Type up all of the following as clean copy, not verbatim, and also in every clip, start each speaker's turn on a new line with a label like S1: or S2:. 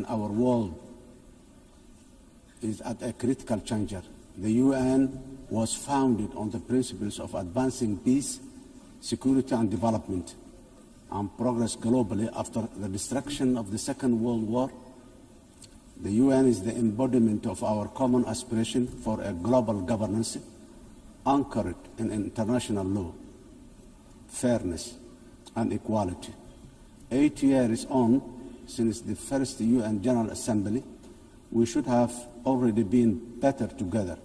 S1: our world is at a critical juncture. The UN was founded on the principles of advancing peace, security and development, and progress globally after the destruction of the Second World War. The UN is the embodiment of our common aspiration for a global governance anchored in international law, fairness, and equality. 8 years on, since the first UN General Assembly, we should have already been better together,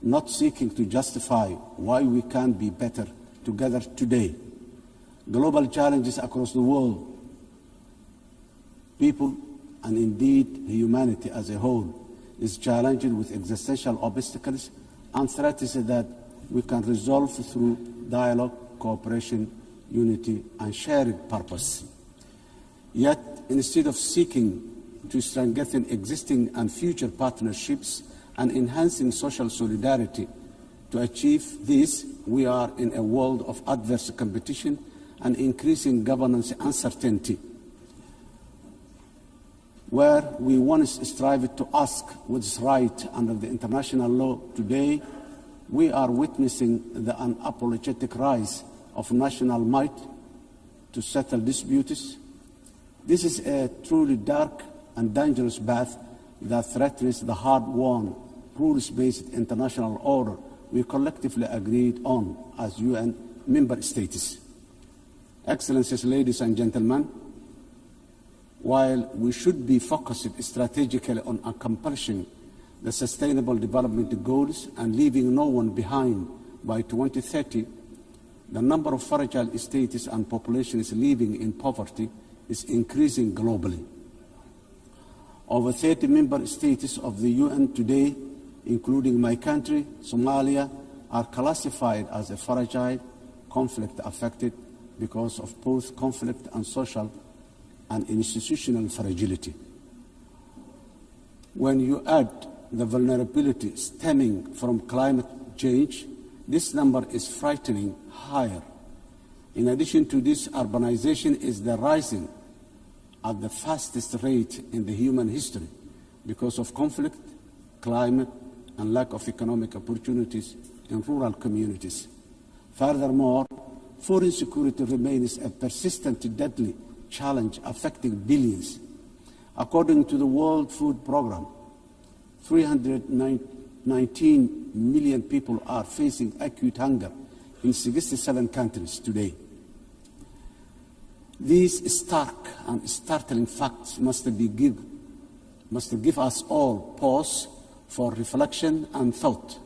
S1: not seeking to justify why we can't be better together today. Global challenges across the world, people, and indeed humanity as a whole, is challenged with existential obstacles and threats that we can resolve through dialogue, cooperation, unity, and shared purpose. Yet, instead of seeking to strengthen existing and future partnerships and enhancing social solidarity, to achieve this, we are in a world of adverse competition and increasing governance uncertainty. Where we once strived to ask what's right under the international law, today we are witnessing the unapologetic rise of national might to settle disputes. This is a truly dark and dangerous path that threatens the hard-won, rules-based international order we collectively agreed on as UN member states. Excellencies, ladies and gentlemen, while we should be focused strategically on accomplishing the Sustainable Development Goals and leaving no one behind by 2030, the number of fragile states and populations living in poverty is increasing globally. Over 30 member states of the UN today, including my country, Somalia, are classified as a fragile, conflict-affected because of both conflict and social and institutional fragility. When you add the vulnerability stemming from climate change, this number is frightening higher. In addition to this, urbanization is rising at the fastest rate in the human history because of conflict, climate, and lack of economic opportunities in rural communities. Furthermore, food insecurity remains a persistent, deadly challenge affecting billions. According to the World Food Programme, 319 million people are facing acute hunger in 67 countries today. These stark and startling facts must give us all pause for reflection and thought.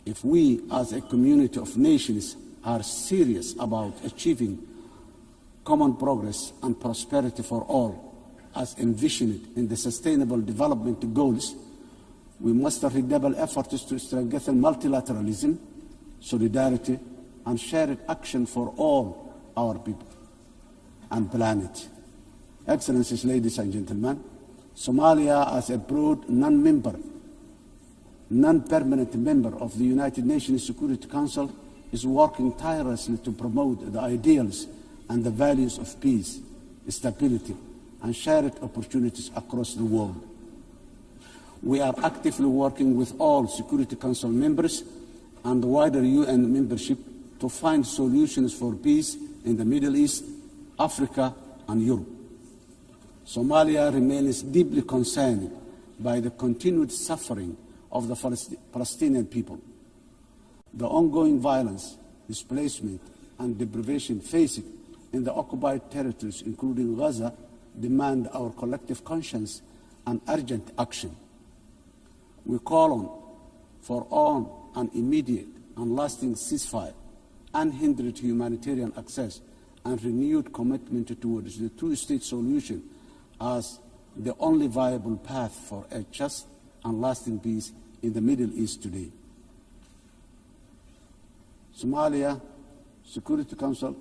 S1: If we, as a community of nations, are serious about achieving common progress and prosperity for all, as envisioned in the Sustainable Development Goals, we must redouble efforts to strengthen multilateralism, solidarity, and shared action for all our people and planet. Excellencies, ladies and gentlemen, Somalia, as a broad non-permanent member of the United Nations Security Council, is working tirelessly to promote the ideals and the values of peace, stability, and shared opportunities across the world. We are actively working with all Security Council members and the wider UN membership to find solutions for peace in the Middle East, Africa, and Europe. Somalia remains deeply concerned by the continued suffering of the Palestinian people. The ongoing violence, displacement, and deprivation faced in the occupied territories, including Gaza, demand our collective conscience and urgent action. We call on an immediate and lasting ceasefire, unhindered humanitarian access, and renewed commitment towards the two-state solution as the only viable path for a just and lasting peace in the Middle East today. Somalia Security Council,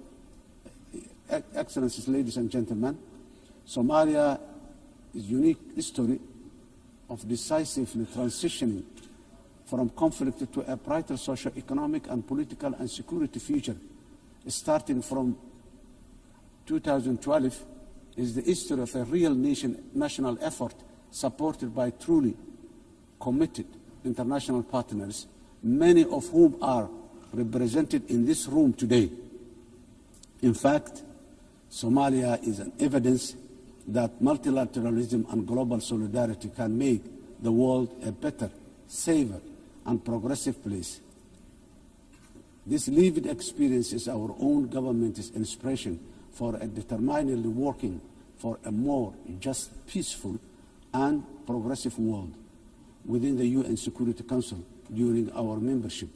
S1: Excellencies, ladies and gentlemen, Somalia is a unique history of decisively transitioning from conflict to a brighter socio-economic and political and security future, starting from 2012 is the history of a real national effort supported by truly committed international partners, many of whom are represented in this room today. In fact, Somalia is an evidence that multilateralism and global solidarity can make the world a better, safer, and progressive place. This lived experience is our own government's inspiration for a determinedly working for a more just, peaceful, and progressive world within the UN Security Council during our membership,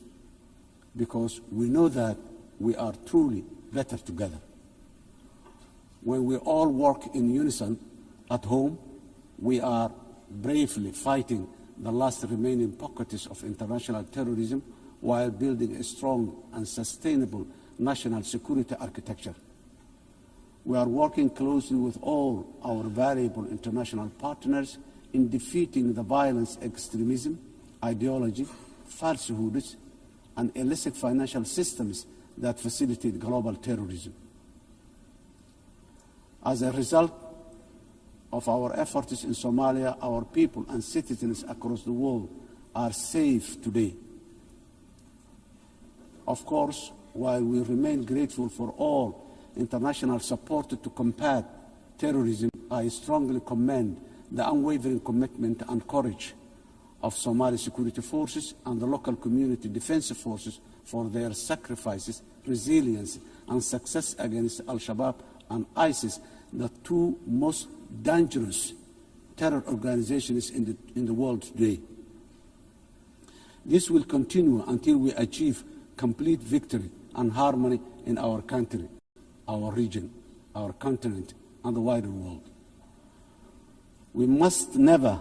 S1: because we know that we are truly better together. When we all work in unison at home, we are bravely fighting the last remaining pockets of international terrorism while building a strong and sustainable national security architecture. We are working closely with all our valuable international partners in defeating the violence, extremism, ideology, falsehoods, and illicit financial systems that facilitate global terrorism. As a result of our efforts in Somalia, our people and citizens across the world are safe today. Of course, while we remain grateful for all international support to combat terrorism, I strongly commend the unwavering commitment and courage of Somali security forces and the local community defense forces for their sacrifices, resilience, and success against Al-Shabaab and ISIS, the two most dangerous terror organizations in the world today. This will continue until we achieve complete victory and harmony in our country, our region, our continent, and the wider world. We must never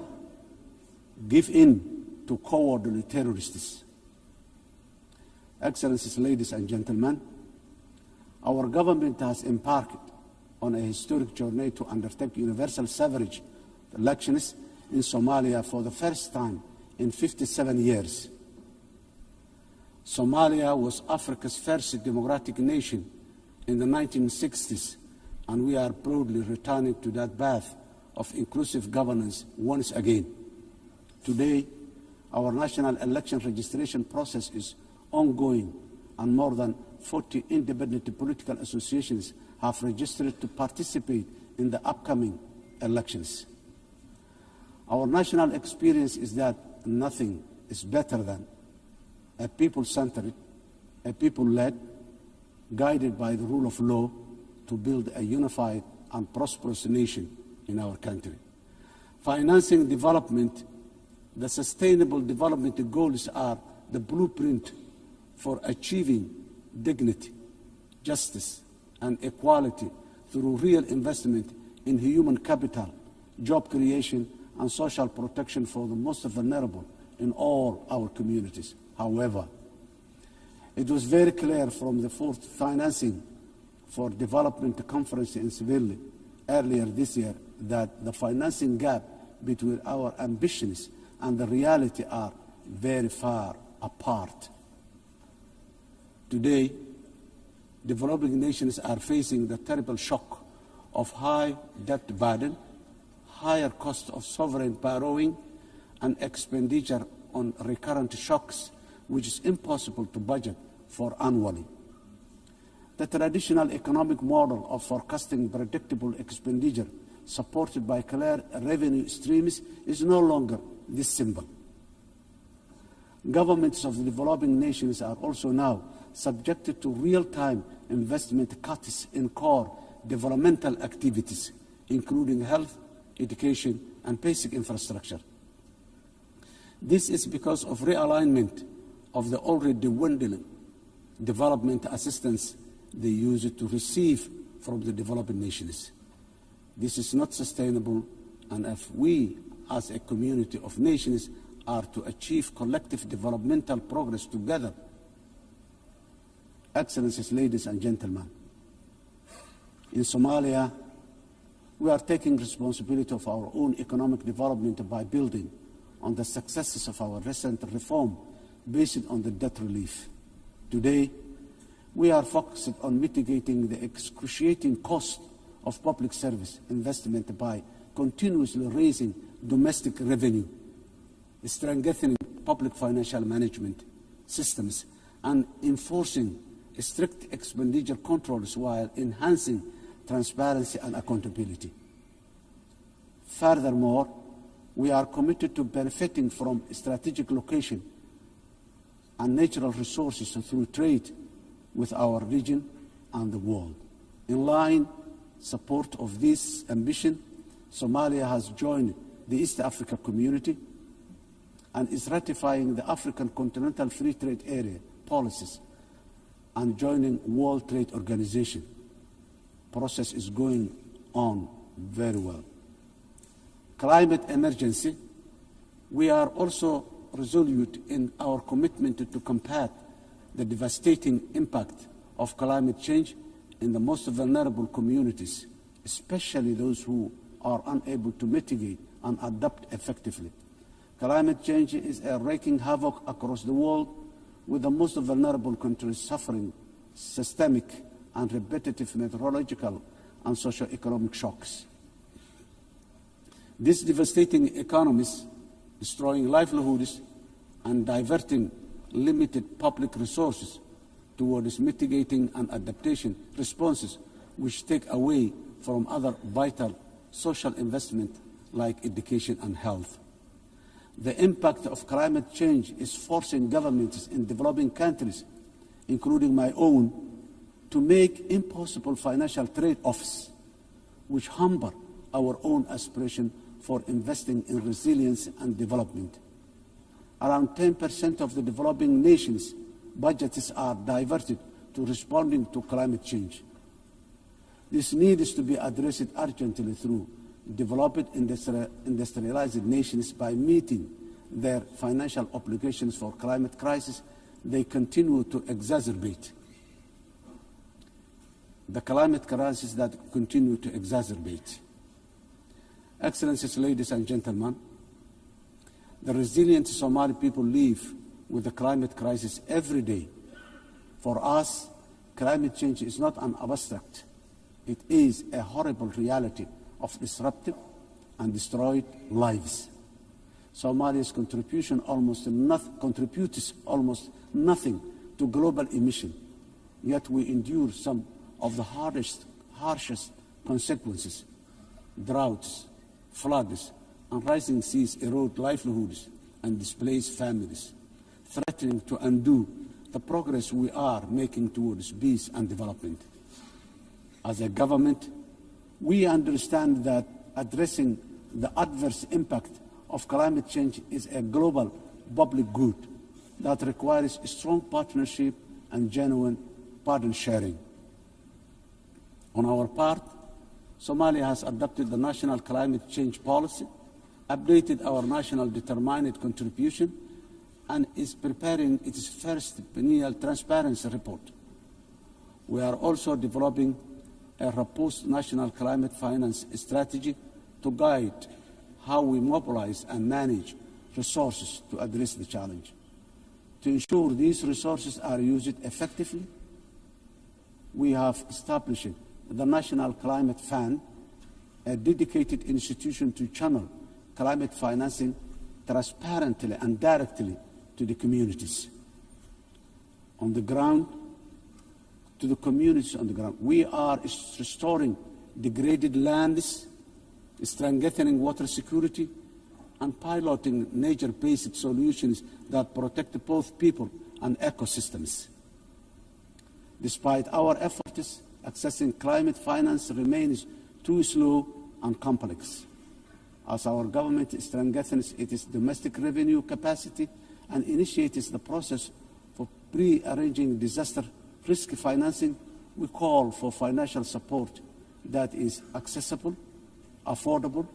S1: give in to cowardly terrorists. Excellencies, ladies and gentlemen, our government has embarked on a historic journey to undertake universal suffrage elections in Somalia for the first time in 57 years. Somalia was Africa's first democratic nation in the 1960s, and we are proudly returning to that path of inclusive governance once again. Today, our national election registration process is ongoing, and more than 40 independent political associations have registered to participate in the upcoming elections. Our national experience is that nothing is better than a people-centered, a people-led, guided by the rule of law to build a unified and prosperous nation in our country. Financing development, the sustainable development goals are the blueprint for achieving dignity, justice, and equality through real investment in human capital, job creation, and social protection for the most vulnerable in all our communities. However, it was very clear from the fourth financing for development conference in Seville earlier this year that the financing gap between our ambitions and the reality are very far apart. Today, developing nations are facing the terrible shock of high debt burden, higher cost of sovereign borrowing, and expenditure on recurrent shocks, which is impossible to budget for annually. The traditional economic model of forecasting predictable expenditure supported by clear revenue streams is no longer this simple. Governments of the developing nations are also now subjected to real-time investment cuts in core developmental activities, including health, education, and basic infrastructure. This is because of realignment of the already dwindling development assistance they use to receive from the developing nations. This is not sustainable, and if we, as a community of nations, are to achieve collective developmental progress together. Excellencies, ladies and gentlemen, in Somalia, we are taking responsibility of our own economic development by building on the successes of our recent reform based on the debt relief. Today, we are focused on mitigating the excruciating cost of public service investment by continuously raising domestic revenue, strengthening public financial management systems, and enforcing strict expenditure controls while enhancing transparency and accountability. Furthermore, we are committed to benefiting from strategic location and natural resources through trade with our region and the world. In line support of this ambition, Somalia has joined the East Africa Community and is ratifying the African Continental Free Trade Area policies and joining World Trade Organization. Process is going on very well. Climate emergency. We are also resolute in our commitment to combat the devastating impact of climate change in the most vulnerable communities, especially those who are unable to mitigate and adapt effectively. Climate change is wreaking havoc across the world, with the most vulnerable countries suffering systemic and repetitive meteorological and socio-economic shocks. These devastating economies, destroying livelihoods and diverting limited public resources towards mitigating and adaptation responses, which take away from other vital social investment like education and health. The impact of climate change is forcing governments in developing countries, including my own, to make impossible financial trade-offs, which hamper our own aspiration for investing in resilience and development. Around 10% of the developing nations' budgets are diverted to responding to climate change. This needs to be addressed urgently through developed industrialized nations by meeting their financial obligations for climate crisis. They continue to exacerbate the climate crisis that continue to exacerbate. Excellencies, ladies and gentlemen, the resilient Somali people live with the climate crisis every day. For us, climate change is not an abstract. It is a horrible reality of disrupted and destroyed lives. Somalia's contribution contributes almost nothing to global emission, yet we endure some of the harshest consequences. Droughts, floods, and rising seas erode livelihoods and displace families, threatening to undo the progress we are making towards peace and development. As a government, we understand that addressing the adverse impact of climate change is a global public good that requires strong partnership and genuine burden sharing. On our part, Somalia has adopted the National Climate Change Policy, updated our National Determined Contribution, and is preparing its first biennial transparency report. We are also developing a robust national climate finance strategy to guide how we mobilize and manage resources to address the challenge. To ensure these resources are used effectively, we have established the National Climate Fund, a dedicated institution to channel climate financing transparently and directly to the communities on the ground, to the communities on the ground. We are restoring degraded lands, strengthening water security, and piloting nature-based solutions that protect both people and ecosystems. Despite our efforts, accessing climate finance remains too slow and complex. As our government strengthens its domestic revenue capacity and initiates the process for pre-arranging disaster risk financing, we call for financial support that is accessible, affordable,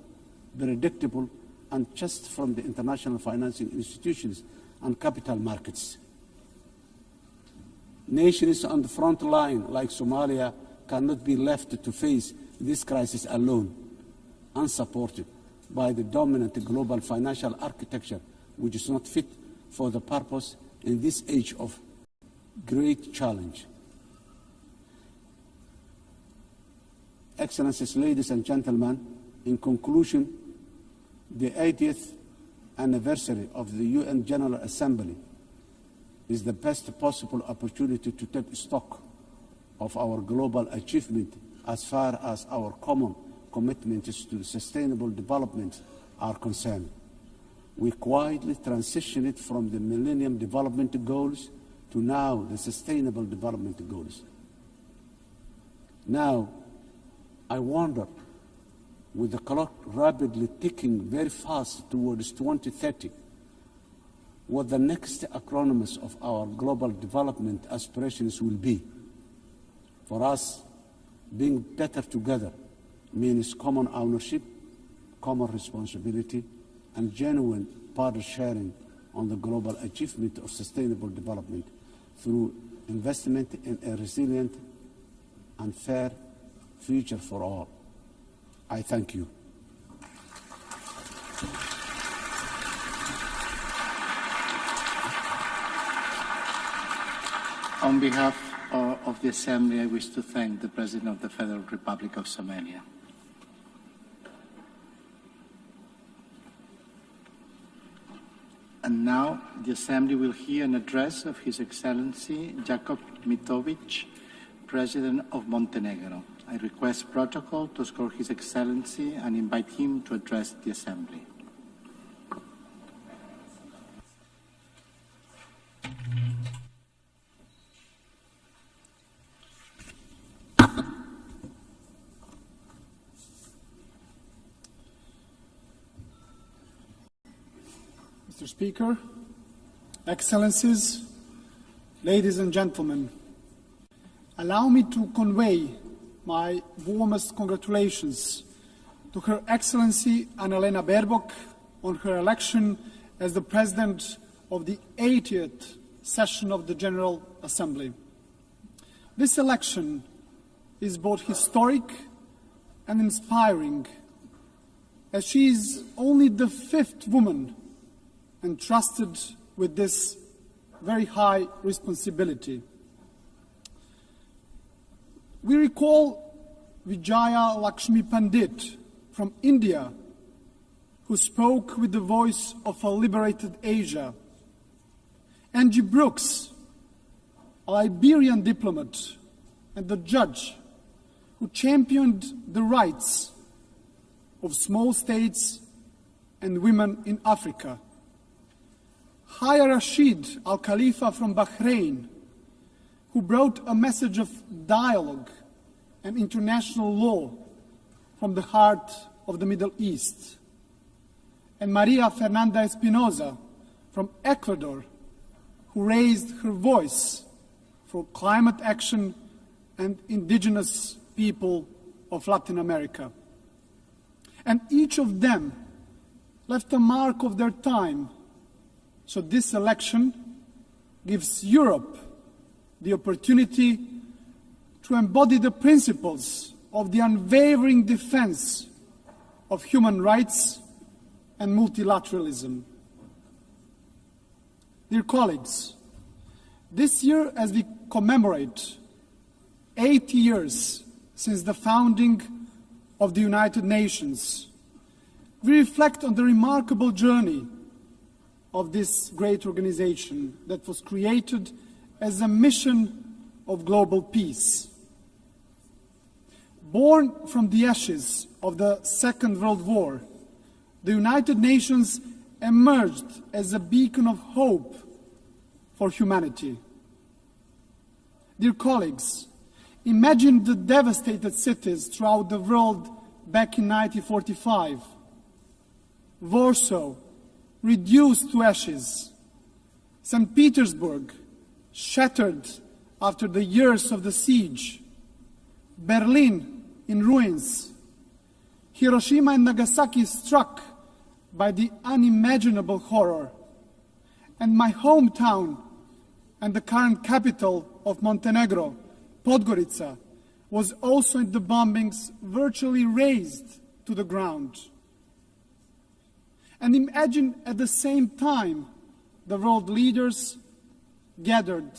S1: predictable, and just from the international financing institutions and capital markets. Nations on the front line, like Somalia, cannot be left to face this crisis alone, unsupported by the dominant global financial architecture, which is not fit for the purpose in this age of great challenge. Excellencies, ladies and gentlemen, in conclusion, the 80th anniversary of the UN General Assembly is the best possible opportunity to take stock of our global achievement as far as our common commitments to sustainable development are concerned. We quietly transitioned from the Millennium Development Goals to now the Sustainable Development Goals. Now, I wonder, with the clock rapidly ticking very fast towards 2030, what the next acronyms of our global development aspirations will be. For us, being better together means common ownership, common responsibility, and genuine partner sharing on the global achievement of sustainable development through investment in a resilient and fair future for all. I thank you.
S2: On behalf of the Assembly, I wish to thank the President of the Federal Republic of Somalia. And now the Assembly will hear an address of His Excellency Jakub Mitovic, President of Montenegro. I request protocol to escort His Excellency and invite him to address the Assembly.
S3: Mr. Speaker, Excellencies, ladies and gentlemen, allow me to convey my warmest congratulations to Her Excellency Anna-Lena Baerbock on her election as the President of the 80th session of the General Assembly. This election is both historic and inspiring, as she is only the 5th woman entrusted with this very high responsibility. We recall Vijaya Lakshmi Pandit from India, who spoke with the voice of a liberated Asia. Angie Brooks, a Liberian diplomat and a judge who championed the rights of small states and women in Africa. Haya Rashid Al Khalifa from Bahrain, who brought a message of dialogue and international law from the heart of the Middle East. And Maria Fernanda Espinosa from Ecuador, who raised her voice for climate action and indigenous people of Latin America. And each of them left a mark of their time. So this election gives Europe the opportunity to embody the principles of the unwavering defense of human rights and multilateralism. Dear colleagues, this year, as we commemorate 80 years since the founding of the United Nations, we reflect on the remarkable journey of this great organization that was created as a mission of global peace. Born from the ashes of the Second World War, the United Nations emerged as a beacon of hope for humanity. Dear colleagues, imagine the devastated cities throughout the world back in 1945. Warsaw, reduced to ashes. St. Petersburg, shattered after the years of the siege. Berlin, in ruins. Hiroshima and Nagasaki struck by the unimaginable horror. And my hometown and the current capital of Montenegro, Podgorica, was also in the bombings virtually razed to the ground. And imagine at the same time the world leaders gathered,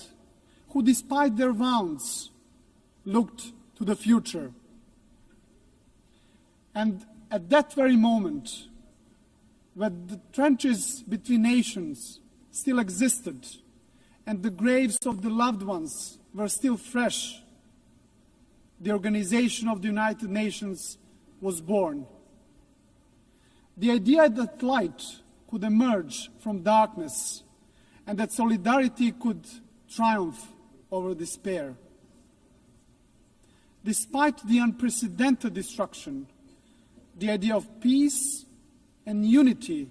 S3: who despite their wounds looked to the future. And at that very moment, when the trenches between nations still existed and the graves of the loved ones were still fresh, the Organization of the United Nations was born. The idea that light could emerge from darkness and that solidarity could triumph over despair. Despite the unprecedented destruction, the idea of peace and unity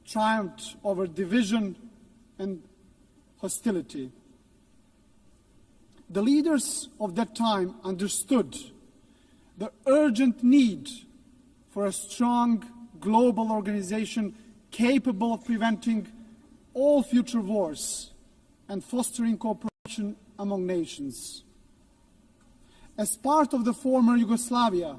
S3: triumphed over division and hostility. The leaders of that time understood the urgent need for a strong global organization capable of preventing all future wars and fostering cooperation among nations. As part of the former Yugoslavia,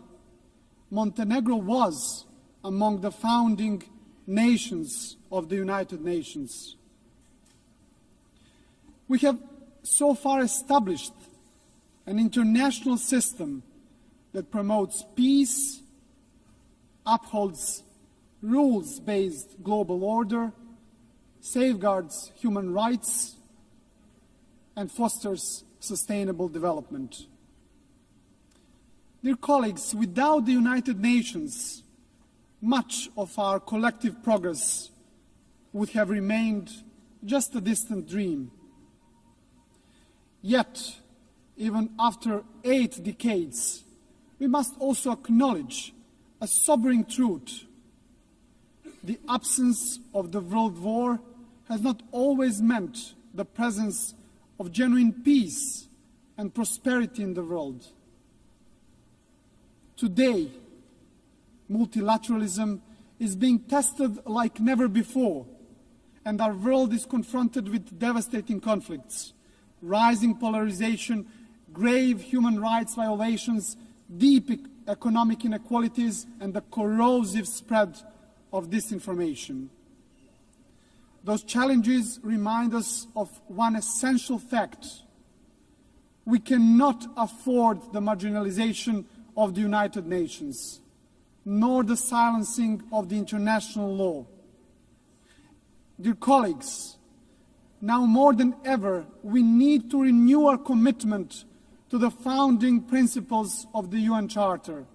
S3: Montenegro was among the founding nations of the United Nations. We have so far established an international system that promotes peace, upholds rules-based global order, safeguards human rights, and fosters sustainable development. Dear colleagues, without the United Nations, much of our collective progress would have remained just a distant dream. Yet, even after 8 decades, we must also acknowledge a sobering truth. The absence of the World War has not always meant the presence of genuine peace and prosperity in the world. Today, multilateralism is being tested like never before, and our world is confronted with devastating conflicts, rising polarization, grave human rights violations, deep economic inequalities, and the corrosive spread of disinformation. Those challenges remind us of one essential fact. We cannot afford the marginalization of the United Nations, nor the silencing of the international law. Dear colleagues, now more than ever, we need to renew our commitment to the founding principles of the UN Charter.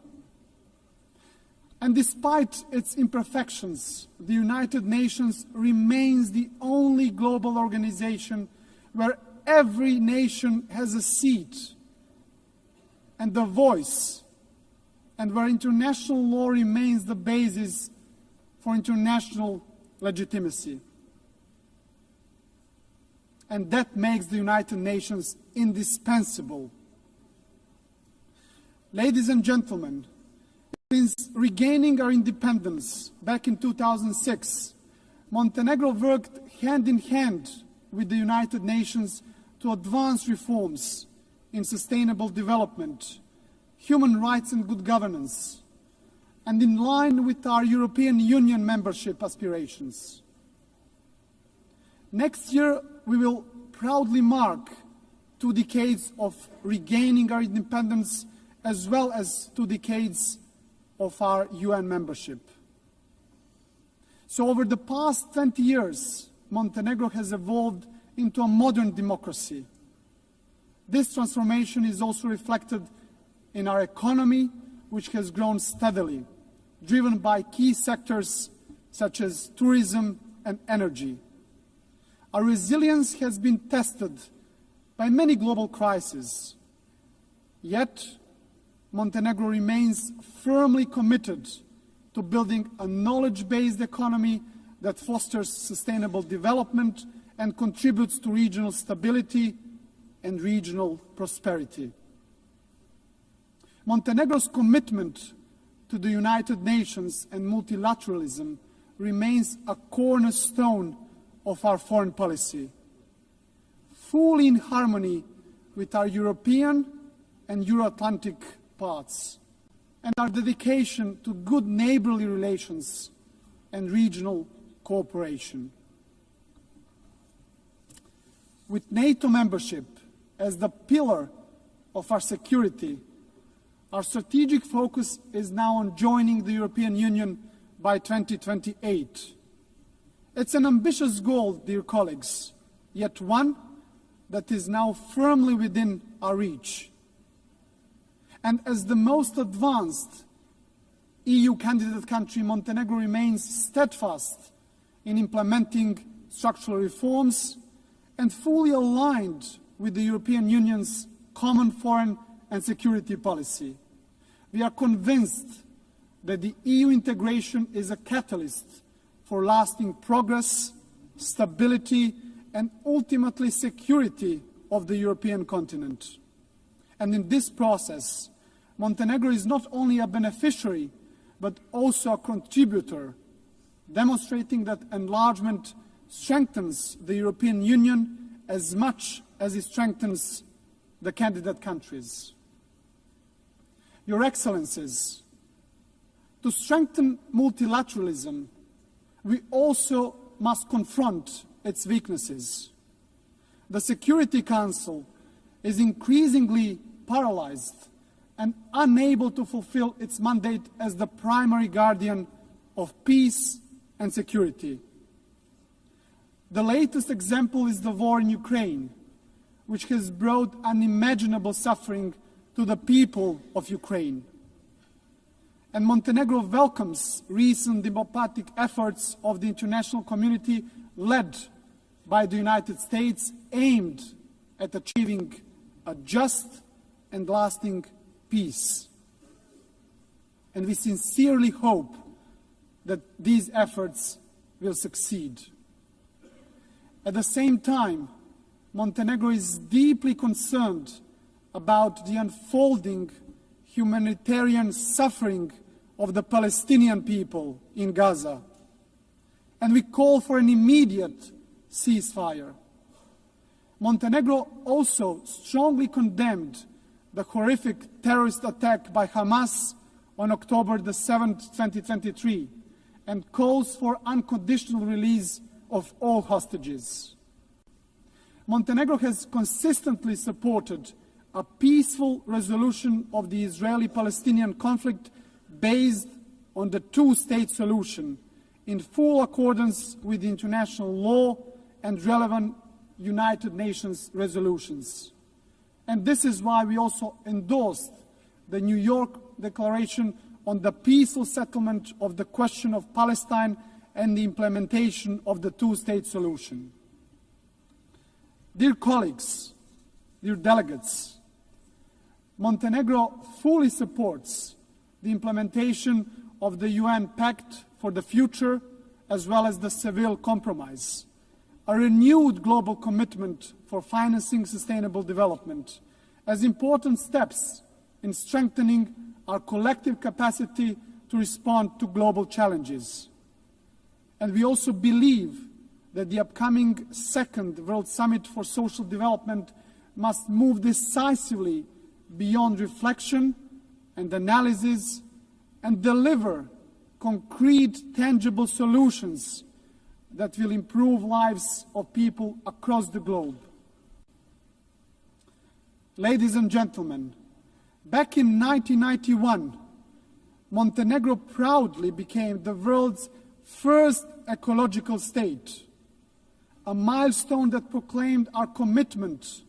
S3: And despite its imperfections, the United Nations remains the only global organization where every nation has a seat and a voice, and where international law remains the basis for international legitimacy. And that makes the United Nations indispensable. Ladies and gentlemen, since regaining our independence back in 2006, Montenegro worked hand in hand with the United Nations to advance reforms in sustainable development, human rights and good governance, and in line with our European Union membership aspirations. Next year, we will proudly mark 2 decades of regaining our independence, as well as 2 decades of our UN membership. So over the past 20 years, Montenegro has evolved into a modern democracy. This transformation is also reflected in our economy, which has grown steadily, driven by key sectors such as tourism and energy. Our resilience has been tested by many global crises. Yet, Montenegro remains firmly committed to building a knowledge-based economy that fosters sustainable development and contributes to regional stability and regional prosperity. Montenegro's commitment to the United Nations and multilateralism remains a cornerstone of our foreign policy, fully in harmony with our European and Euro-Atlantic paths, and our dedication to good neighborly relations and regional cooperation. With NATO membership as the pillar of our security, our strategic focus is now on joining the European Union by 2028. It's an ambitious goal, dear colleagues, yet one that is now firmly within our reach. And as the most advanced EU candidate country, Montenegro remains steadfast in implementing structural reforms and fully aligned with the European Union's common foreign and security policy. We are convinced that the EU integration is a catalyst for lasting progress, stability, and ultimately security of the European continent. And in this process, Montenegro is not only a beneficiary, but also a contributor, demonstrating that enlargement strengthens the European Union as much as it strengthens the candidate countries. Your Excellencies, to strengthen multilateralism, we also must confront its weaknesses. The Security Council is increasingly paralyzed and unable to fulfill its mandate as the primary guardian of peace and security. The latest example is the war in Ukraine, which has brought unimaginable suffering to the people of Ukraine. And Montenegro welcomes recent diplomatic efforts of the international community led by the United States aimed at achieving a just and lasting peace. And we sincerely hope that these efforts will succeed. At the same time, Montenegro is deeply concerned about the unfolding humanitarian suffering of the Palestinian people in Gaza. And we call for an immediate ceasefire. Montenegro also strongly condemned the horrific terrorist attack by Hamas on October the 7th, 2023, and calls for unconditional release of all hostages. Montenegro has consistently supported a peaceful resolution of the Israeli-Palestinian conflict based on the two-state solution in full accordance with international law and relevant United Nations resolutions. And this is why we also endorsed the New York Declaration on the peaceful settlement of the question of Palestine and the implementation of the two-state solution. Dear colleagues, dear delegates, Montenegro fully supports the implementation of the UN Pact for the Future as well as the Seville Compromise, a renewed global commitment for financing sustainable development as important steps in strengthening our collective capacity to respond to global challenges. And we also believe that the upcoming second World Summit for Social Development must move decisively beyond reflection and analysis and deliver concrete, tangible solutions that will improve lives of people across the globe. Ladies and gentlemen, back in 1991, Montenegro proudly became the world's first ecological state, a milestone that proclaimed our commitment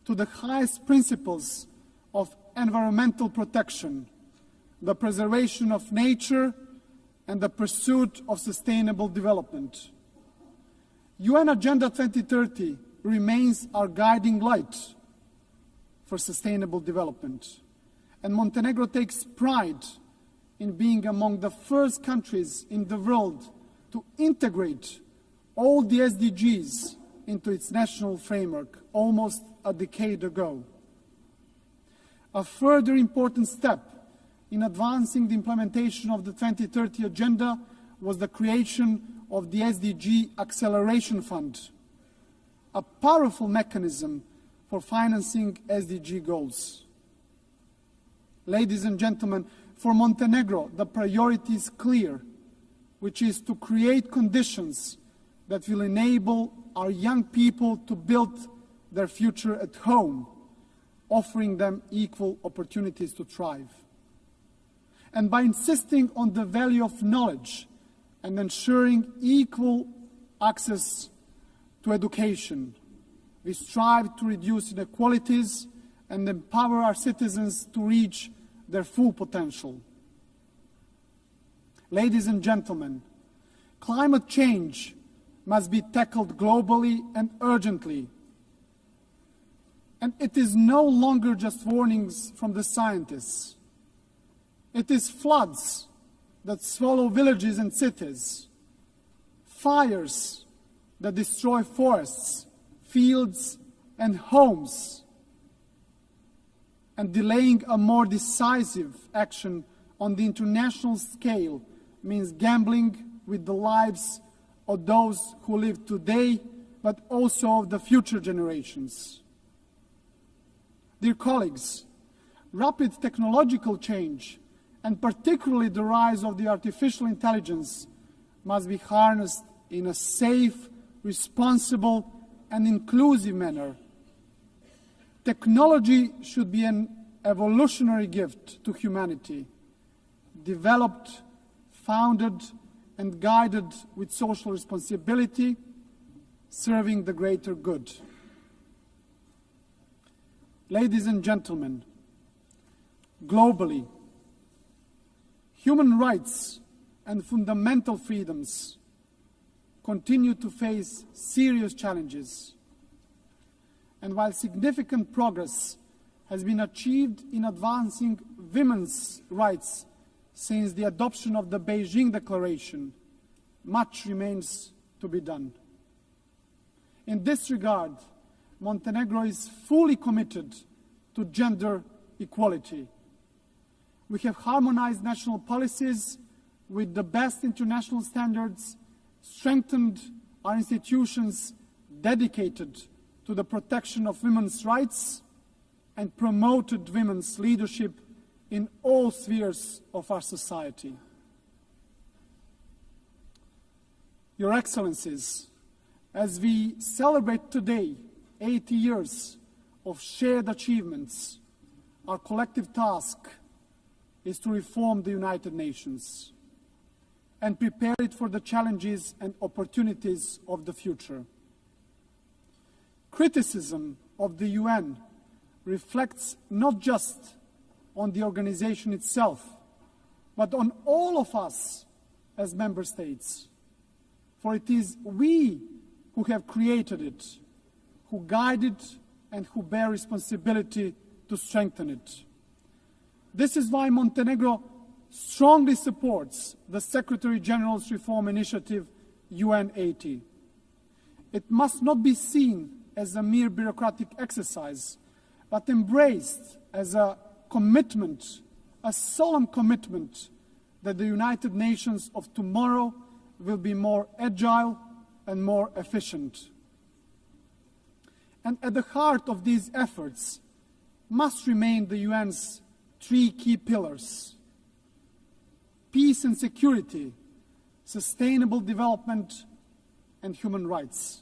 S3: to the highest principles of environmental protection, the preservation of nature, and the pursuit of sustainable development. UN Agenda 2030 remains our guiding light for sustainable development, and Montenegro takes pride in being among the first countries in the world to integrate all the SDGs into its national framework almost a decade ago. A further important step in advancing the implementation of the 2030 Agenda was the creation of the SDG Acceleration Fund, a powerful mechanism for financing SDG goals. Ladies and gentlemen, for Montenegro, the priority is clear, which is to create conditions that will enable our young people to build their future at home, offering them equal opportunities to thrive. And by insisting on the value of knowledge and ensuring equal access to education, we strive to reduce inequalities and empower our citizens to reach their full potential. Ladies and gentlemen, climate change must be tackled globally and urgently. And it is no longer just warnings from the scientists. It is floods that swallow villages and cities, fires that destroy forests, fields, and homes, and delaying a more decisive action on the international scale means gambling with the lives of those who live today, but also of the future generations. Dear colleagues, rapid technological change, and particularly the rise of the artificial intelligence, must be harnessed in a safe, responsible, and inclusive manner. Technology should be an evolutionary gift to humanity, developed, founded, and guided with social responsibility, serving the greater good. Ladies and gentlemen, globally, human rights and fundamental freedoms continue to face serious challenges. And while significant progress has been achieved in advancing women's rights since the adoption of the Beijing Declaration, much remains to be done. In this regard, Montenegro is fully committed to gender equality. We have harmonized national policies with the best international standards, strengthened our institutions dedicated to the protection of women's rights, and promoted women's leadership in all spheres of our society. Your Excellencies, as we celebrate today 80 years of shared achievements, our collective task is to reform the United Nations and prepare it for the challenges and opportunities of the future. Criticism of the UN reflects not just on the organization itself, but on all of us as member states. For it is we who have created it, who guide it, and who bear responsibility to strengthen it. This is why Montenegro strongly supports the Secretary General's reform initiative, UN80. It must not be seen as a mere bureaucratic exercise, but embraced as a commitment, a solemn commitment that the United Nations of tomorrow will be more agile and more efficient. And at the heart of these efforts must remain the UN's three key pillars: peace and security, sustainable development, and human rights,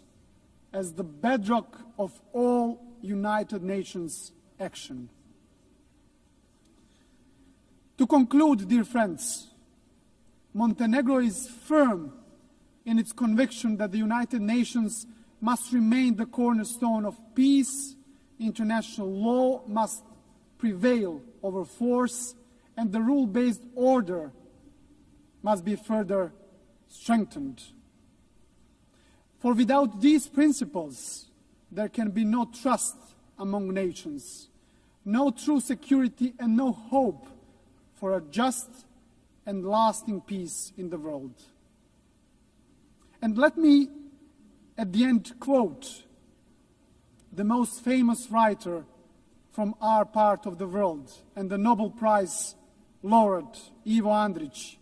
S3: as the bedrock of all United Nations action. To conclude, dear friends, Montenegro is firm in its conviction that the United Nations must remain the cornerstone of peace, international law must prevail over force, and the rule-based order must be further strengthened. For without these principles, there can be no trust among nations, no true security, and no hope for a just and lasting peace in the world. And let me, at the end, quote the most famous writer from our part of the world and the Nobel Prize laureate, Ivo Andrić,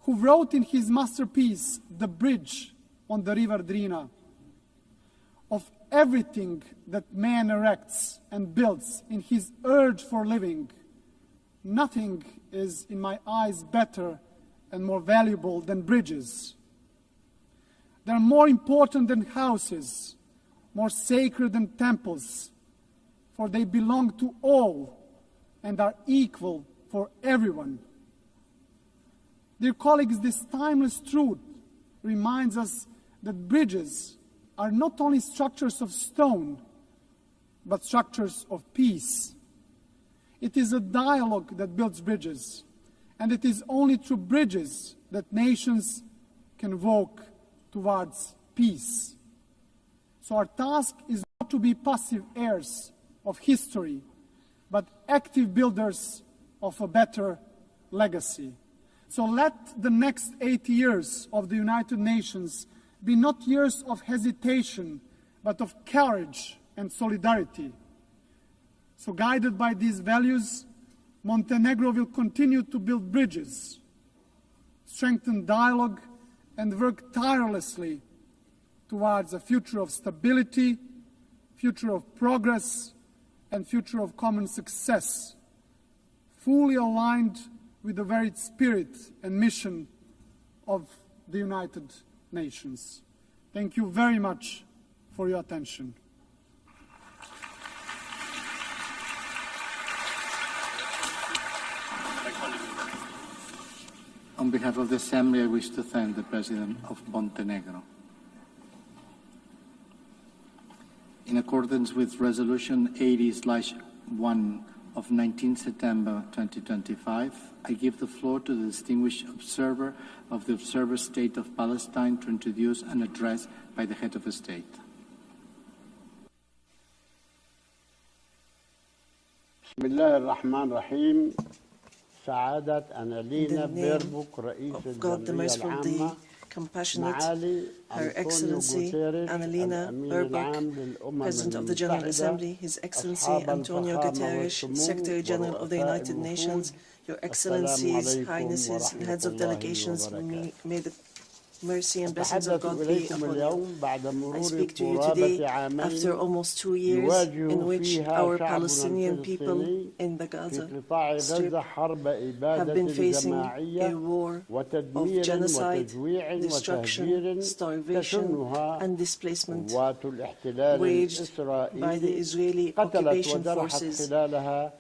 S3: who wrote in his masterpiece, The Bridge on the River Drina, of everything that man erects and builds in his urge for living, nothing is, in my eyes, better and more valuable than bridges. They are more important than houses, more sacred than temples, for they belong to all and are equal for everyone. Dear colleagues, this timeless truth reminds us that bridges are not only structures of stone, but structures of peace. It is a dialogue that builds bridges, and it is only through bridges that nations can walk towards peace. So our task is not to be passive heirs of history, but active builders of a better legacy. So let the next 8 years of the United Nations be not years of hesitation, but of courage and solidarity. So guided by these values, Montenegro will continue to build bridges, strengthen dialogue, and work tirelessly towards a future of stability, future of progress, and future of common success, fully aligned with the very spirit and mission of the United Nations. Thank you very much for your attention.
S2: On behalf of the Assembly, I wish to thank the President of Montenegro. In accordance with Resolution 80/1 of 19 September 2025, I give the floor to the distinguished observer of the Observer State of Palestine to introduce an address by the head of the state.
S4: بسم الله الرحمن الرحيم. سعادة أنالينا بيربوك رئيس الجمعية العامة
S5: Compassionate, Her Excellency Annalena Baerbock, President of the General Assembly, His Excellency Antonio Guterres, Secretary General of the United Nations, Your Excellencies, Highnesses, and Heads of Delegations, may the mercy and blessings of God be upon you. I speak to you today after almost 2 years in which our Palestinian people in the Gaza Strip have been facing a war of genocide, destruction, starvation, and displacement waged by the Israeli occupation forces,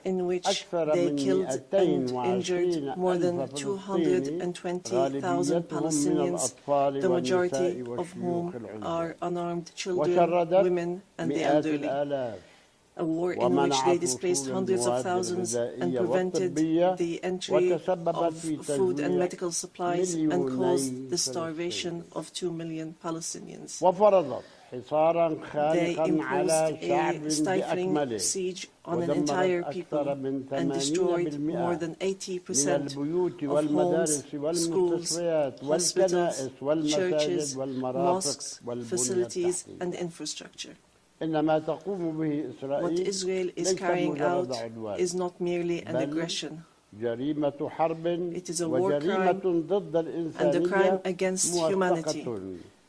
S5: in which they killed and injured more than 220,000 Palestinians, the majority of whom are unarmed children, women, and the elderly. A war in which they displaced hundreds of thousands and prevented the entry of food and medical supplies and caused the starvation of 2 million Palestinians. They imposed a stifling siege on an entire people and destroyed more than 80% of homes, schools, hospitals, churches, mosques, facilities, and infrastructure. What Israel is carrying out is not merely an aggression. It is a war crime and a crime against humanity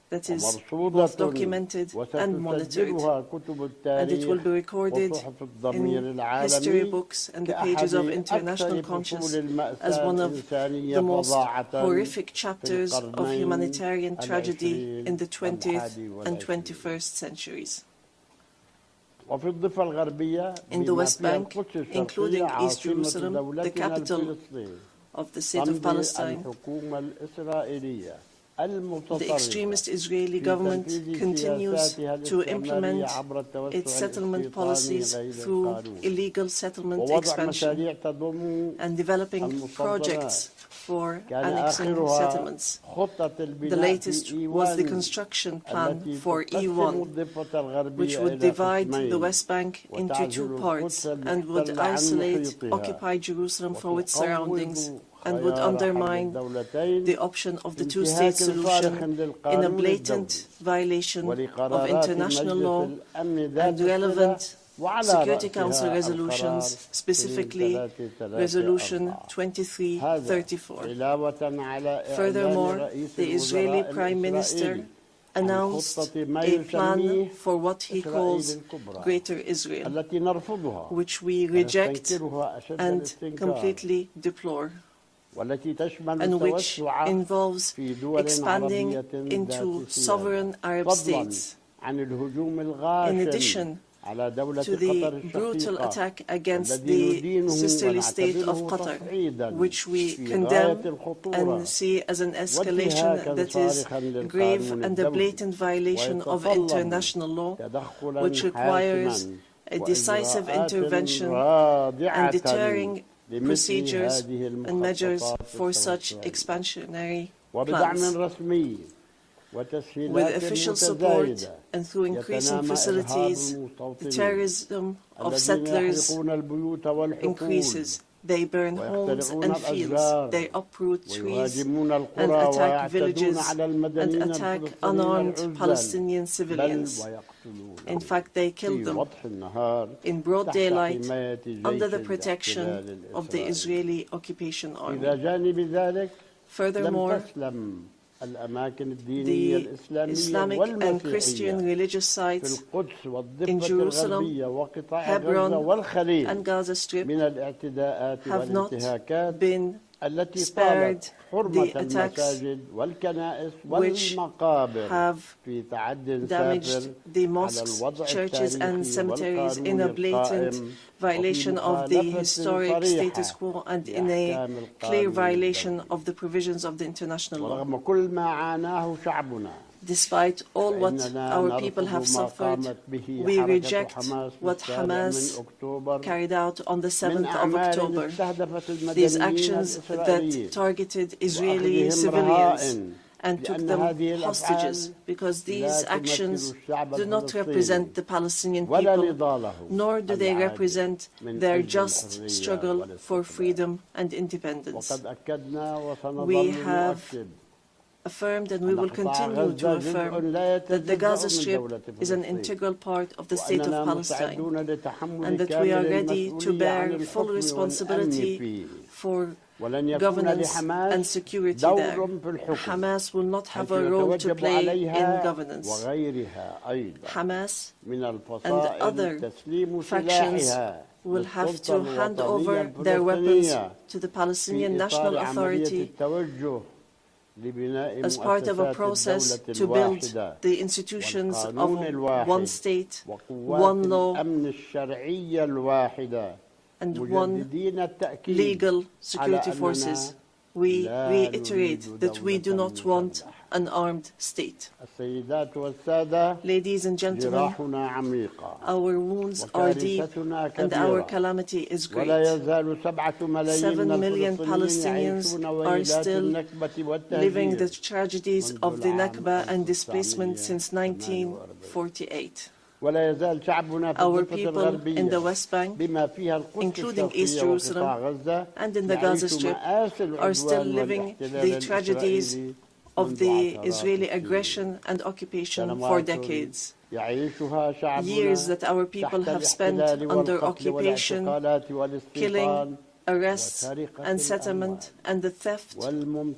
S5: that is both documented and monitored, and it will be recorded in history books and the pages of international conscience as one of the most horrific chapters of humanitarian tragedy in the 20th and 21st centuries. In the West Bank, including East Jerusalem, the capital of the State of Palestine, the extremist Israeli government continues to implement its settlement policies through illegal settlement expansion and developing projects for annexing settlements. The latest was the construction plan for E1, which would divide the West Bank into 2 parts and would isolate occupied Jerusalem from its surroundings and would undermine the option of the 2-state solution in a blatant violation of international law and relevant Security Council resolutions, specifically Resolution 2334. Furthermore, the Israeli Prime Minister announced a plan for what he calls Greater Israel, which we reject and completely deplore, and which involves expanding into sovereign Arab states. In addition, to the brutal attack against the sisterly state of Qatar, which we condemn and see as an escalation that is grave and a blatant violation of international law, which requires a decisive intervention and deterring procedures and measures for such expansionary plans. With official support and through increasing facilities, the terrorism of settlers increases. They burn homes and fields, they uproot trees and attack villages and attack unarmed Palestinian civilians. In fact, they kill them in broad daylight under the protection of the Israeli occupation army. Furthermore, the Islamic and Christian religious sites in Jerusalem, Hebron, and Gaza Strip have not been spared the attacks which have damaged the mosques, churches, and cemeteries in a blatant violation of the historic status quo and in a clear violation of the provisions of the international law. Despite all what our people have suffered, we reject what Hamas carried out on the 7th of October. These actions that targeted Israeli civilians and took them hostages, because these actions do not represent the Palestinian people, nor do they represent their just struggle for freedom and independence. We have affirmed, and we will continue to affirm, that the Gaza Strip is an integral part of the State of Palestine, and that we are ready to bear full responsibility for governance and security there. Hamas will not have a role to play in governance. Hamas and other factions will have to hand over their weapons to the Palestinian National Authority as part of a process to build the institutions of one state, one law, and one legal security forces. We reiterate that we do not want an armed state. Ladies and gentlemen, our wounds are deep and our calamity is great. 7 million Palestinians are still living the tragedies of the Nakba and displacement since 1948. Our people in the West Bank, including East Jerusalem and in the Gaza Strip, are still living the tragedies of the Israeli aggression and occupation for decades. Years that our people have spent under occupation, killing, arrest, and settlement, and the theft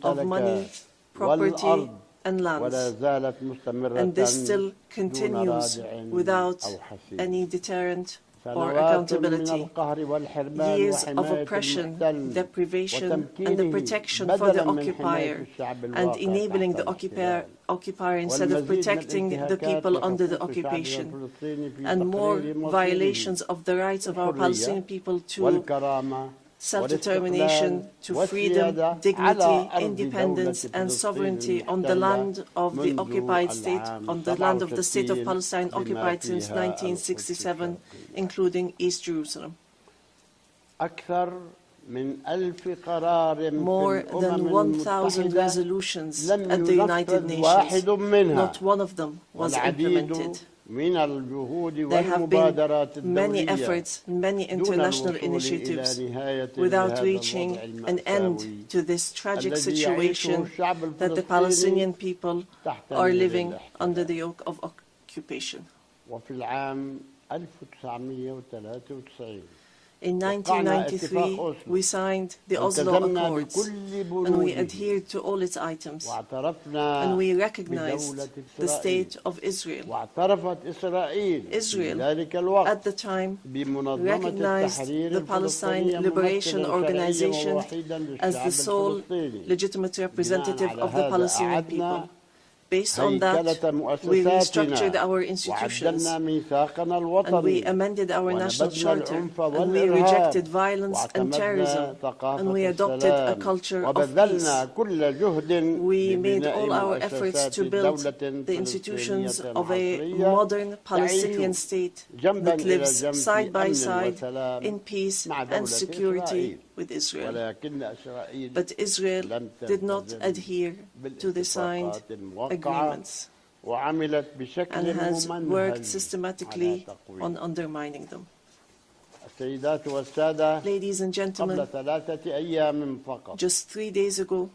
S5: of money, property, and lands. And this still continues without any deterrent or accountability. Years of oppression, deprivation, and the protection for the occupier, and enabling the occupier instead of protecting the people under the occupation, and more violations of the rights of our Palestinian people to self-determination, to freedom, dignity, independence, and sovereignty on the land of the occupied state, on the land of the State of Palestine occupied since 1967, including East Jerusalem. More than 1,000 resolutions at the United Nations, not one of them was implemented. There have been many efforts, many international initiatives without reaching an end to this tragic situation that the Palestinian people are living under the yoke of occupation. In 1993, we signed the Oslo Accords, and we adhered to all its items, and we recognized the State of Israel. Israel, at the time, recognized the Palestine Liberation Organization as the sole legitimate representative of the Palestinian people. Based on that, we restructured our institutions, and we amended our national charter, and we rejected violence and terrorism, and we adopted a culture of peace. We made all our efforts to build the institutions of a modern Palestinian state that lives side by side in peace and security with Israel. But Israel did not adhere to the signed agreements and has worked systematically on undermining them. Ladies and gentlemen, just 3 days ago,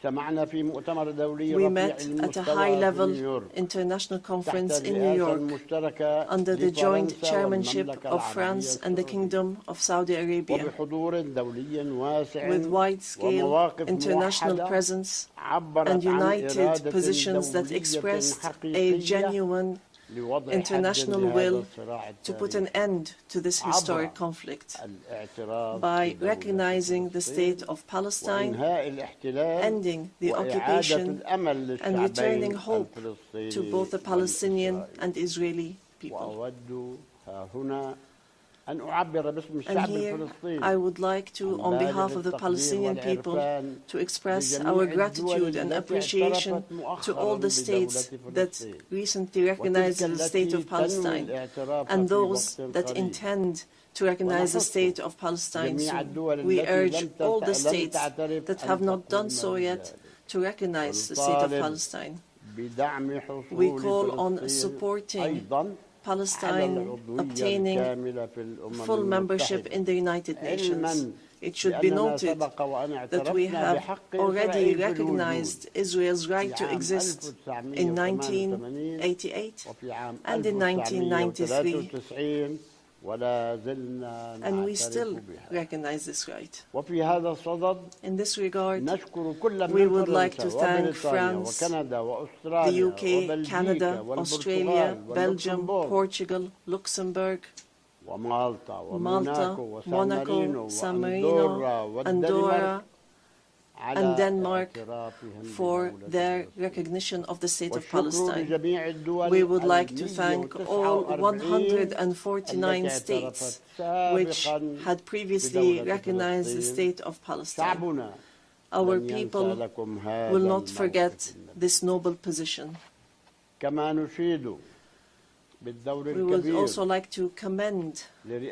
S5: we met at a high-level international conference in New York under the joint chairmanship of France and the Kingdom of Saudi Arabia, with wide-scale international presence and united positions that expressed a genuine international will to put an end to this historic conflict by recognizing the State of Palestine, ending the occupation, and returning hope to both the Palestinian and Israeli people. And here I would like to, on behalf of the Palestinian people, to express our gratitude and appreciation to all the states that recently recognized the State of Palestine and those that intend to recognize the State of Palestine soon. We urge all the states that have not done so yet to recognize the State of Palestine. We call on supporting Palestine obtaining full membership in the United Nations. It should be noted that we have already recognized Israel's right to exist in 1988 and in 1993. And we still recognize this right. In this regard, we would like to thank France, the UK, Canada, Australia, Belgium, Portugal, Luxembourg, Malta, Monaco, San Marino, Andorra, and Denmark for their recognition of the State of Palestine. We would like to thank all 149 states which had previously recognized the State of Palestine. Our people will not forget this noble position. We would also like to commend the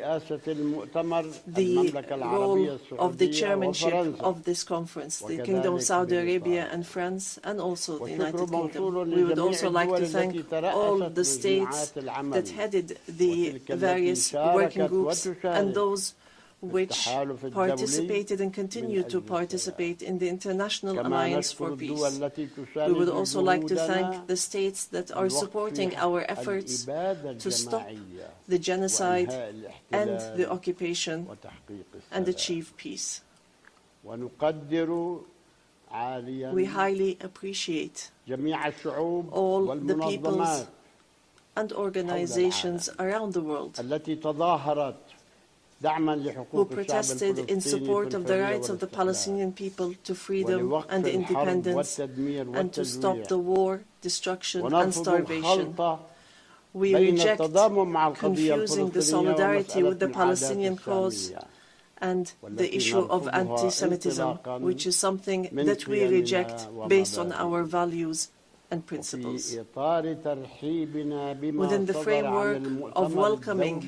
S5: role of the chairmanship of this conference, the Kingdom of Saudi Arabia and France, and also the United Kingdom. We would also like to thank all the states that headed the various working groups and those which participated and continue to participate in the International Alliance for Peace. We would also like to thank the states that are supporting our efforts to stop the genocide and the occupation and achieve peace. We highly appreciate all the peoples and organizations around the world who protested in support of the rights of the Palestinian people to freedom and independence and to stop the war, destruction and starvation. We reject confusing the solidarity with the Palestinian cause and the issue of anti-Semitism, which is something that we reject based on our values and principles. Within the framework of welcoming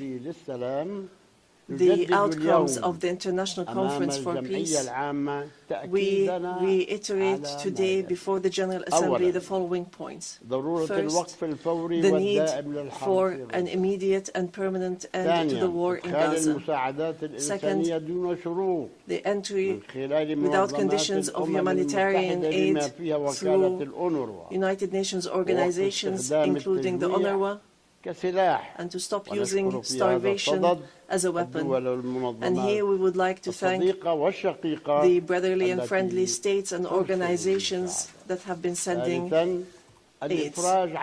S5: the outcomes of the International Conference for Peace, we reiterate today before the General Assembly the following points. First, the need for an immediate and permanent end to the war in Gaza. Second, the entry without conditions of humanitarian aid through United Nations organizations, including the UNRWA, and to stop using starvation as a weapon. And here we would like to thank the brotherly and friendly states and organizations that have been sending aid. Third,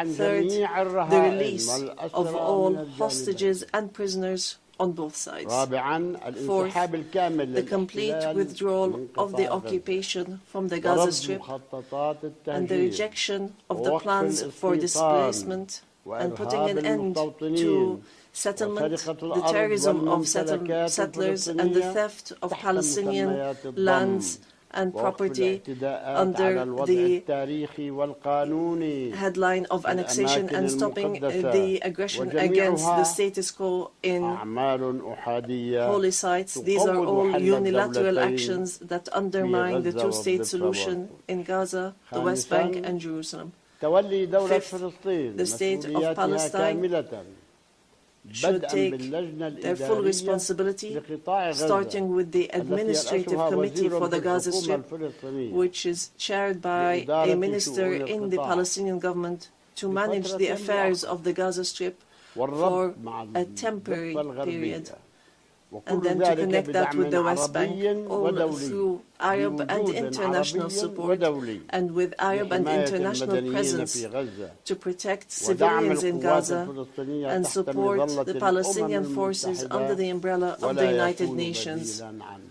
S5: the release of all hostages and prisoners on both sides.
S4: رابعاً
S5: Fourth,
S4: الانسحاب الكامل
S5: the complete
S4: للاحتلال
S5: withdrawal
S4: من
S5: of
S4: قطاع
S5: the
S4: غزة
S5: occupation from the Gaza
S4: ورفض
S5: Strip
S4: مخططات
S5: and the
S4: التهجير
S5: rejection of the
S4: ووقف
S5: plans for
S4: الاستيطان
S5: displacement and putting
S4: وإرهاب
S5: an end to
S4: المستوطنين
S5: settlement,
S4: وسرقة
S5: the
S4: الأرض
S5: terrorism of
S4: والممتلكات
S5: settlers and the
S4: الفلسطينية
S5: theft of
S4: تحت
S5: Palestinian
S4: مسميات الضم
S5: lands and
S4: ووقف
S5: property
S4: الاعتداءات على
S5: under
S4: الوضع
S5: the
S4: التاريخي والقانوني
S5: headline of
S4: في
S5: annexation
S4: الأماكن
S5: and stopping
S4: المقدسة
S5: the aggression against the
S4: وجميعها
S5: status quo in
S4: أعمال أحادية
S5: holy sites. These are
S4: تقوض
S5: all
S4: حل
S5: unilateral
S4: الدولتين
S5: actions that undermine the
S4: غزة
S5: two-state
S4: والضفة
S5: solution in Gaza, the West Bank
S4: خامساً
S5: and Jerusalem.
S4: تولي دولة
S5: Fifth,
S4: فلسطين
S5: the state of
S4: مسؤولياتها
S5: Palestine
S4: كاملة
S5: should
S4: بدءاً
S5: take
S4: باللجنة
S5: their full
S4: الإدارية
S5: responsibility,
S4: لقطاع غزة
S5: starting with the
S4: التي
S5: administrative
S4: يرأسها
S5: committee
S4: وزير
S5: for the
S4: في
S5: Gaza
S4: الحكومة
S5: Strip,
S4: الفلسطينية
S5: which is chaired by
S4: لإدارة
S5: a minister
S4: شؤون
S5: in the
S4: القطاع
S5: Palestinian government to manage the
S4: لفترة
S5: affairs
S4: مؤقتة
S5: of the Gaza Strip for
S4: والربط مع
S5: a
S4: الضفة
S5: temporary
S4: الغربية
S5: period,
S4: وكل
S5: and then to
S4: ذلك
S5: connect that with
S4: بدعم
S5: the West Bank,
S4: عربي
S5: all
S4: ودولي
S5: through Arab and
S4: بوجود
S5: international
S4: عربي
S5: support,
S4: ودولي
S5: and with Arab and
S4: لحماية
S5: international
S4: المدنيين
S5: presence
S4: في غزة
S5: to protect
S4: ودعم
S5: civilians in
S4: القوات
S5: Gaza
S4: الفلسطينية
S5: and
S4: تحت
S5: support
S4: مظلة
S5: the
S4: الأمم
S5: Palestinian forces under the
S4: المتحدة
S5: umbrella of the
S4: ولا
S5: United
S4: يكون
S5: Nations
S4: بديلاً عنها.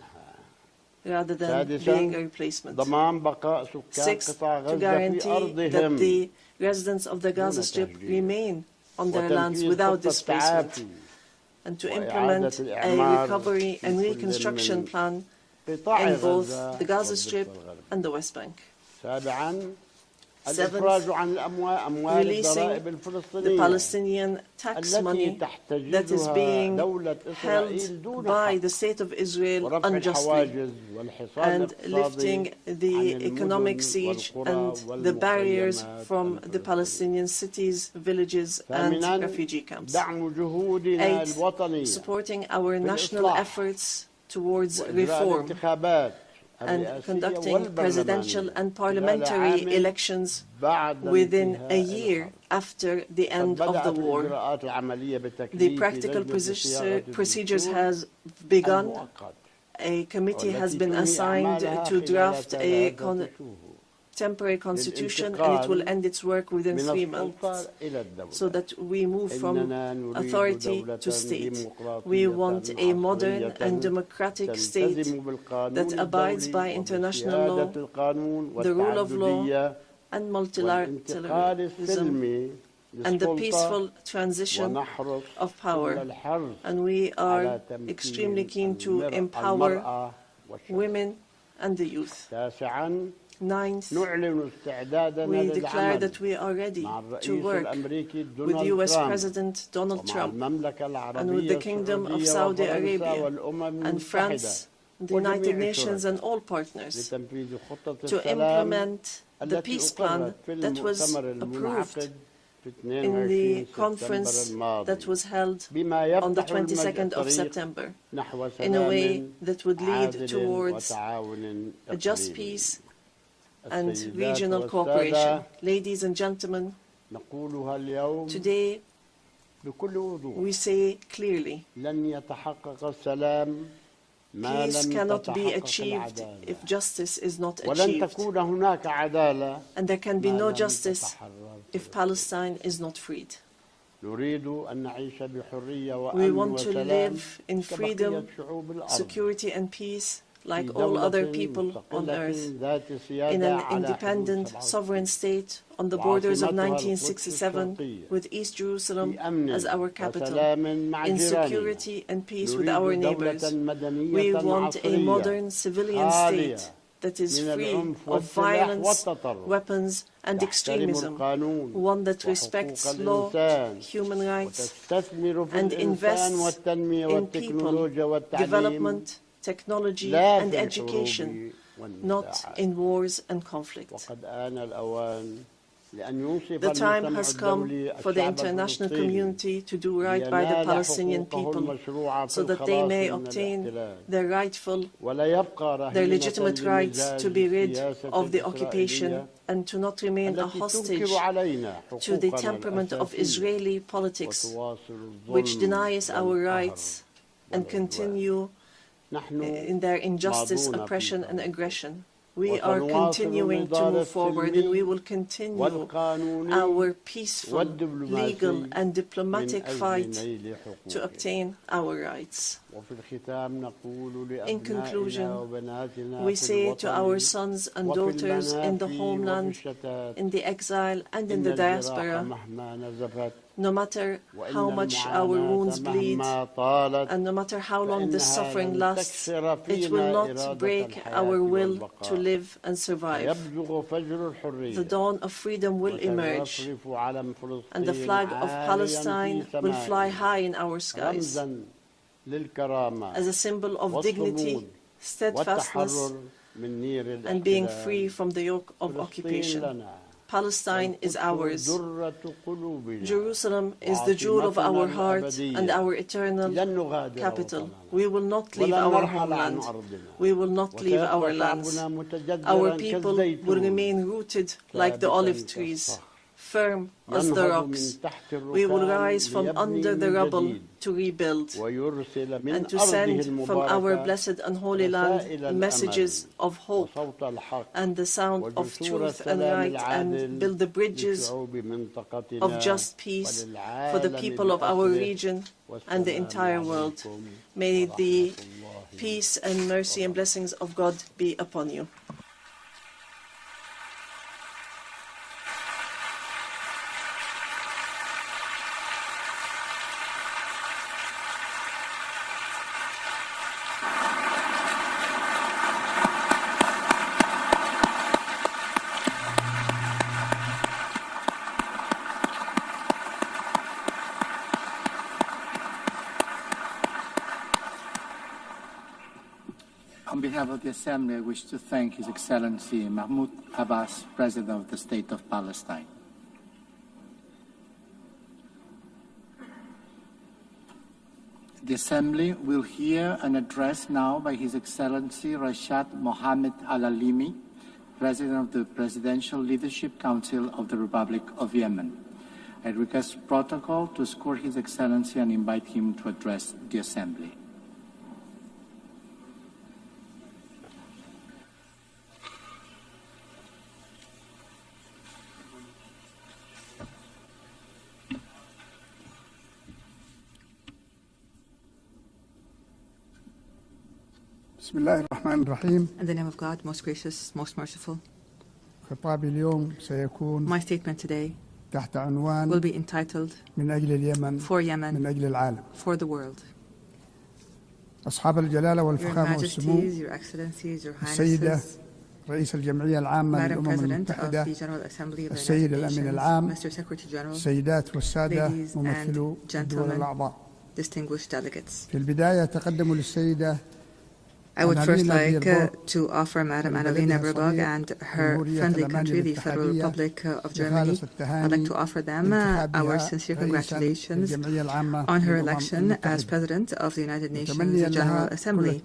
S5: rather than
S4: سادساً
S5: being a replacement.
S4: ضمان بقاء سكان
S5: Sixth,
S4: قطاع
S5: to
S4: غزة في
S5: guarantee that
S4: أرضهم
S5: the residents of the Gaza
S4: دون
S5: Strip
S4: تهجير
S5: remain on their lands
S4: وتنفيذ
S5: without
S4: خطة
S5: displacement,
S4: تعافي
S5: and to
S4: وإعادة
S5: implement a
S4: الإعمار
S5: recovery and
S4: في كل
S5: reconstruction
S4: من
S5: plan
S4: قطاع
S5: in both
S4: غزة
S5: the Gaza
S4: والضفة
S5: Strip
S4: الغربية.
S5: and the West Bank.
S4: سابعاً
S5: Seventh,
S4: الإفراج عن أموال
S5: releasing
S4: الضرائب
S5: the
S4: الفلسطينية
S5: Palestinian tax
S4: التي
S5: money that is
S4: تحتجزها
S5: being
S4: دولة
S5: held
S4: إسرائيل دون
S5: by
S4: حق
S5: the State of Israel
S4: ورفع
S5: unjustly,
S4: الحواجز والحصار
S5: and
S4: الاقتصادي
S5: lifting the
S4: عن
S5: economic
S4: المدن
S5: siege
S4: والقرى
S5: and the barriers
S4: والمخيمات
S5: from the
S4: الفلسطينية.
S5: Palestinian cities, villages, and
S4: ثامناً
S5: refugee camps.
S4: دعم جهودنا
S5: Eighth,
S4: الوطنية
S5: supporting our national
S4: بالإصلاح
S5: efforts towards
S4: وإجراء
S5: reform
S4: الانتخابات
S5: and
S4: الرئاسية
S5: conducting presidential
S4: والبرلمانية
S5: and
S4: خلال
S5: parliamentary
S4: عام
S5: elections
S4: بعد
S5: within a
S4: انتهاء
S5: year
S4: الحرب.
S5: after the end
S4: قد
S5: of the
S4: بدأت
S5: war.
S4: الإجراءات العملية
S5: The
S4: بتكليف
S5: practical
S4: لجنة صياغة
S5: procedures
S4: الدستور
S5: has begun.
S4: المؤقت
S5: A committee has
S4: والتي
S5: been
S4: تنهي
S5: assigned
S4: أعمالها
S5: to
S4: خلال
S5: draft a
S4: 3 شهور
S5: temporary constitution, and it will end its work within
S4: من
S5: 3
S4: السلطة
S5: months,
S4: إلى الدولة.
S5: so that we move from
S4: إننا نريد
S5: authority
S4: دولة
S5: to state.
S4: ديمقراطية
S5: We want a modern
S4: عصرية
S5: and democratic state
S4: تلتزم بالقانون
S5: that abides
S4: الدولي
S5: by international law,
S4: وبسيادة القانون
S5: the rule of law,
S4: والتعددية
S5: and
S4: والانتقال
S5: multilateralism,
S4: السلمي
S5: and the
S4: للسلطة
S5: peaceful transition
S4: ونحرص
S5: of
S4: كل
S5: power.
S4: الحرص
S5: And we are
S4: على تمكين
S5: extremely keen to empower
S4: المرأة والشباب.
S5: women and the youth.
S4: تاسعاً
S5: Ninth,
S4: نعلن استعدادنا
S5: we declare
S4: للعمل
S5: that we are ready
S4: مع
S5: to
S4: الرئيس
S5: work
S4: الأمريكي
S5: with
S4: دونالد
S5: US
S4: ترامب
S5: President Donald
S4: ومع
S5: Trump
S4: المملكة
S5: and with
S4: العربية
S5: the Kingdom of
S4: السعودية
S5: Saudi
S4: وفرنسا
S5: Arabia
S4: والأمم
S5: and
S4: المتحدة
S5: France, the United
S4: وجميع
S5: Nations and all partners
S4: لتنفيذ خطة
S5: to
S4: السلام
S5: implement the
S4: التي
S5: peace
S4: أقرت
S5: plan
S4: في
S5: that was
S4: المؤتمر
S5: approved
S4: المنعقد في
S5: in the
S4: 22
S5: conference
S4: سبتمبر الماضي
S5: that was held
S4: بما
S5: on the
S4: يفتح
S5: 22nd of
S4: الطريق
S5: September
S4: نحو
S5: in a way
S4: سلام
S5: that would lead
S4: عادل
S5: towards
S4: وتعاون
S5: a just
S4: إقليمي.
S5: peace and
S4: السيدات
S5: regional
S4: والسادة،
S5: cooperation. Ladies and gentlemen,
S4: نقولها اليوم
S5: today
S4: بكل وضوح
S5: we say clearly,
S4: لن يتحقق السلام ما
S5: peace
S4: لم
S5: cannot be
S4: تتحقق
S5: achieved
S4: العدالة
S5: if justice is not
S4: ولن
S5: achieved,
S4: تكون هناك عدالة
S5: and there can be
S4: ما
S5: no
S4: لم
S5: justice
S4: تتحرر
S5: if Palestine is not freed.
S4: نريد أن نعيش بحرية
S5: We
S4: وأمن
S5: want to
S4: وسلام
S5: live in
S4: كبقية
S5: freedom,
S4: شعوب الأرض
S5: security and peace like
S4: في
S5: all other
S4: دولة
S5: people on
S4: مستقلة
S5: earth,
S4: ذات
S5: in
S4: سيادة
S5: an
S4: على
S5: independent,
S4: حدود
S5: sovereign
S4: 67
S5: state on the borders of
S4: وعاصمتها القدس
S5: 1967,
S4: الشرقية
S5: with East Jerusalem
S4: في أمن
S5: as our capital,
S4: وسلام مع
S5: in
S4: جيراننا.
S5: security and peace with
S4: نريد
S5: our
S4: دولة
S5: neighbors. We
S4: مدنية
S5: want a
S4: عصرية
S5: modern civilian
S4: خالية
S5: state that is
S4: من
S5: free
S4: العنف
S5: of
S4: والسلاح
S5: violence,
S4: والتطرف
S5: weapons, and
S4: تحترم
S5: extremism,
S4: القانون
S5: one that
S4: وحقوق
S5: respects law,
S4: الإنسان
S5: human rights,
S4: وتستثمر في
S5: and
S4: الإنسان
S5: invests
S4: والتنمية
S5: in
S4: والتكنولوجيا
S5: people,
S4: والتعليم
S5: development, technology,
S4: لا
S5: and
S4: في
S5: education,
S4: الحروب
S5: not
S4: والنزاعات.
S5: in wars and conflict.
S4: وقد آن الأوان لأن ينصف
S5: The time
S4: المجتمع
S5: has come
S4: الدولي
S5: for the
S4: الشعب
S5: international
S4: الفلسطيني
S5: community to do right by the
S4: لينال
S5: Palestinian
S4: حقوقه
S5: people
S4: المشروعة في
S5: so that they
S4: الخلاص
S5: may
S4: من
S5: obtain
S4: الاحتلال
S5: their rightful,
S4: ولا يبقى
S5: their
S4: رهينة
S5: legitimate rights
S4: لمزاج
S5: to be rid
S4: السياسة
S5: of the
S4: الإسرائيلية
S5: occupation and to not remain a
S4: التي
S5: hostage
S4: تنكر علينا
S5: to the
S4: حقوقنا
S5: temperament of
S4: الأساسية
S5: Israeli politics,
S4: وتواصل
S5: which
S4: الظلم
S5: denies our
S4: والقهر
S5: rights and
S4: والعدوان.
S5: continue
S4: نحن
S5: in their injustice,
S4: ماضون في
S5: oppression, and
S4: ذلك.
S5: aggression. We are continuing to move forward, and we will continue our peaceful, legal, and diplomatic fight to obtain our rights. In conclusion, we say to our sons and daughters in the homeland, in the exile, and in the diaspora, no matter how much our wounds bleed, and no matter how long the suffering lasts, it will not break our will to live and survive. The dawn of freedom will emerge, and the flag of Palestine will fly high in our skies as a symbol of dignity, steadfastness, and being free from the yoke of occupation. Palestine is ours. Jerusalem is the jewel of our heart and our eternal capital. We will not leave our homeland. We will not leave our lands. Our people will remain rooted like the olive trees, firm as the rocks. We will rise from under the rubble to rebuild and to send from our blessed and holy land messages of hope and the sound of truth and right, and build the bridges of just peace for the people of our region and the entire world. May the peace and mercy and blessings of God be upon you.
S2: On behalf of the Assembly, I wish to thank His Excellency Mahmoud Abbas, President of the State of Palestine. The Assembly will hear an address now by His Excellency Rashad Mohammed Al-Alimi, President of the Presidential Leadership Council of the Republic of Yemen. I request protocol to escort His Excellency and invite him to address the Assembly.
S6: بسم الله الرحمن الرحيم.
S7: In the name of God, most gracious, most merciful.
S6: خطابي اليوم سيكون
S7: My statement today
S6: تحت عنوان
S7: will be entitled
S6: من أجل اليمن
S7: For Yemen,
S6: من أجل العالم.
S7: for the world.
S6: أصحاب الجلالة
S7: Your
S6: والفخامة والسمو،
S7: Majesties, Your Excellencies, Your
S6: السيدة
S7: Highnesses,
S6: رئيس الجمعية العامة
S7: Madam
S6: للأمم
S7: President of
S6: المتحدة،
S7: the General Assembly of the
S6: السيد
S7: United
S6: الأمين
S7: Nations,
S6: العام،
S7: Mr. Secretary General,
S6: السيدات والسادة
S7: ladies
S6: ممثلو
S7: and
S6: الدول
S7: gentlemen,
S6: الأعضاء.
S7: distinguished delegates.
S6: في البداية تقدم للسيدة
S7: I would first like
S6: Annalena
S7: to offer Madam Annalena Baerbock and her friendly country, the Federal Republic of Germany. I'd like to offer them our sincere congratulations on her election as President of the United Nations General Assembly.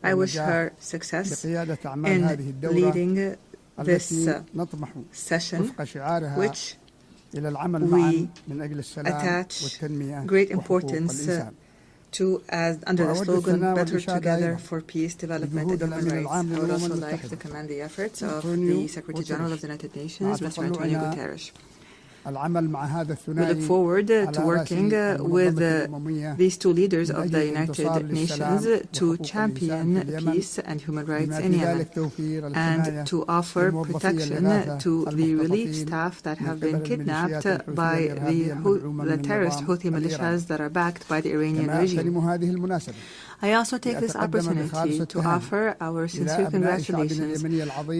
S7: I wish her success in leading this session, which we attach great importance to, as under the slogan, Better Together for Peace, Development and Human Rights. I would also like to commend the efforts of the Secretary General of the United Nations, Mr. Antonio Guterres. We look forward to working with these two leaders of the United Nations to champion peace and human rights in Yemen and to offer protection to the relief staff that have been kidnapped by the terrorist Houthi militias that are backed by the Iranian regime. I also take this opportunity to offer our sincere congratulations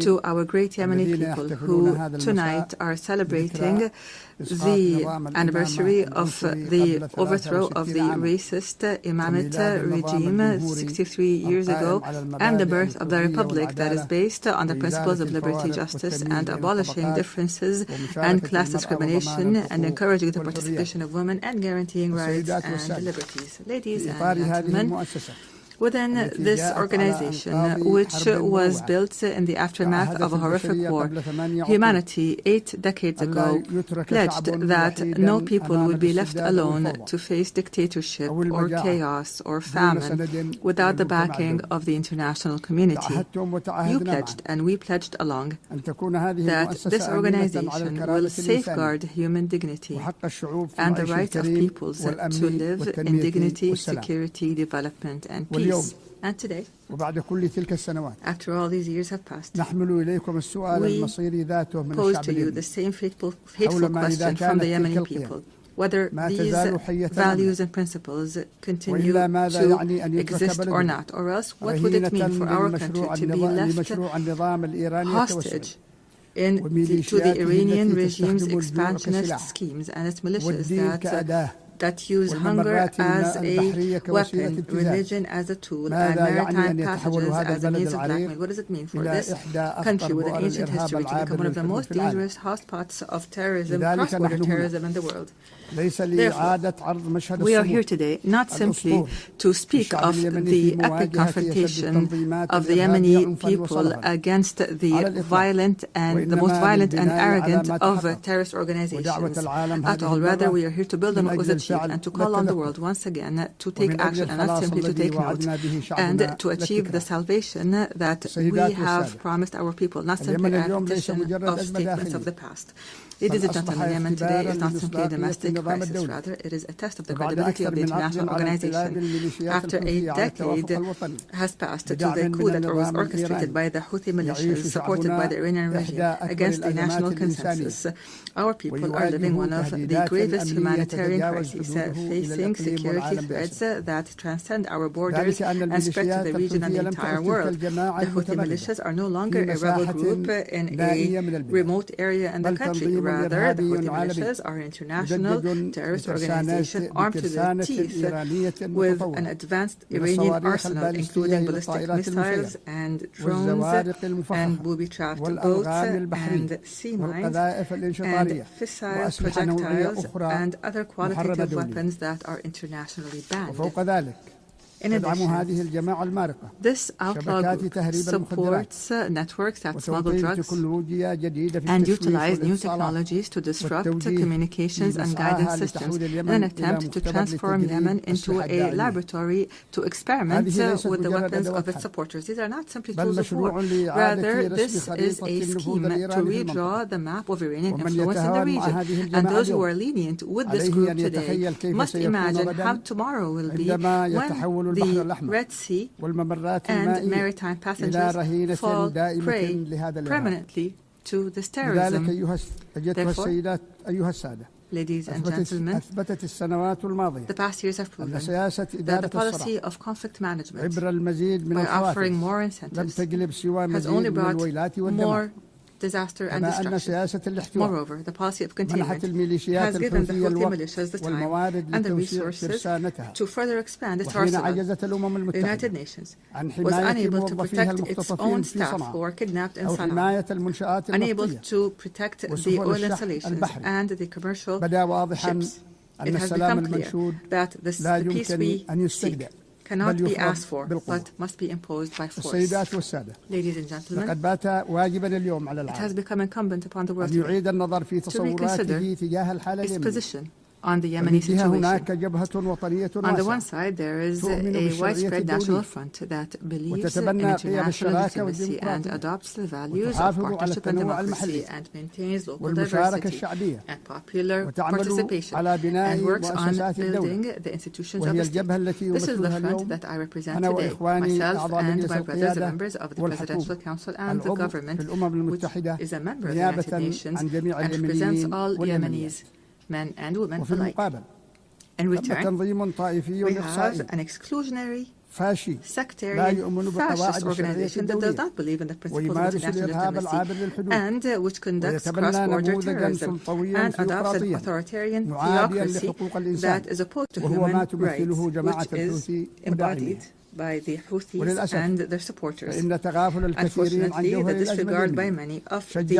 S7: to our great Yemeni people who tonight are celebrating the anniversary of the overthrow of the racist Imamate regime 63 years ago and the birth of the republic that is based on the principles of liberty, justice, and abolishing differences and class discrimination and encouraging the participation of women and guaranteeing rights and liberties. Ladies and gentlemen, Within this organization, which was built in the aftermath of a horrific war, humanity 8 decades ago pledged that no people would be left alone to face dictatorship or chaos or famine without the backing of the international community. You pledged, and we pledged along, that this organization will safeguard human dignity and the rights of peoples to live in dignity, security, development, and peace. And today, after all these years have passed, we pose to you the same hateful question from the Yemeni people, whether these values and principles continue to exist or not, or else what would it mean for our country to be left hostage to the Iranian regime's expansionist schemes and its militias that use hunger as a weapon, religion as a tool, and maritime passages as a means of blackmail? What does it mean for this country with an ancient history to become one of the most dangerous hotspots of terrorism, cross-border terrorism in the world? Therefore, we are here today not simply to speak of the epic confrontation of the Yemeni people against the violent and the most violent and arrogant of terrorist organizations at all. Rather, we are here to build on what was achieved and to call on the world once again to take action and not simply to take note, and to achieve the salvation that we have promised our people, not simply a repetition of statements of the past. Ladies and gentlemen, Yemen today is not simply a domestic crisis, rather it is a test of the credibility of the international organization. After a decade has passed to the coup that was orchestrated by the Houthi militias supported by the Iranian regime against the national consensus, our people are living one of the gravest humanitarian crises, facing security threats that transcend our borders and spread to the region and the entire world. The Houthi militias are no longer a rebel group in a remote area in the country. Rather, the Houthi militias are an international terrorist organization armed to the teeth with an advanced Iranian arsenal, including ballistic missiles and drones and booby-trapped boats and sea mines and fissile projectiles and other qualitative weapons that are internationally banned. In addition, this outlaw group supports networks that smuggle drugs and utilize new technologies to disrupt communications and guidance systems in an attempt to transform Yemen into a laboratory to experiment with the weapons of its supporters. These are not simply tools of war. Rather, this is a scheme to redraw the map of Iranian influence in the region. And those who are lenient with this group today must imagine how tomorrow will be when the Red Sea and maritime passengers fall prey permanently to this terrorism. Therefore, ladies and gentlemen, the past years have proven that the policy of conflict management, by offering more incentives, has only brought more disaster and destruction. Moreover, the policy of containment has given the Houthi militias the time and the resources to further expand its arsenal. The United Nations was unable to protect its own staff who were kidnapped in Sana'a, unable to protect the oil installations and the commercial ships. It has become clear that the peace we seek cannot be asked for, but must be imposed by force. Ladies and gentlemen, it has become incumbent upon the world today to reconsider its position on the Yemeni situation. On the one side, there is a widespread national front that believes in international legitimacy and adopts the values of partnership and democracy and maintains local diversity and popular participation and works on building the institutions of the state. This is the front that I represent today, myself and my brothers and members of the Presidential Council and the government, which is a member of the United Nations and represents all Yemenis, men and women alike. In return, we have an exclusionary, sectarian, fascist organization that does not believe in the principles of international diplomacy and which conducts cross-border terrorism and adopts an authoritarian theocracy that is opposed to human rights, which is embodied by the Houthis and their supporters. Unfortunately, the disregard by many of the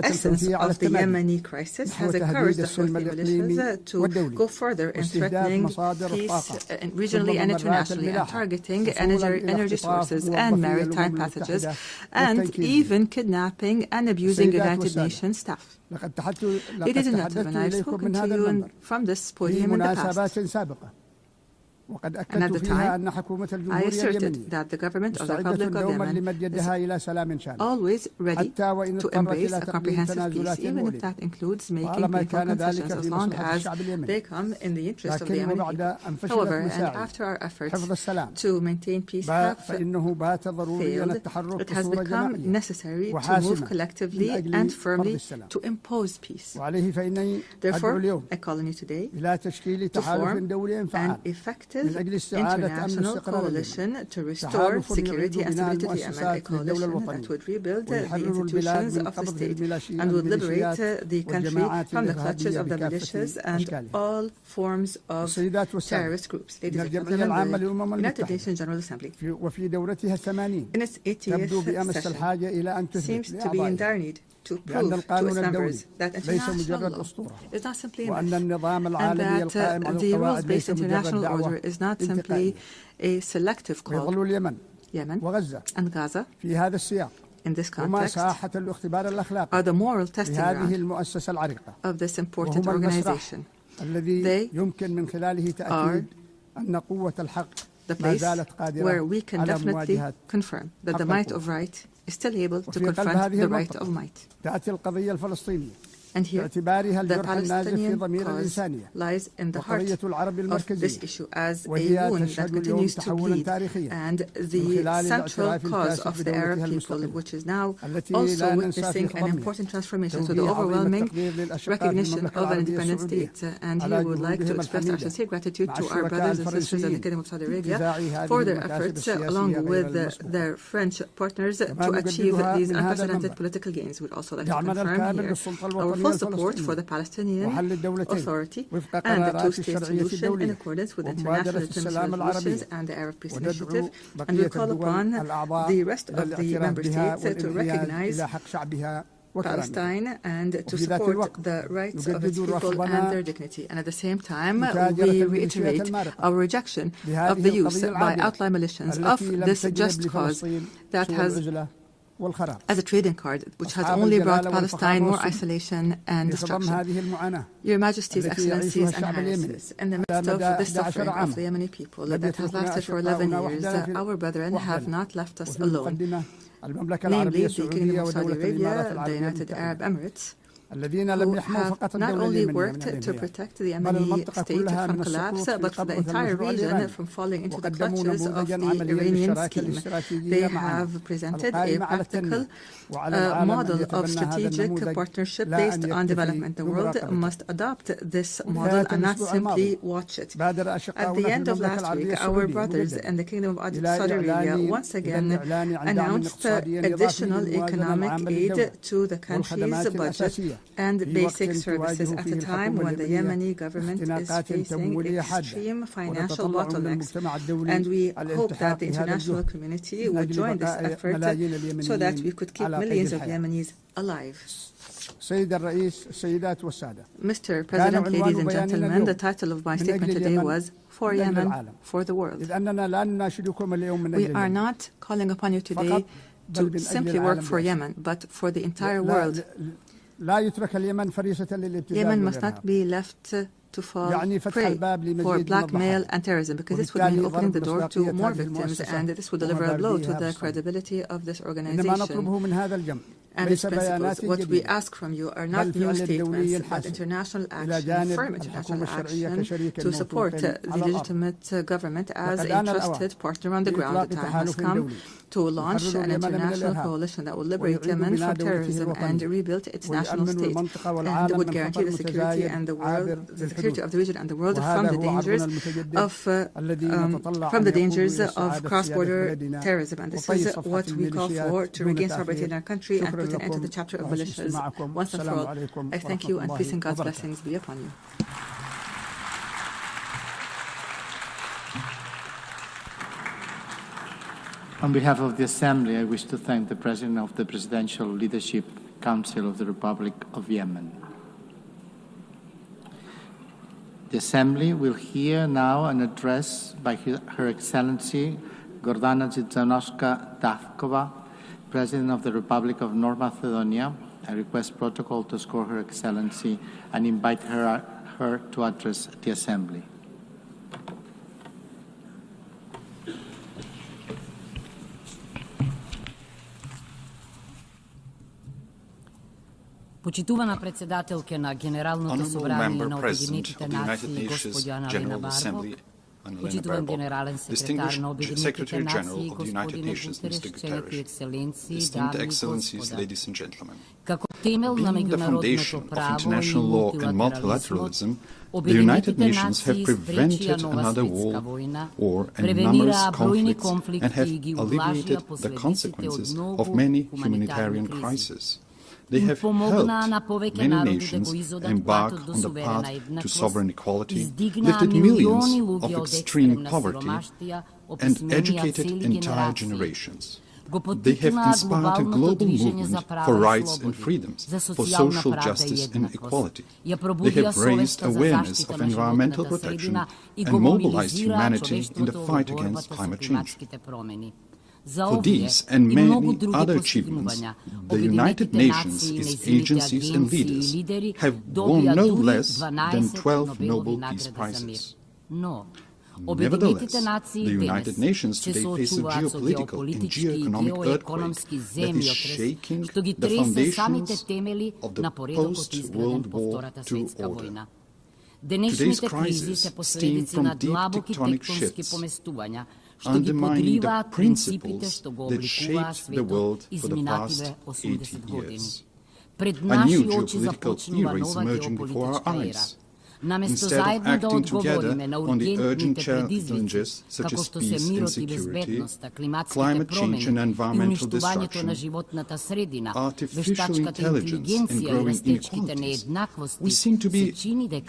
S7: essence of the Yemeni crisis has encouraged the Houthi militias to go further in threatening peace regionally and internationally and targeting energy sources and maritime passages and even kidnapping and abusing United Nations staff. Ladies and gentlemen, I have spoken to you from this podium in the past. And at the time, I asserted that the government of the Republic of Yemen is always ready to embrace a comprehensive peace, even if that includes making painful concessions, as long as they come in the interest of the Yemeni people. However, and after our efforts to maintain peace have failed, it has become necessary to move collectively and firmly to impose peace. Therefore, I call on you today to form an effective international coalition to restore security and stability to Yemen, a coalition that would rebuild the institutions of the state and would liberate the country from the clutches of the militias and all forms of terrorist groups. Ladies and gentlemen, the United Nations General Assembly, in its 80th session, seems to be in dire need to prove to its members that international law is not simply a myth, and that the rules-based international order is not simply a selective call. Yemen and Gaza, in this context, are the moral testing ground of this important organization. They are the place where we can definitely confirm that the might of right is still able to confront the right of might. And here, the Palestinian cause lies in the heart of this issue as a wound that continues to bleed, and the central cause of the Arab people, which is now also witnessing an important transformation to the overwhelming recognition of an independent state. And here we would like to express our sincere gratitude to our brothers and sisters in the Kingdom of Saudi Arabia for their efforts, along with their French partners, to achieve these unprecedented political gains. We'd also like to confirm here our full support for the Palestinian Authority and the two-state solution in accordance with international resolutions and the Arab Peace Initiative, and we call upon the rest of the member states to recognize Palestine and to support the rights of its people and their dignity. And at the same time, we reiterate our rejection of the use by outlaw militias of this just cause that has as a trading card, which has only brought Palestine more isolation and destruction. Your Majesties, Excellencies, and Highnesses, in the midst of the suffering of the Yemeni people that has lasted for 11 years, our brethren have not left us alone, namely the Kingdom of Saudi Arabia, the United Arab Emirates, who have not only worked to protect the Yemeni state from collapse, but for the entire region from falling into the clutches of the Iranian scheme. They have presented a practical model of strategic partnership based on development. The world must adopt this model and not simply watch it. At the end of last week, our brothers in the Kingdom of Saudi Arabia once again announced additional economic aid to the country's budget and basic services at a time when the Yemeni government is facing extreme financial bottlenecks. And we hope that the international community would join this effort so that we could keep millions of Yemenis alive. Mr. President, ladies and gentlemen, the title of my statement today was For Yemen, for the world. We are not calling upon you today to simply work for Yemen, but for the entire world. Yemen must not be left to fall prey for blackmail and terrorism, because this would mean opening the door to more victims, and this would deliver a blow to the credibility of this organization and its principles. What we ask from you are not new statements, but international action, firm international action to support the legitimate government as a trusted partner on the ground. The time has come to launch an international coalition that will liberate Yemen from terrorism and rebuild its national state, and would guarantee the security and the world, the security of the region and the world from the dangers of cross-border terrorism. And this is what we call for, to regain sovereignty in our country and put an end to the chapter of militias once and for all. I thank you, and peace and God's blessings be upon you.
S2: On behalf of the Assembly, I wish to thank the President of the Presidential Leadership Council of the Republic of Yemen. The Assembly will hear now an address by Her Excellency Gordana Dzidzanovska-Davkova, President of the Republic of North Macedonia. I request protocol to escort Her Excellency and invite her to address the Assembly.
S8: Почитувана председателке на Генералното собрание на Обединените нации, госпожа Аналина Барбо, почитуван генерален секретар на Обединените нации, господин Гутереш, челики екселенции, дами и господа. Како темел на меѓународното право и мултилатерализм, Обединетите нации спречија нова светска војна, превенираа бројни конфликти и ги увлажија последиците од многу хуманитарни кризи.
S9: They have helped many nations embark on the path to sovereign equality, lifted millions of extreme poverty, and educated entire generations. They have inspired a global movement for rights and freedoms, for social justice and equality. They have raised awareness of environmental protection and mobilized humanity in the fight against climate change. For these and many other achievements, the United Nations, its agencies and leaders have won no less than 12 Nobel Peace Prizes. Nevertheless, the United Nations today face a geopolitical and geoeconomic earthquake that is shaking the foundations of the post-World War II order. Today's crisis stems from deep tectonic shifts, undermining the principles that shaped the world for the past 80 years. A new geopolitical era is emerging before our eyes. Instead of acting together on the urgent challenges such as peace and security, climate change and environmental destruction, artificial intelligence and growing inequalities, we seem to be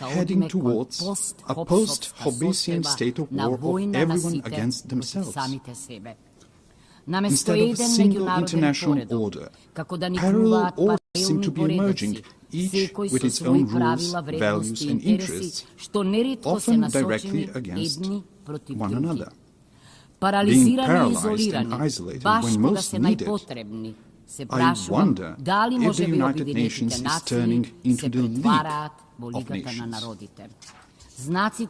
S9: heading towards a post-Hobbesian state of war of everyone against themselves. Instead of a single international order, parallel orders seem to be emerging, each with its own rules, values and interests, often directly against one another. Being paralyzed and isolated when most needed, I wonder if the United Nations is turning into the League of Nations.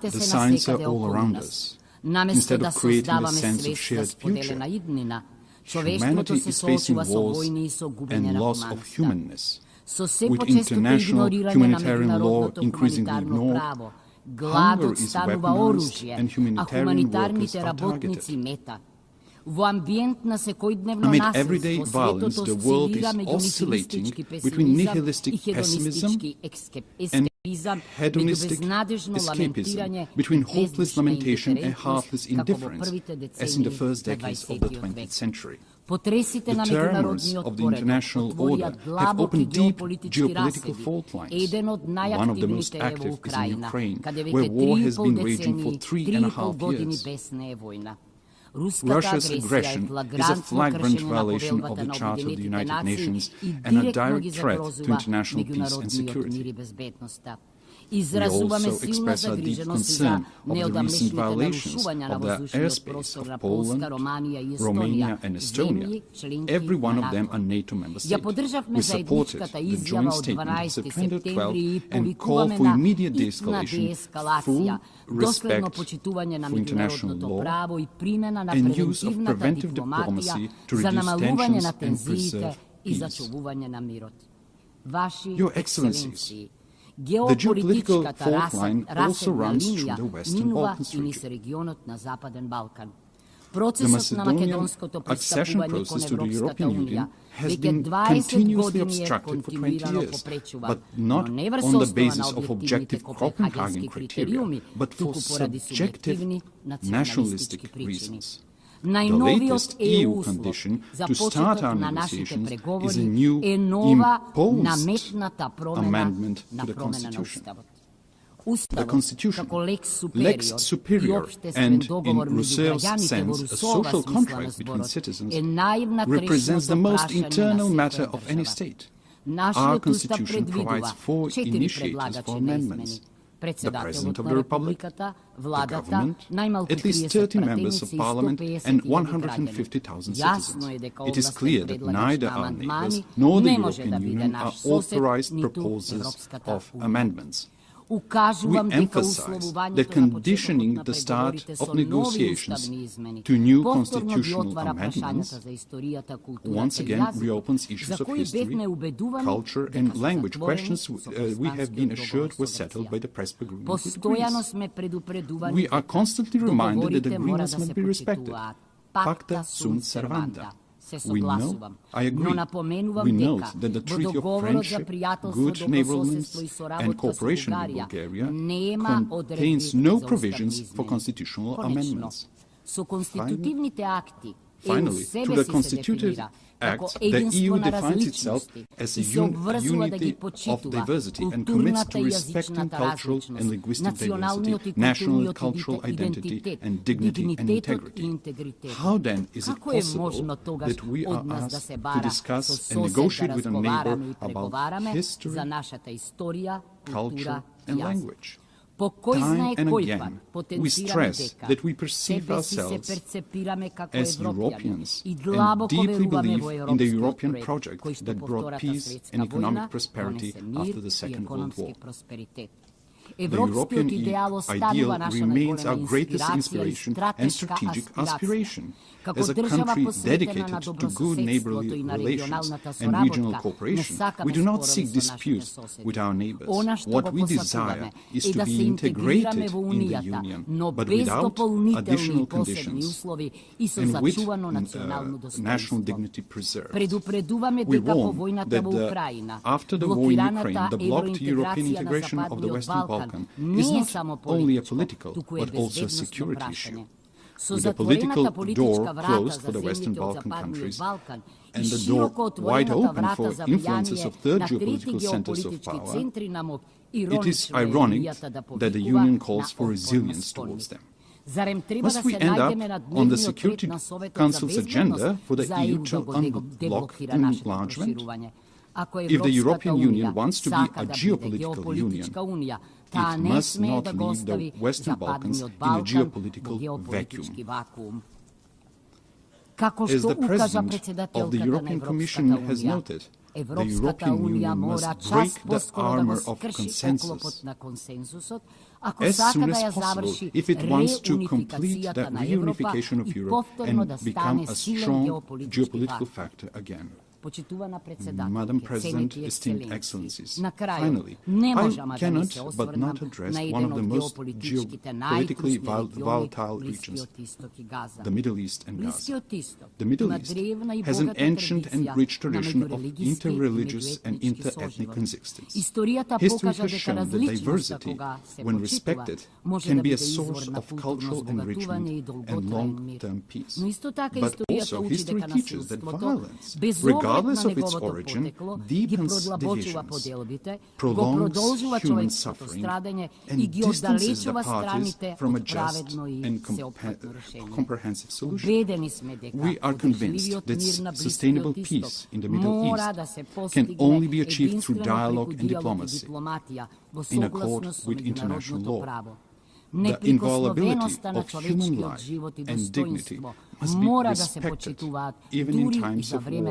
S9: The signs are all around us. Instead of creating a sense of shared future, humanity is facing wars and loss of humanness. With international humanitarian law increasingly ignored, hunger is weaponized and humanitarian workers are targeted. Amid everyday violence, the world is oscillating between nihilistic pessimism and hedonistic escapism, between hopeless lamentation and heartless indifference, as in the first decades of the 20th century. The terrors of the international order have opened deep geopolitical fault lines. One of the most active is in Ukraine, where war has been raging for 3.5 years. Russia's aggression is a flagrant violation of the Charter of the United Nations and a direct threat to international peace and security. We also express our deep concern of the recent violations of the airspace of Poland, Romania and Estonia. Every one of them are NATO member states. We supported the joint statement of September 12 and call for immediate de-escalation, full respect for international law, and use of preventive diplomacy to reduce tensions and preserve peace. Your Excellencies, the geopolitical fault line also runs through the Western Balkans region. The Macedonian accession process to the European Union has been continuously obstructed for 20 years, but not on the basis of objective Copenhagen criteria, but for subjective nationalistic reasons. The latest EU condition to start our negotiations is a new imposed amendment to the Constitution. the Constitution, lex superior, and in Rousseau's sense, a social contract between citizens, represents the most internal matter of any state. Our Constitution provides 4 initiators for amendments: the President of the Republic, the government, at least 30 members of Parliament, and 150,000 citizens. It is clear that neither our neighbours nor the European Union are authorized proposers of amendments. We emphasize that conditioning the start of negotiations to new constitutional amendments once again reopens issues of history, culture and language, questions we have been assured were settled by the Prespa Agreement with Greece. We are constantly reminded that agreements must be respected. Pacta sunt servanda. We know, I agree, we note that the Treaty of Friendship, Good Neighborliness and Cooperation with Bulgaria contains no provisions for constitutional amendments. Finally, through the Constitutive Act, the EU defines itself as a unity of diversity and commits to respecting cultural and linguistic diversity, national and cultural identity, and dignity and integrity. How then is it possible that we are asked to discuss and negotiate with a neighbor about history, culture, and language? Time and again, we stress that we perceive ourselves as Europeans and deeply believe in the European project that brought peace and economic prosperity after the Second World War. The European ideal remains our greatest inspiration and strategic aspiration. As a country dedicated to good neighborly relations and regional cooperation, we do not seek disputes with our neighbors. What we desire is to be integrated in the Union, but without additional conditions and with national dignity preserved. We warn that after the war in Ukraine, the blocked European integration of the Western Balkans is not only a political, but also a security issue. With the political door closed for the Western Balkan countries and the door wide open for influences of third geopolitical centers of power, it is ironic that the Union calls for resilience towards them. Must we end up on the Security Council's agenda for the EU to unblock enlargement? If the European Union wants to be a geopolitical union, it must not leave the Western Balkans in a geopolitical vacuum. As the President of the European Commission has noted, the European Union must break the armor of consensus as soon as possible if it wants to complete the reunification of Europe and become a strong geopolitical factor again. Madam President, esteemed Excellencies, finally, I cannot but not address one of the most geopolitically volatile regions, the Middle East and Gaza. The Middle East has an ancient and rich tradition of interreligious and inter-ethnic coexistence. History has shown that diversity, when respected, can be a source of cultural enrichment and long-term peace. But also, history teaches that violence, regardless of its origin, deepens divisions, prolongs human suffering, and distances the parties from a just and comprehensive solution. We are convinced that sustainable peace in the Middle East can only be achieved through dialogue and diplomacy, in accord with international law. The inviolability of human life and dignity must be respected, even in times of war,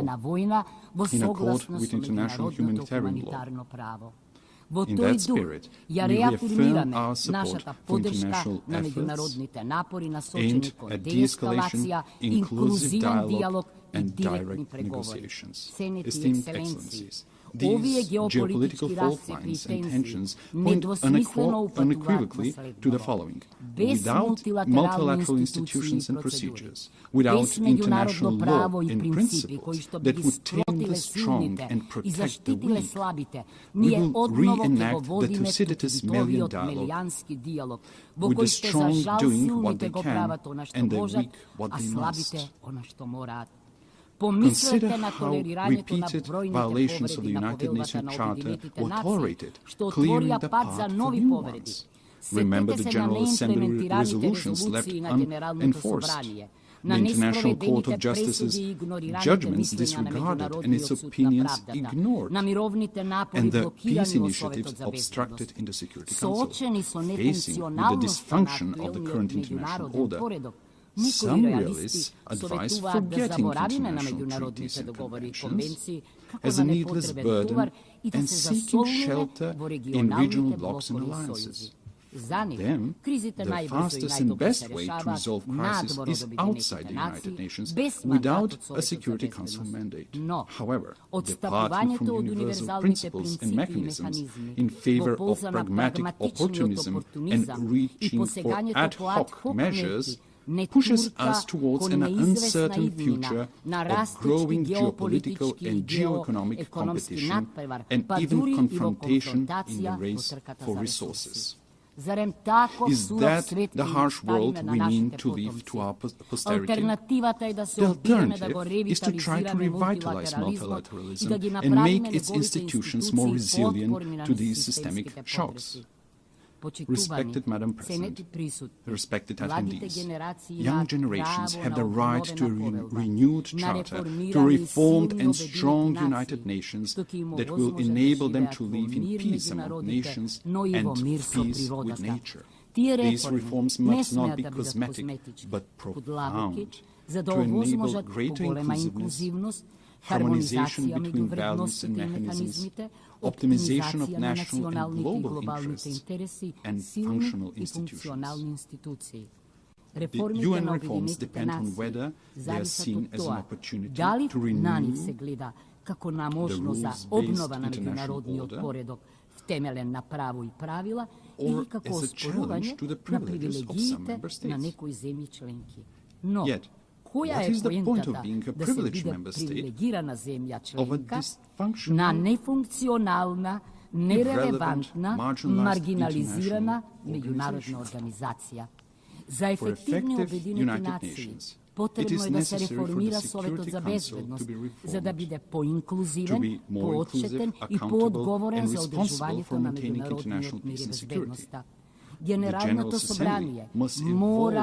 S9: in accord with international humanitarian law. In that spirit, we reaffirm our support for international efforts aimed at de-escalation, inclusive dialogue, and direct negotiations. Esteemed Excellencies, these geopolitical fault lines and tensions point unequivocally to the following. Without multilateral institutions and procedures, without international law and principles that would tame the strong and protect the weak, we will reenact the Thucydides Melian dialogue, with the strong doing what they can and the weak what they must. Consider how repeated violations of the United Nations Charter were tolerated, clearing the path for new ones. Remember the General Assembly resolutions left unenforced, the International Court of Justice's judgments disregarded and its opinions ignored, and the peace initiatives obstructed in the Security Council. Facing with the dysfunction of the current international order, some realists advise forgetting international treaties and conventions as a needless burden and seeking shelter in regional blocs and alliances. Then, the fastest and best way to resolve crisis is outside the United Nations without a Security Council mandate. However, departing from universal principles and mechanisms in favor of pragmatic opportunism and reaching for ad hoc measures pushes us towards an uncertain future of growing geopolitical and geoeconomic competition and even confrontation in the race for resources. Is that the harsh world we mean to leave to our posterity? The alternative is to try to revitalize multilateralism and make its institutions more resilient to these systemic shocks. Respected Madam President, respected attendees, young generations have the right to a renewed charter, to a reformed and strong United Nations that will enable them to live in peace among nations and peace with nature. These reforms must not be cosmetic, but profound, to enable greater inclusiveness, harmonization between values and mechanisms, optimization of national and global interests, and functional institutions. The UN reforms depend on whether they are seen as an opportunity to renew the rules-based international order or as a challenge to the privileges of some member states. Yet, what is the point of being a privileged member state of a dysfunctional, irrelevant, marginalized international organization? For effective United Nations, it is necessary for the Security Council to be reformed, to be more inclusive, accountable, and responsible for maintaining international peace and security. The General Assembly must evolve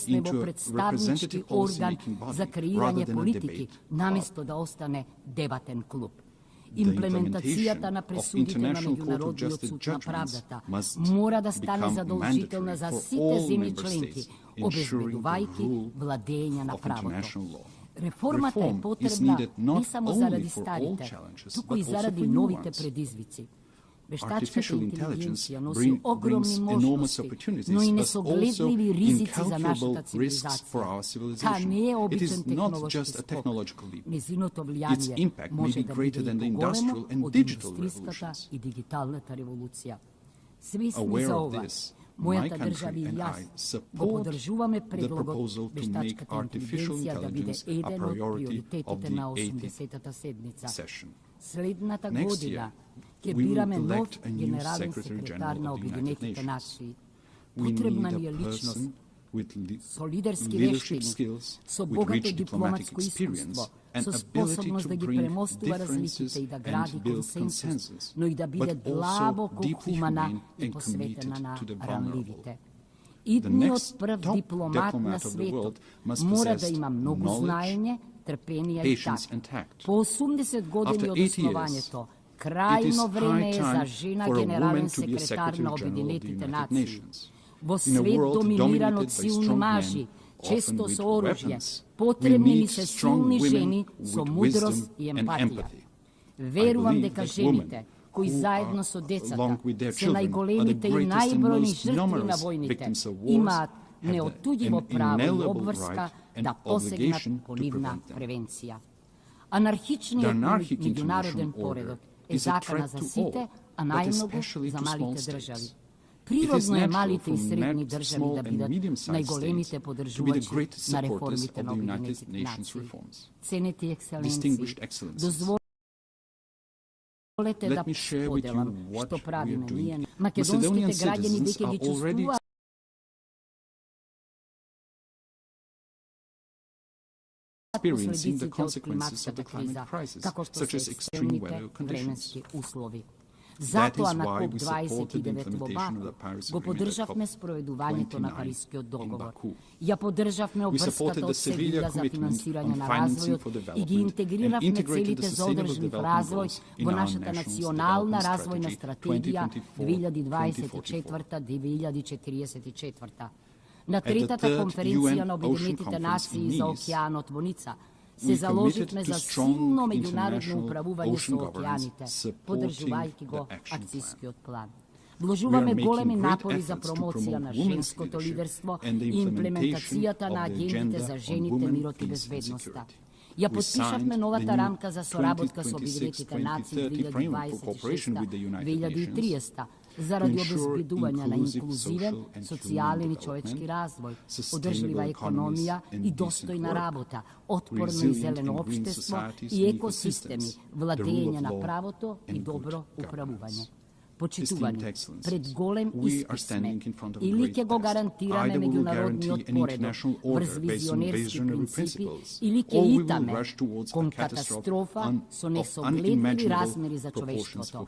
S9: into a representative policy-making body rather than a debate club. The implementation of International Court of Justice judgments must become mandatory for all member states, ensuring the rule of international law. Reform is needed not only for all challenges, but also for new ones. Artificial intelligence brings enormous opportunities, but also incalculable risks for our civilization. It is not just a technological leap. Its impact may be greater than the industrial and digital revolutions. Aware of this, my country and I support the proposal to make artificial intelligence a priority of the 80th session. Next year, we will elect a new Secretary General of the United Nations. We need a person with leadership skills, with rich diplomatic experience, and ability to bring differences and build consensus, but also deeply humane and committed to the vulnerable. The next top diplomat of the world must possess knowledge, patience and tact. After 80 years, it is high time for a woman to be a Secretary General of the United Nations. In a world dominated by strong men, often with weapons, we need strong women with wisdom and empathy. I believe that women, who along with their children, are the greatest and most numerous victims of wars, have an inalienable right and obligation to prevent them. The anarchic international order is a threat to all, but especially to small states. It is natural for small and medium-sized states to be the greatest supporters of the United Nations reforms. Distinguished Excellencies, let me share with you what we are doing. Macedonian citizens are already experiencing the consequences of the climate crisis, such as extreme weather conditions.
S8: Zato на COP29 во Баку го поддржавме спроведувањето на Парискиот договор. Ја поддржавме обврската од Севиља за финансирање на развојот и ги интегриравме целите за одржлив развој во нашата национална развојна стратегија 2024-2044. На третата конференција на Обединетите нации за океанот во Ница се заложивме за силно меѓународно управување со океаните, поддржувајќи го акцијскиот план. Вложуваме големи напори за промоција на женското лидерство и имплементацијата на агендите за жените, мирот и безбедноста. Ја подпишавме новата рамка за соработка со Обединетите нации 2026-2030 заради обезбедување на инклузивен, социјален и човечки развој, одржлива економија и достојна работа, отпорно и зелено општество и екосистеми, владење на правото и добро управување. Почитувани, пред голем испит сме, или ќе го гарантираме меѓународниот поредок врз визионерски принципи, или ќе итаме кон катастрофа со несогледливи размери за човештвото.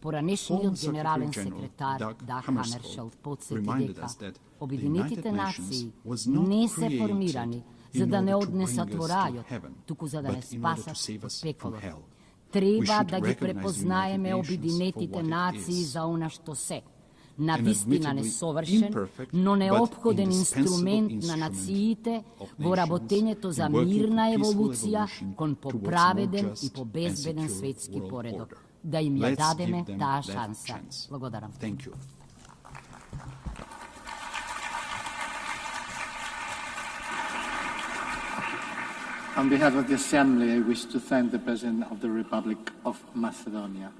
S8: Поранешниот генерален секретар Даг Хамершелд подсети дека Обединетите нации не се формирани за да не однесат во рајот, туку за да не спасат од пеколот. Треба да ги препознаеме Обединетите нации за она што се. Навистина несовршен, но неопходен инструмент на нациите во работењето за мирна еволуција кон поправеден и побезбеден светски поредок. Да им ја дадеме таа шанса. Благодарам.
S2: On behalf of the Assembly, I wish to thank the President of the Republic of Macedonia.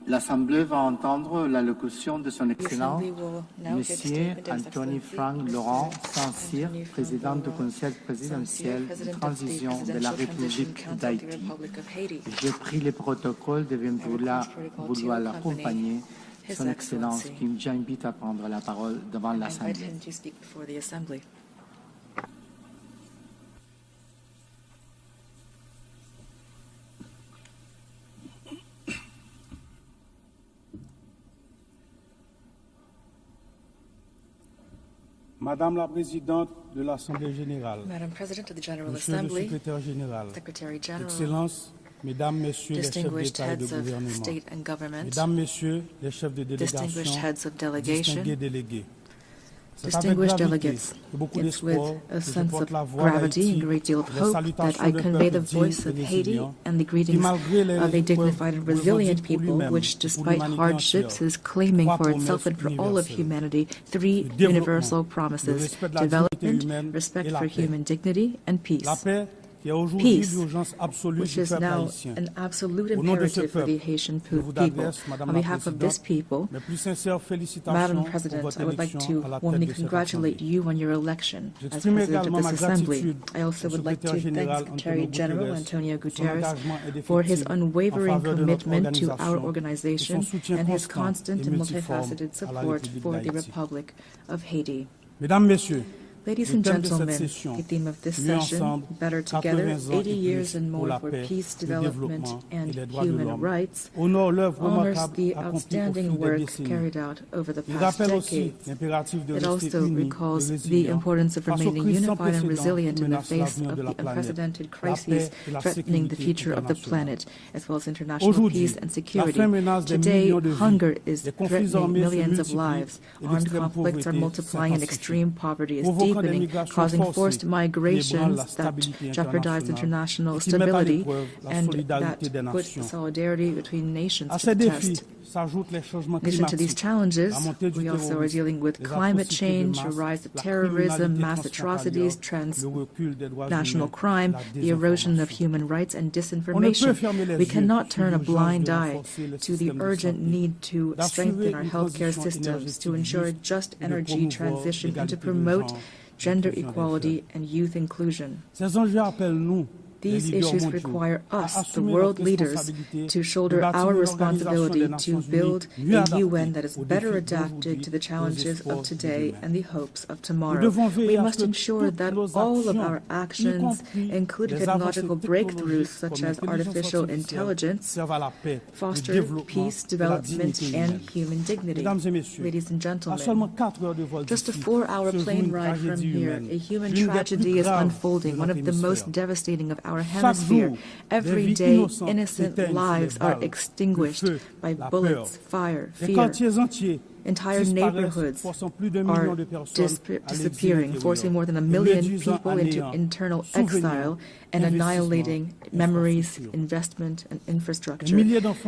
S2: L'Assemblée va entendre l'allocution de son Excellence, Monsieur Anthony Frank Laurent Saint-Cyr, Président du Conseil présidentiel de transition de la République d'Haïti. J'ai pris le protocole de vouloir l'accompagner. Son Excellence qui m'invite à prendre la parole devant l'Assemblée.
S10: Madame la Présidente de l'Assemblée générale,
S11: Madam President of the General
S10: Monsieur
S11: Assembly,
S10: le Secrétaire général,
S11: Secretary General,
S10: Excellences, Mesdames, Messieurs les chefs
S11: distinguished
S10: d'État et de
S11: heads of
S10: gouvernement,
S11: state and government,
S10: Mesdames, Messieurs les chefs de délégation,
S11: distinguished heads of delegation,
S10: distingués délégués.
S11: distinguished delegates, it's with a sense of gravity and a great deal of hope that I convey the voice of Haiti and the greetings of a dignified and resilient people which, despite hardships, is claiming for itself and for all of humanity three universal promises: development, respect for human dignity, and peace. Peace, which is now an absolute imperative for the Haitian people. On behalf of this people, Madam President, I would like to warmly congratulate you on your election as President of this Assembly. I also would like to thank Secretary General Antonio Guterres for his unwavering commitment to our organization and his constant and multifaceted support for the Republic of Haiti. Ladies and gentlemen, the theme of this session, Better Together, 80 Years and More for Peace, Development, and Human Rights, honors the outstanding work carried out over the past decades. It also recalls the importance of remaining unified and resilient in the face of the unprecedented crises threatening the future of the planet, as well as international peace and security. Today, hunger is threatening millions of lives. Armed conflicts are multiplying and extreme poverty is deep, causing forced migrations that jeopardize international stability and that put solidarity between nations to the test. In addition to these challenges, we also are dealing with climate change, a rise of terrorism, mass atrocities, transnational crime, the erosion of human rights, and disinformation. We cannot turn a blind eye to the urgent need to strengthen our healthcare systems, to ensure a just energy transition, and to promote gender equality and youth inclusion.
S5: These issues require us, the world leaders, to shoulder our responsibility to build a UN that is better adapted to the challenges of today and the hopes of tomorrow. We must ensure that all of our actions, including technological breakthroughs such as artificial intelligence, foster peace, development, and human dignity. Ladies and gentlemen, just a 4-hour plane ride from here, a human tragedy is unfolding, one of the most devastating of our hemisphere. Every day, innocent lives are extinguished by bullets, fire, fear. Entire neighborhoods are disappearing, forcing more than 1 million people into internal exile and annihilating memories, investment, and infrastructure.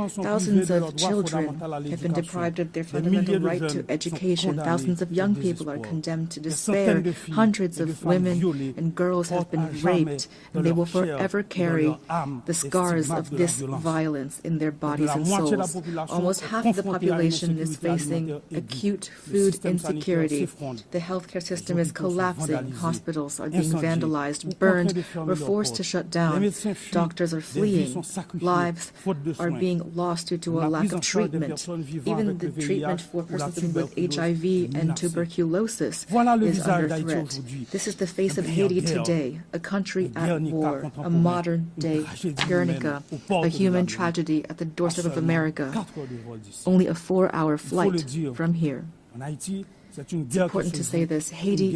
S5: Thousands of children have been deprived of their fundamental right to education. Thousands of young people are condemned to despair. Hundreds of women and girls have been raped, and they will forever carry the scars of this violence in their bodies and souls. Almost half of the population is facing acute food insecurity. The healthcare system is collapsing. Hospitals are being vandalized, burned, or forced to shut down. Doctors are fleeing. Lives are being lost due to a lack of treatment. Even the treatment for persons living with HIV and tuberculosis is under threat. This is the face of Haiti today, a country at war, a modern-day Guernica, a human tragedy at the doorstep of America. Only a 4-hour flight from here. It's important to say this. Haiti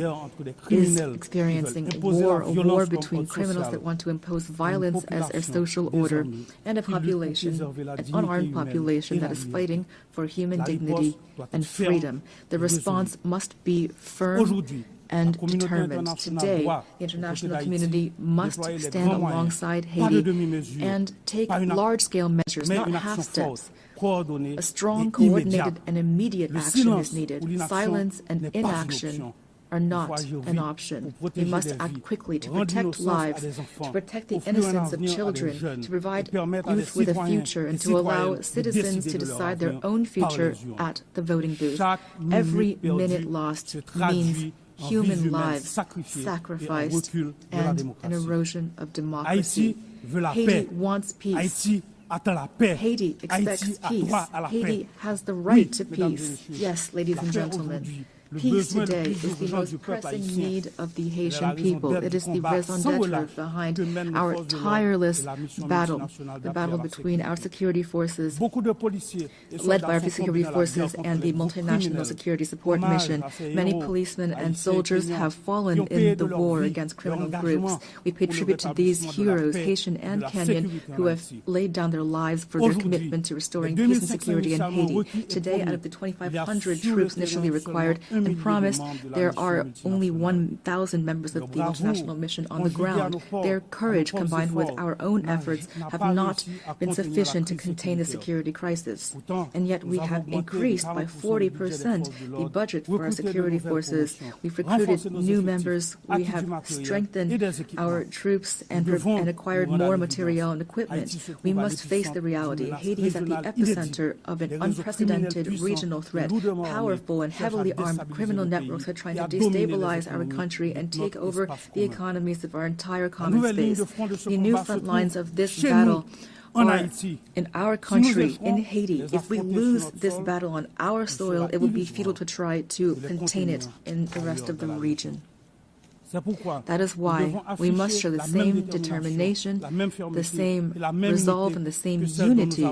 S5: is experiencing a war between criminals that want to impose violence as a social order and a population, an unarmed population that is fighting for human dignity and freedom. The response must be firm and determined. Today, the international community must stand alongside Haiti and take large-scale measures, not half steps. A strong, coordinated, and immediate action is needed. Silence and inaction are not an option. We must act quickly to protect lives, to protect the innocence of children, to provide youth with a future, and to allow citizens to decide their own future at the voting booth. Every minute lost means human lives sacrificed and an erosion of democracy. Haiti wants peace. Haiti expects peace. Haiti has the right to peace. Yes, ladies and gentlemen. Peace today is the most pressing need of the Haitian people. It is the raison d'etre behind our tireless battle, the battle between our security forces, led by our security forces and the Multinational Security Support Mission. Many policemen and soldiers have fallen in the war against criminal groups. We pay tribute to these heroes, Haitian and Kenyan, who have laid down their lives for their commitment to restoring peace and security in Haiti. Today, out of the 2,500 troops initially required and promised, there are only 1,000 members of the multinational mission on the ground. Their courage, combined with our own efforts, have not been sufficient to contain the security crisis. And yet we have increased by 40% the budget for our security forces. We've recruited new members. We have strengthened our troops and acquired more material and equipment. We must face the reality. Haiti is at the epicenter of an unprecedented regional threat. Powerful and heavily armed criminal networks are trying to destabilize our country and take over the economies of our entire common space. The new front lines of this battle are in our country, in Haiti. If we lose this battle on our soil, it will be futile to try to contain it in the rest of the region. That is why we must show the same determination, the same resolve, and the same unity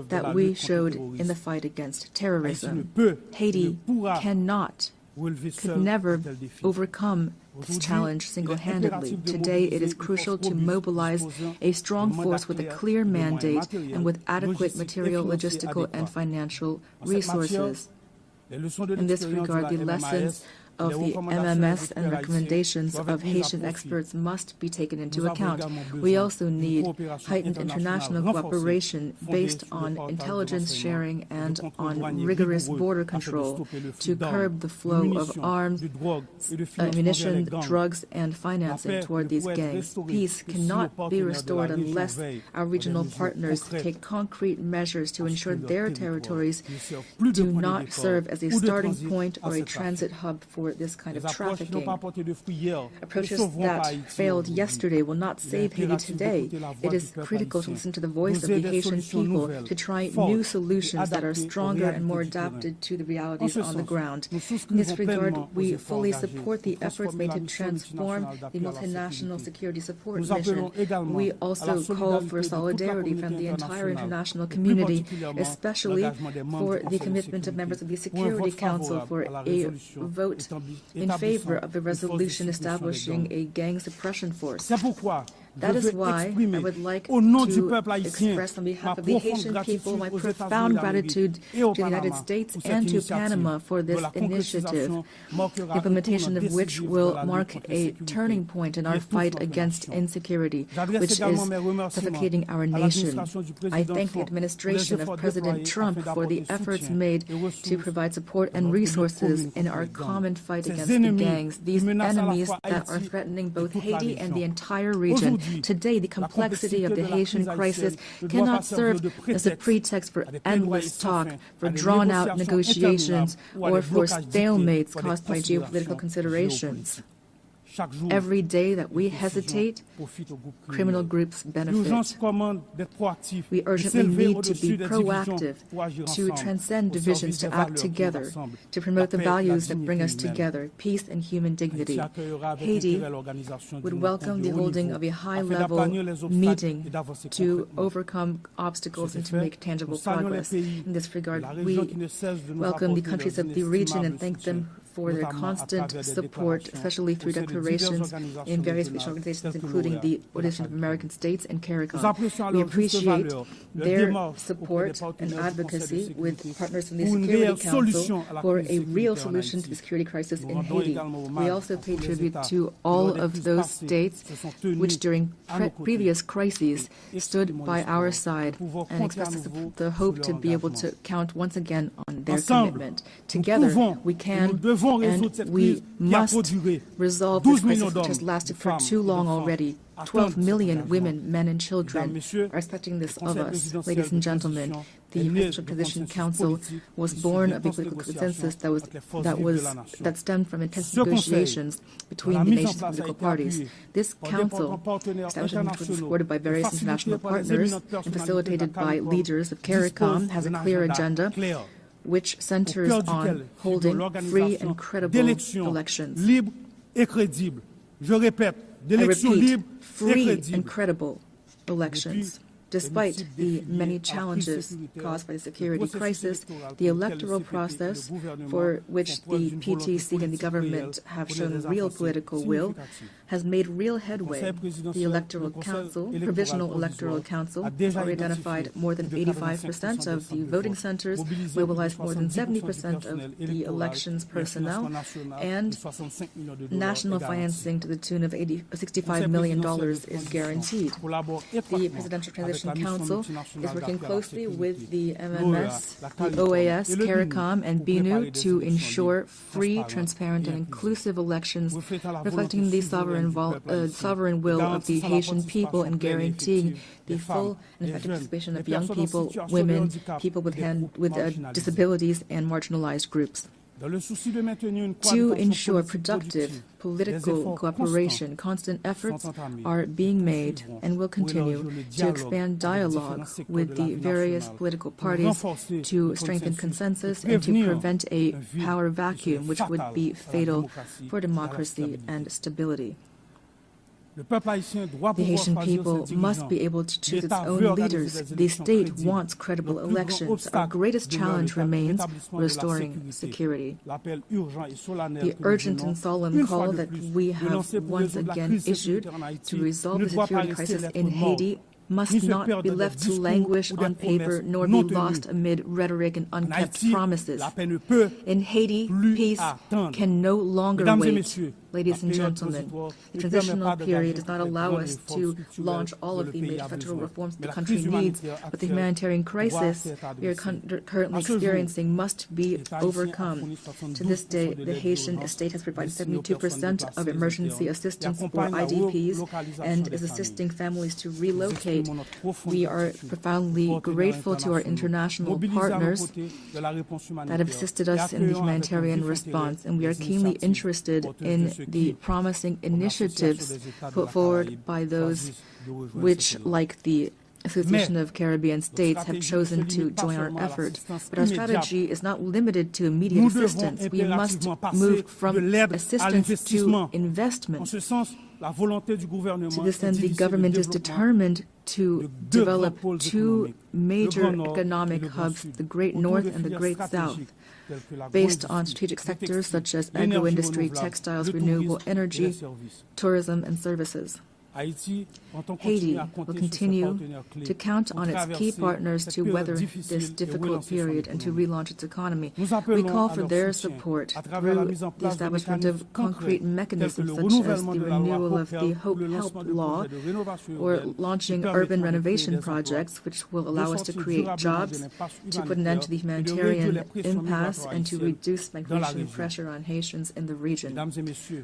S5: that we showed in the fight against terrorism. Haiti could never overcome this challenge single-handedly. Today, it is crucial to mobilize a strong force with a clear mandate and with adequate material, logistical, and financial resources. In this regard, the lessons of the MMS and recommendations of Haitian experts must be taken into account. We also need heightened international cooperation based on intelligence sharing and on rigorous border control to curb the flow of arms, ammunition, drugs, and financing toward these gangs. Peace cannot be restored unless our regional partners take concrete measures to ensure their territories do not serve as a starting point or a transit hub for
S11: for this kind of trafficking. Approaches that failed yesterday will not save Haiti today. It is critical to listen to the voice of the Haitian people, to try new solutions that are stronger and more adapted to the realities on the ground. In this regard, we fully support the efforts made to transform the multinational security support mission. We also call for solidarity from the entire international community, especially for the commitment of members of the Security Council for a vote in favor of the resolution establishing a gang suppression force. That is why I would like to express on behalf of the Haitian people my profound gratitude to the United States and to Panama for this initiative, the implementation of which will mark a turning point in our fight against insecurity, which is suffocating our nation. I thank the administration of President Trump for the efforts made to provide support and resources in our common fight against the gangs, these enemies that are threatening both Haiti and the entire region. Today, the complexity of the Haitian crisis cannot serve as a pretext for endless talk, for drawn-out negotiations, or for stalemates caused by geopolitical considerations. Every day that we hesitate, criminal groups benefit. We urgently need to be proactive, to transcend divisions, to act together, to promote the values that bring us together, peace and human dignity. Haiti would welcome the holding of a high-level meeting to overcome obstacles and to make tangible progress. In this regard, we welcome the countries of the region and thank them for their constant support, especially through declarations in various regional organizations, including the Organization of American States and CARICOM. We appreciate their support and advocacy with partners in the Security Council for a real solution to the security crisis in Haiti. We also pay tribute to all of those states which during previous crises stood by our side and expressed the hope to be able to count once again on their commitment. Together, we can and we must resolve this crisis which has lasted for too long already. 12 million women, men, and children are expecting this of us. Ladies and gentlemen, the Presidential Transition Council was born of a political consensus that stemmed from intense negotiations between the nation's political parties. This council, establishment was supported by various international partners and facilitated by leaders of CARICOM, has a clear agenda which centers on holding free and credible elections. I repeat, free and credible elections. Despite the many challenges caused by the security crisis, the electoral process, for which the PTC and the government have shown real political will, has made real headway. The Electoral Council, Provisional Electoral Council, already identified more than 85% of the voting centers, mobilized more than 70% of the elections personnel, and national financing to the tune of $65 million is guaranteed. The Presidential Transition Council is working closely with the MMS, the OAS, CARICOM, and BNU to ensure free, transparent, and inclusive elections reflecting the sovereign will of the Haitian people and guaranteeing the full and effective participation of young people, women, people with disabilities, and marginalized groups. To ensure productive political cooperation, constant efforts are being made and will continue to expand dialogue with the various political parties to strengthen consensus and to prevent a power vacuum which would be fatal for democracy and stability. The Haitian people must be able to choose its own leaders. The state wants credible elections. Our greatest challenge remains restoring security. The urgent and solemn call that we have once again issued to resolve the security crisis in Haiti must not be left to languish on paper nor be lost amid rhetoric and unkept promises. In Haiti, peace can no longer wait. Ladies and gentlemen, the transitional period does not allow us to launch all of the major structural reforms the country needs, but the humanitarian crisis we are currently experiencing must be overcome. To this day, the Haitian state has provided 72% of emergency assistance for IDPs and is assisting families to relocate. We are profoundly grateful to our international partners that have assisted us in the humanitarian response, and we are keenly interested in the promising initiatives put forward by those which, like the Association of Caribbean States, have chosen to join our effort. But our strategy is not limited to immediate assistance. We must move from assistance to investment. To this end, the government is determined to develop two major economic hubs, the Great North and the Great South, based on strategic sectors such as agro-industry, textiles, renewable energy, tourism, and services. Haiti will continue to count on its key partners to weather this difficult period and to relaunch its economy. We call for their support through the establishment of concrete mechanisms such as the renewal of the Hope Help Law or launching urban renovation projects which will allow us to create jobs, to put an end to the humanitarian impasse, and to reduce migration pressure on Haitians in the region.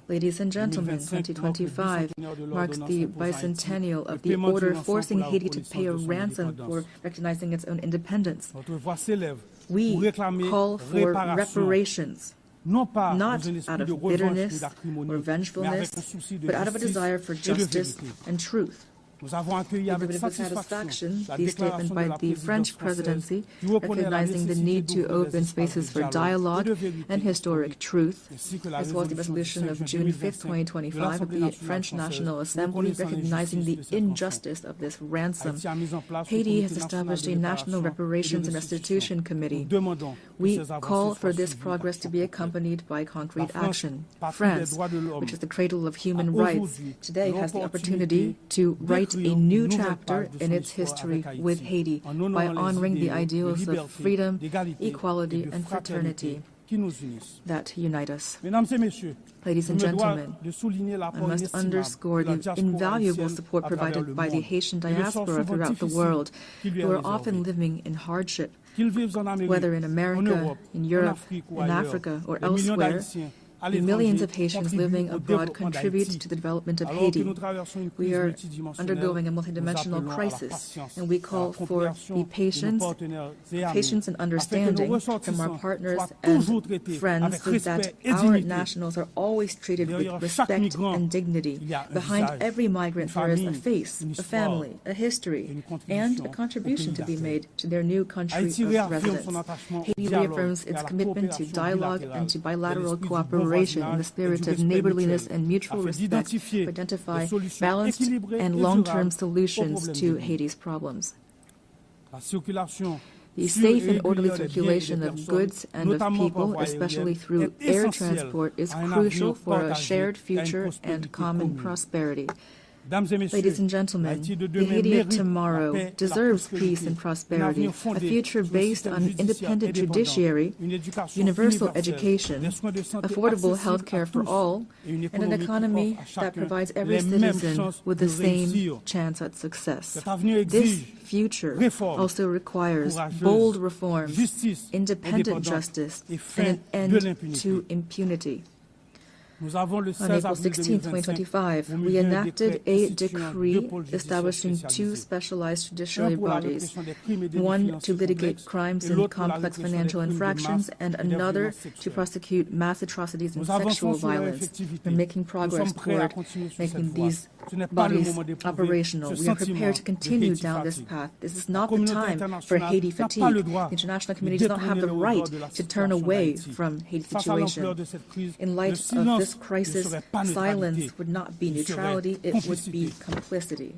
S11: Ladies and gentlemen, 2025 marks the bicentennial of the order forcing Haiti to pay a ransom for recognizing its own independence. We call for reparations, not out of bitterness or vengefulness, but out of a desire for justice and truth. We delivered with satisfaction the statement by the French presidency recognizing the need to open spaces for dialogue and historic truth, as well as the resolution of June 5, 2025 of the French National Assembly recognizing the injustice of this ransom. Haiti has established a National Reparations and Restitution Committee. We call for this progress to be accompanied by concrete action. France, which is the cradle of human rights, today has the opportunity to write a new chapter in its history with Haiti by honoring the ideals of freedom, equality, and fraternity that unite us. Ladies and gentlemen, I must underscore the invaluable support provided by the Haitian diaspora throughout the world, who are often living in hardship, whether in America, in Europe, in Africa, or elsewhere. The millions of Haitians living abroad contribute to the development of Haiti. We are undergoing a multidimensional crisis, and we call for the patience and understanding from our partners and friends so that our nationals are always treated with respect and dignity. Behind every migrant there is a face, a family, a history, and a contribution to be made to their new country of residence. Haiti reaffirms its commitment to dialogue and to bilateral cooperation in the spirit of neighborliness and mutual respect to identify balanced and long-term solutions to Haiti's problems. The safe and orderly circulation of goods and of people, especially through air transport, is crucial for a shared future and common prosperity. Ladies and gentlemen, the Haiti of tomorrow deserves peace and prosperity, a future based on an independent judiciary, universal education, affordable health care for all, and an economy that provides every citizen with the same chance at success. This future also requires bold reforms, independent justice, and an end to impunity. On April 16, 2025, we enacted a decree establishing two specialized judiciary bodies, one to litigate crimes and complex financial infractions, and another to prosecute mass atrocities and sexual violence. We're making progress toward making these bodies operational. We are prepared to continue down this path. This is not the time for Haiti fatigue. The international community does not have the right to turn away from Haiti's situation. In light of this crisis, silence would not be neutrality, it would be complicity.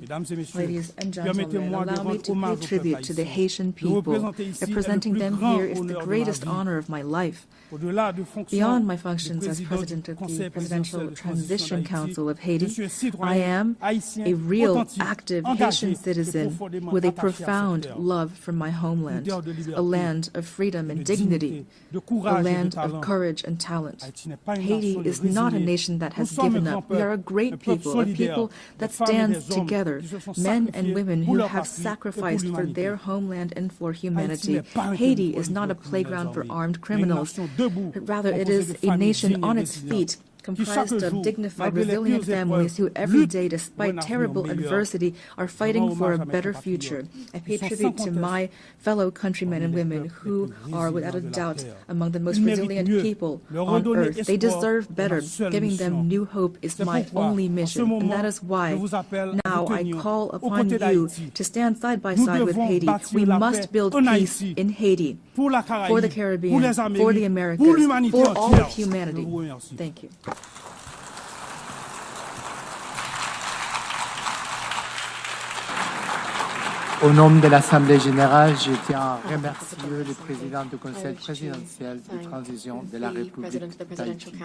S11: Ladies and gentlemen, allow me to pay tribute to the Haitian people. Representing them here is the greatest honor of my life. Beyond my functions as president of the Presidential Transition Council of Haiti, I am a real, active Haitian citizen with a profound love for my homeland, a land of freedom and dignity, a land of courage and talent. Haiti is not not a nation that has given up. We are a great people, a people that stands together, men and women who have sacrificed for their homeland and for humanity. Haiti is not a playground for armed criminals. Rather, it is a nation on its feet, comprised of dignified, resilient families who every day, despite terrible adversity, are fighting for a better future. I pay tribute to my fellow countrymen and women who are, without a doubt, among the most resilient people on earth. They deserve better. Giving them new hope is my only mission, and that is why now I call upon you to stand side by side with Haiti. We must build peace in Haiti, for the Caribbean, for the Americas, for all of humanity. Thank you.
S12: Au nom de l'Assemblée générale, je tiens à remercier le président du Conseil présidentiel de transition de la République d'Haïti.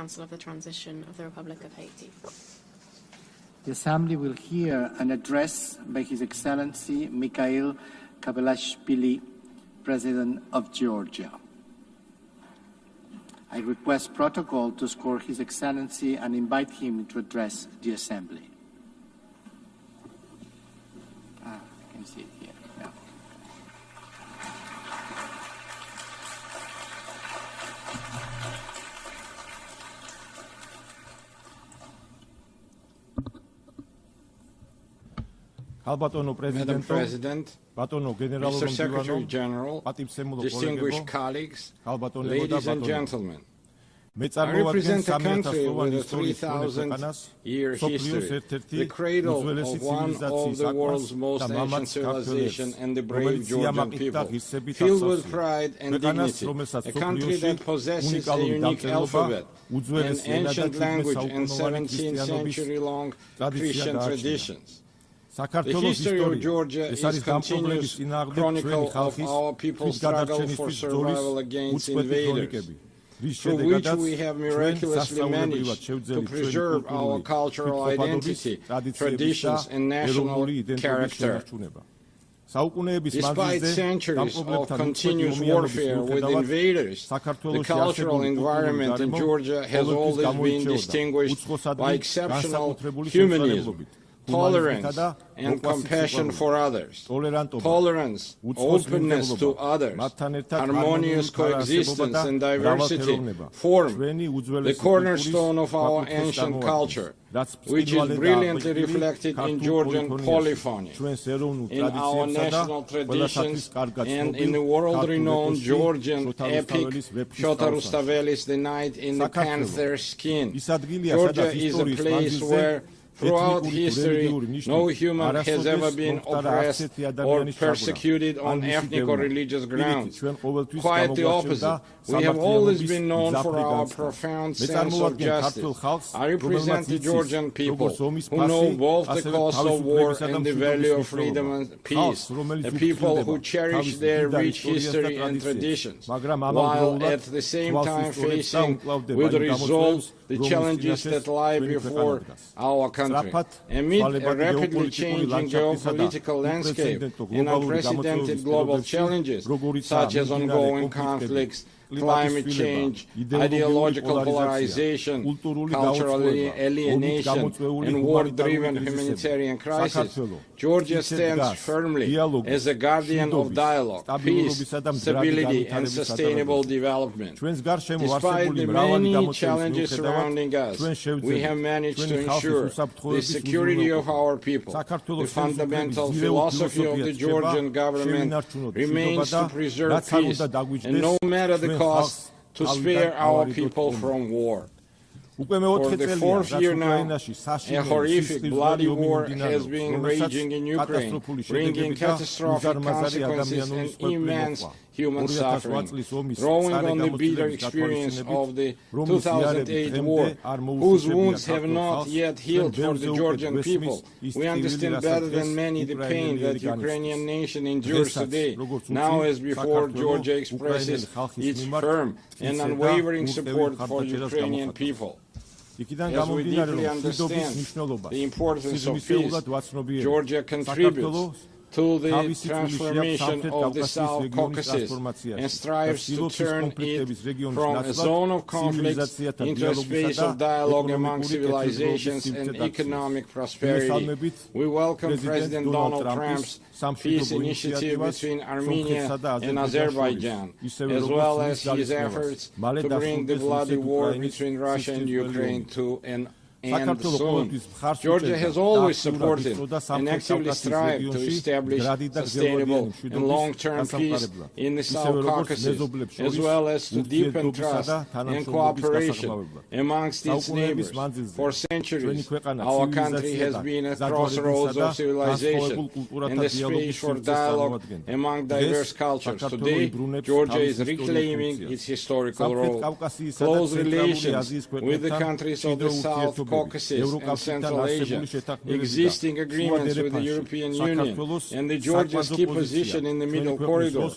S2: The Assembly will hear an address by His Excellency Mikhail Kabalashvili, President of Georgia. I request protocol to escort His Excellency and invite him to address the Assembly. You can see it here. Yeah.
S13: Madam President, Mr. Secretary General, distinguished colleagues, ladies and gentlemen, I represent a country with a 3,000-year history, the cradle of one of the world's most ancient civilizations and the brave Georgian people, filled with pride and dignity, a country that possesses a unique alphabet, an ancient language, and 17th century-long Christian traditions. The history of Georgia is a continuous chronicle of our people's struggle for survival against invaders, through which we have miraculously managed to preserve our cultural identity, traditions, and national character. Despite centuries of continuous warfare with invaders, the cultural environment in Georgia has always been distinguished by exceptional humanism, tolerance and compassion for others, tolerance, openness to others, harmonious coexistence and diversity form the cornerstone of our ancient culture, which is brilliantly reflected in Georgian polyphony, in our national traditions, and in the world-renowned Georgian epic Pyotr Rustaveli's The Knight in the Panther's Skin. Georgia is a place where throughout history, no human has ever been oppressed or persecuted on ethnic or religious grounds. Quite the opposite. We have always been known for our profound sense of justice. I represent the Georgian people who know both the cost of war and the value of freedom and peace, a people who cherish their rich history and traditions, while at the same time facing with resolve the challenges that lie before our country. Amid a rapidly changing geopolitical landscape and unprecedented global challenges, such as ongoing conflicts, climate change, ideological polarization, cultural alienation, and war-driven humanitarian crisis, Georgia stands firmly as a guardian of dialogue, peace, stability, and sustainable development. Despite the many challenges surrounding us, we have managed to ensure the security of our people. The fundamental philosophy of the Georgian government remains to preserve peace, and no matter the cost, to spare our people from war. For the fourth year now, a horrific, bloody war has been raging in Ukraine, bringing catastrophic consequences and immense human suffering. Drawing on the bitter experience of the 2008 war, whose wounds have not yet healed for the Georgian people, we understand better than many the pain that the Ukrainian nation endures today. Now as before, Georgia expresses its firm and unwavering support for the Ukrainian people. As we deeply understand the importance of peace, Georgia contributes to the transformation of the South Caucasus and strives to turn it from a zone of conflict into a space of dialogue among civilizations and economic prosperity. We welcome President Donald Trump's peace initiative between Armenia and Azerbaijan, as well as his efforts to bring the bloody war between Russia and Ukraine to an end soon. Georgia has always supported and actively strived to establish sustainable and long-term peace in the South Caucasus, as well as to deepen trust and cooperation amongst its neighbors. For centuries, our country has been a crossroads of civilization and a space for dialogue among diverse cultures. Today, Georgia is reclaiming its historical role. Close relations with the countries of the South Caucasus and Central Asia, existing agreements with the European Union, and the Georgia's key position in the Middle Corridor,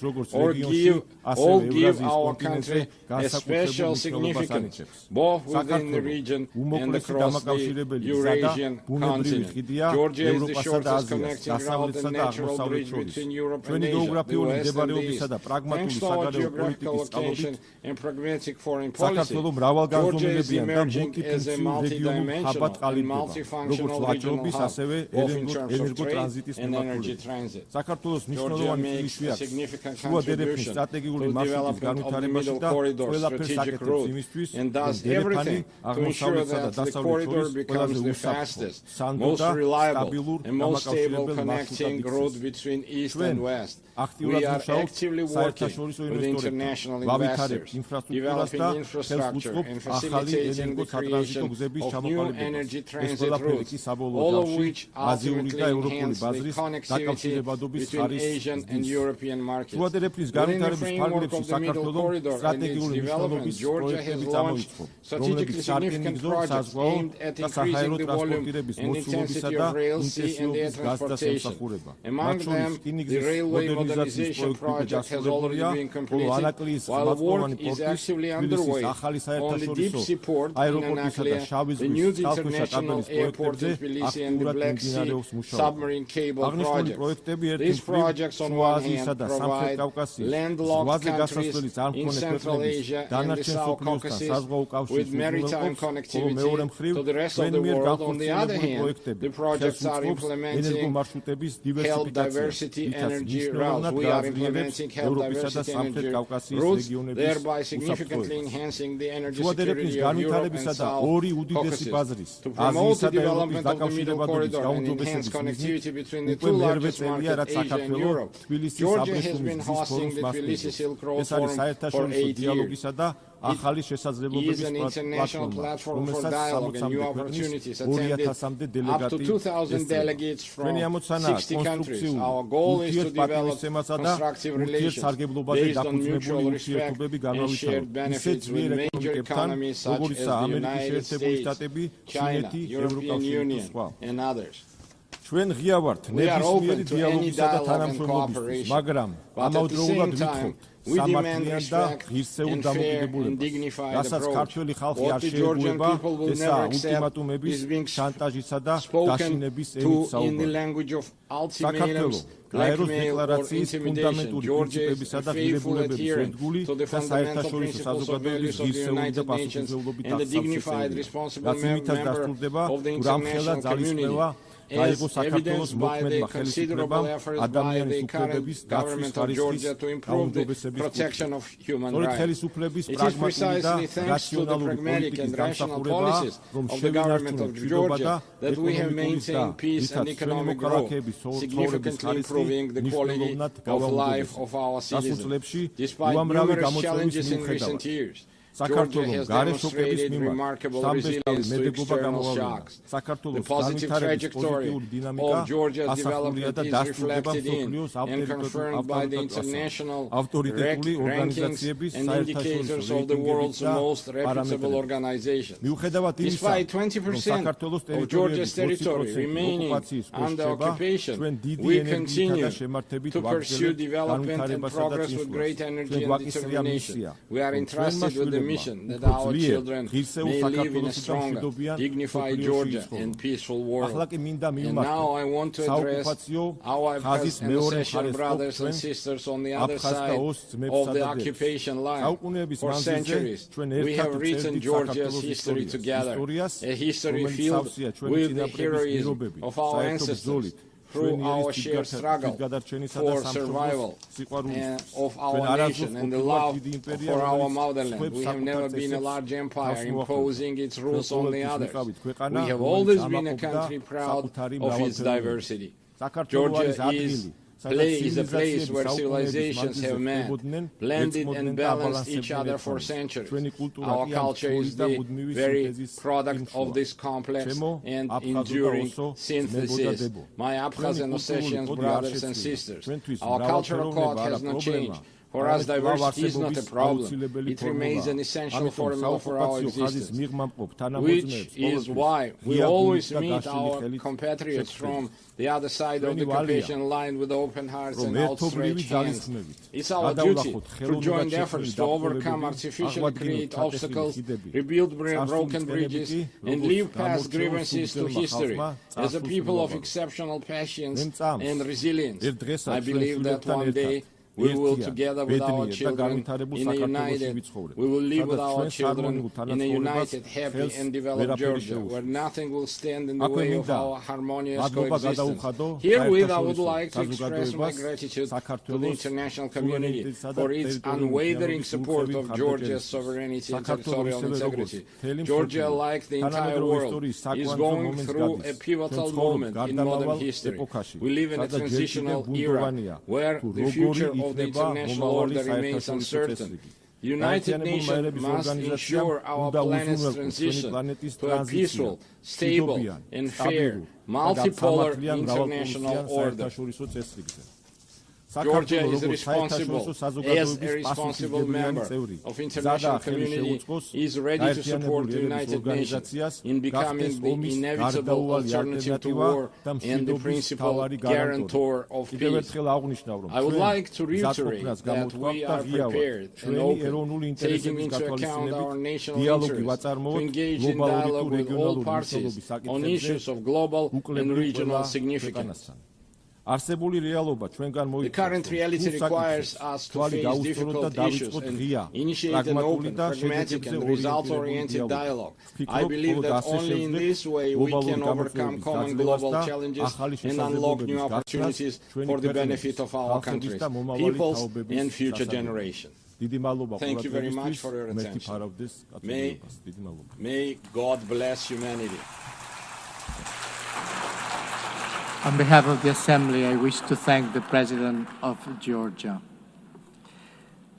S13: all give our country a special significance, both within the region and across the Eurasian continent. Georgia is the shortest connecting route and natural bridge between Europe and Asia, the West and the East. Thanks to our geographical location and pragmatic foreign policy, Georgia is emerging as a multi-dimensional and multifunctional regional hub, both in terms of trade and energy transit. Georgia makes a significant contribution to the development of the Middle Corridor strategic route and does everything to ensure that the corridor becomes the fastest, most reliable and most stable connecting route between East and West. We are actively working with international investors, developing infrastructure and facilitating the creation of new energy transit routes, all of which ultimately enhance the connectivity between Asian and European markets. Within the framework of the Middle Corridor and its development, Georgia has launched strategically significant projects aimed at increasing the volume and intensity of rail, sea and air transportation. Among them, the railway modernization project has already been completed, while work is actively underway on the deep sea port in Anaklia, the new international airport in Tbilisi and the Black Sea submarine cable project. These projects on one hand provide landlocked countries in Central Asia and the South Caucasus with maritime connectivity to the rest of the world. On the other hand, the projects are implementing health diversity energy routes. We are implementing health diversity energy routes, thereby significantly enhancing the energy security of Europe and South Caucasus. To promote the development of the Middle Corridor and enhance connectivity between the two largest markets, Asia and Europe, Georgia has been hosting the Tbilisi Silk Road Forum for 8 years. It is an international platform for dialogue and new opportunities, attended up to 2,000 delegates from 60 countries. Our goal is to develop constructive relations based on mutual respect and shared benefits with major economies such as the United States, China, European Union, and others. We are open to any dialogue and cooperation, but at the same time, we demand respect and fair and dignified approach. What the Georgian people will never accept is being spoken to in the language of ultimatums, blackmail or intimidation. Georgia is a faithful adherent to the fundamental principles or values of the United Nations and a dignified, responsible member of the international community, as evidenced by the considerable efforts by the current government of Georgia to improve the protection of human rights. It is precisely thanks to the pragmatic and rational policies of the government of Georgia that we have maintained peace and economic growth, significantly improving the quality of life of our citizens. Despite numerous challenges in recent years, Georgia has demonstrated remarkable resilience to external shocks. The positive trajectory of Georgia's development is reflected in and confirmed by the international rankings and indicators of the world's most reputable organizations. Despite 20% of Georgia's territory remaining under occupation, we continue to pursue development and progress with great energy and determination. We are entrusted with the mission that our children may live in a stronger, dignified Georgia and peaceful world. And now I want to address our post-annexation brothers and sisters on the other side of the occupation line. For centuries, we have written Georgia's history together, a history filled with the heroism of our ancestors through our shared struggle for survival of our nation and the love for our motherland. We have never been a large empire imposing its rules on the others. We have always been a country proud of its diversity. Georgia is a place where civilizations have met, blended and balanced each other for centuries. Our culture is the very product of this complex and enduring synthesis. My Abkhaz and Ossetian brothers and sisters, our cultural code has not changed. For us, diversity is not a problem. It remains an essential formula for our existence, which is why we always meet our compatriots from the other side of the occupation line with open hearts and outstretched hands. It's our duty through joint efforts to overcome artificially created obstacles, rebuild broken bridges, and leave past grievances to history. As a people of exceptional patience and resilience, I believe that one day we will, together with our children, we will live with our children in a united, happy, and developed Georgia, where nothing will stand in the way of our harmonious coexistence. Herewith, I would like to express my gratitude to the international community for its unwavering support of Georgia's sovereignty and territorial integrity. Georgia, like the entire world, is going through a pivotal moment in modern history. We live in a transitional era where the future of the international order remains uncertain. The United Nations must ensure our planet's transition to a peaceful, stable, and fair, multipolar international order. Georgia is responsible, as a responsible member of international community, is ready to support the United Nations in becoming the inevitable alternative to war and the principal guarantor of peace. I would like to reiterate that we are prepared and open, taking into account our national interests, to engage in dialogue with all parties on issues of global and regional significance. The current reality requires us to face difficult issues and initiate an open, pragmatic, and result-oriented dialogue. I believe that only in this way we can overcome common global challenges and unlock new opportunities for the benefit of our countries, peoples, and future generations. Thank you very much for your attention. May God bless humanity.
S12: On behalf of the Assembly, I wish to thank the President of Georgia.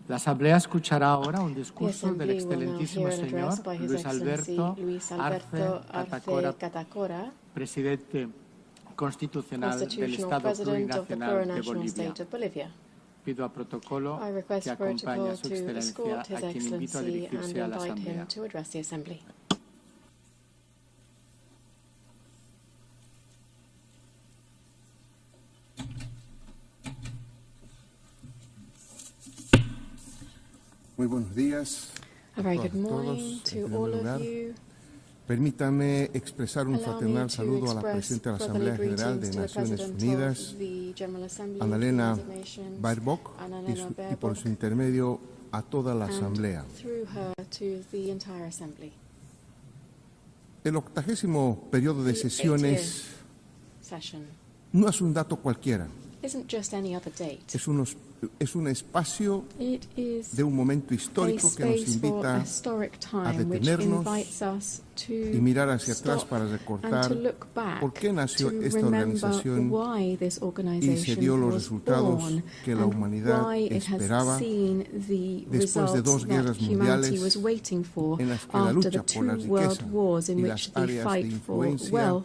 S12: La Asamblea escuchará ahora un discurso del excelentísimo señor Luis Alberto Arce Catacora, Presidente Constitucional del Estado Plurinacional de Bolivia. Pido a protocolo que acompañe a su Excelencia, a quien invito a dirigirse a la Asamblea.
S14: Muy buenos días.
S11: A very good morning to all of you.
S14: Permítame expresar un fraternal saludo a la Presidenta de la Asamblea General de Naciones Unidas, Annalena Baerbock, y por su intermedio a toda la Asamblea. El 80º periodo de sesiones no es un dato cualquiera. Es un espacio de un momento histórico que nos invita a detenernos y mirar hacia atrás para recordar por qué nació esta organización y se dio los resultados que la humanidad esperaba después de 2 guerras mundiales en las que la lucha por la riqueza y las áreas de influencia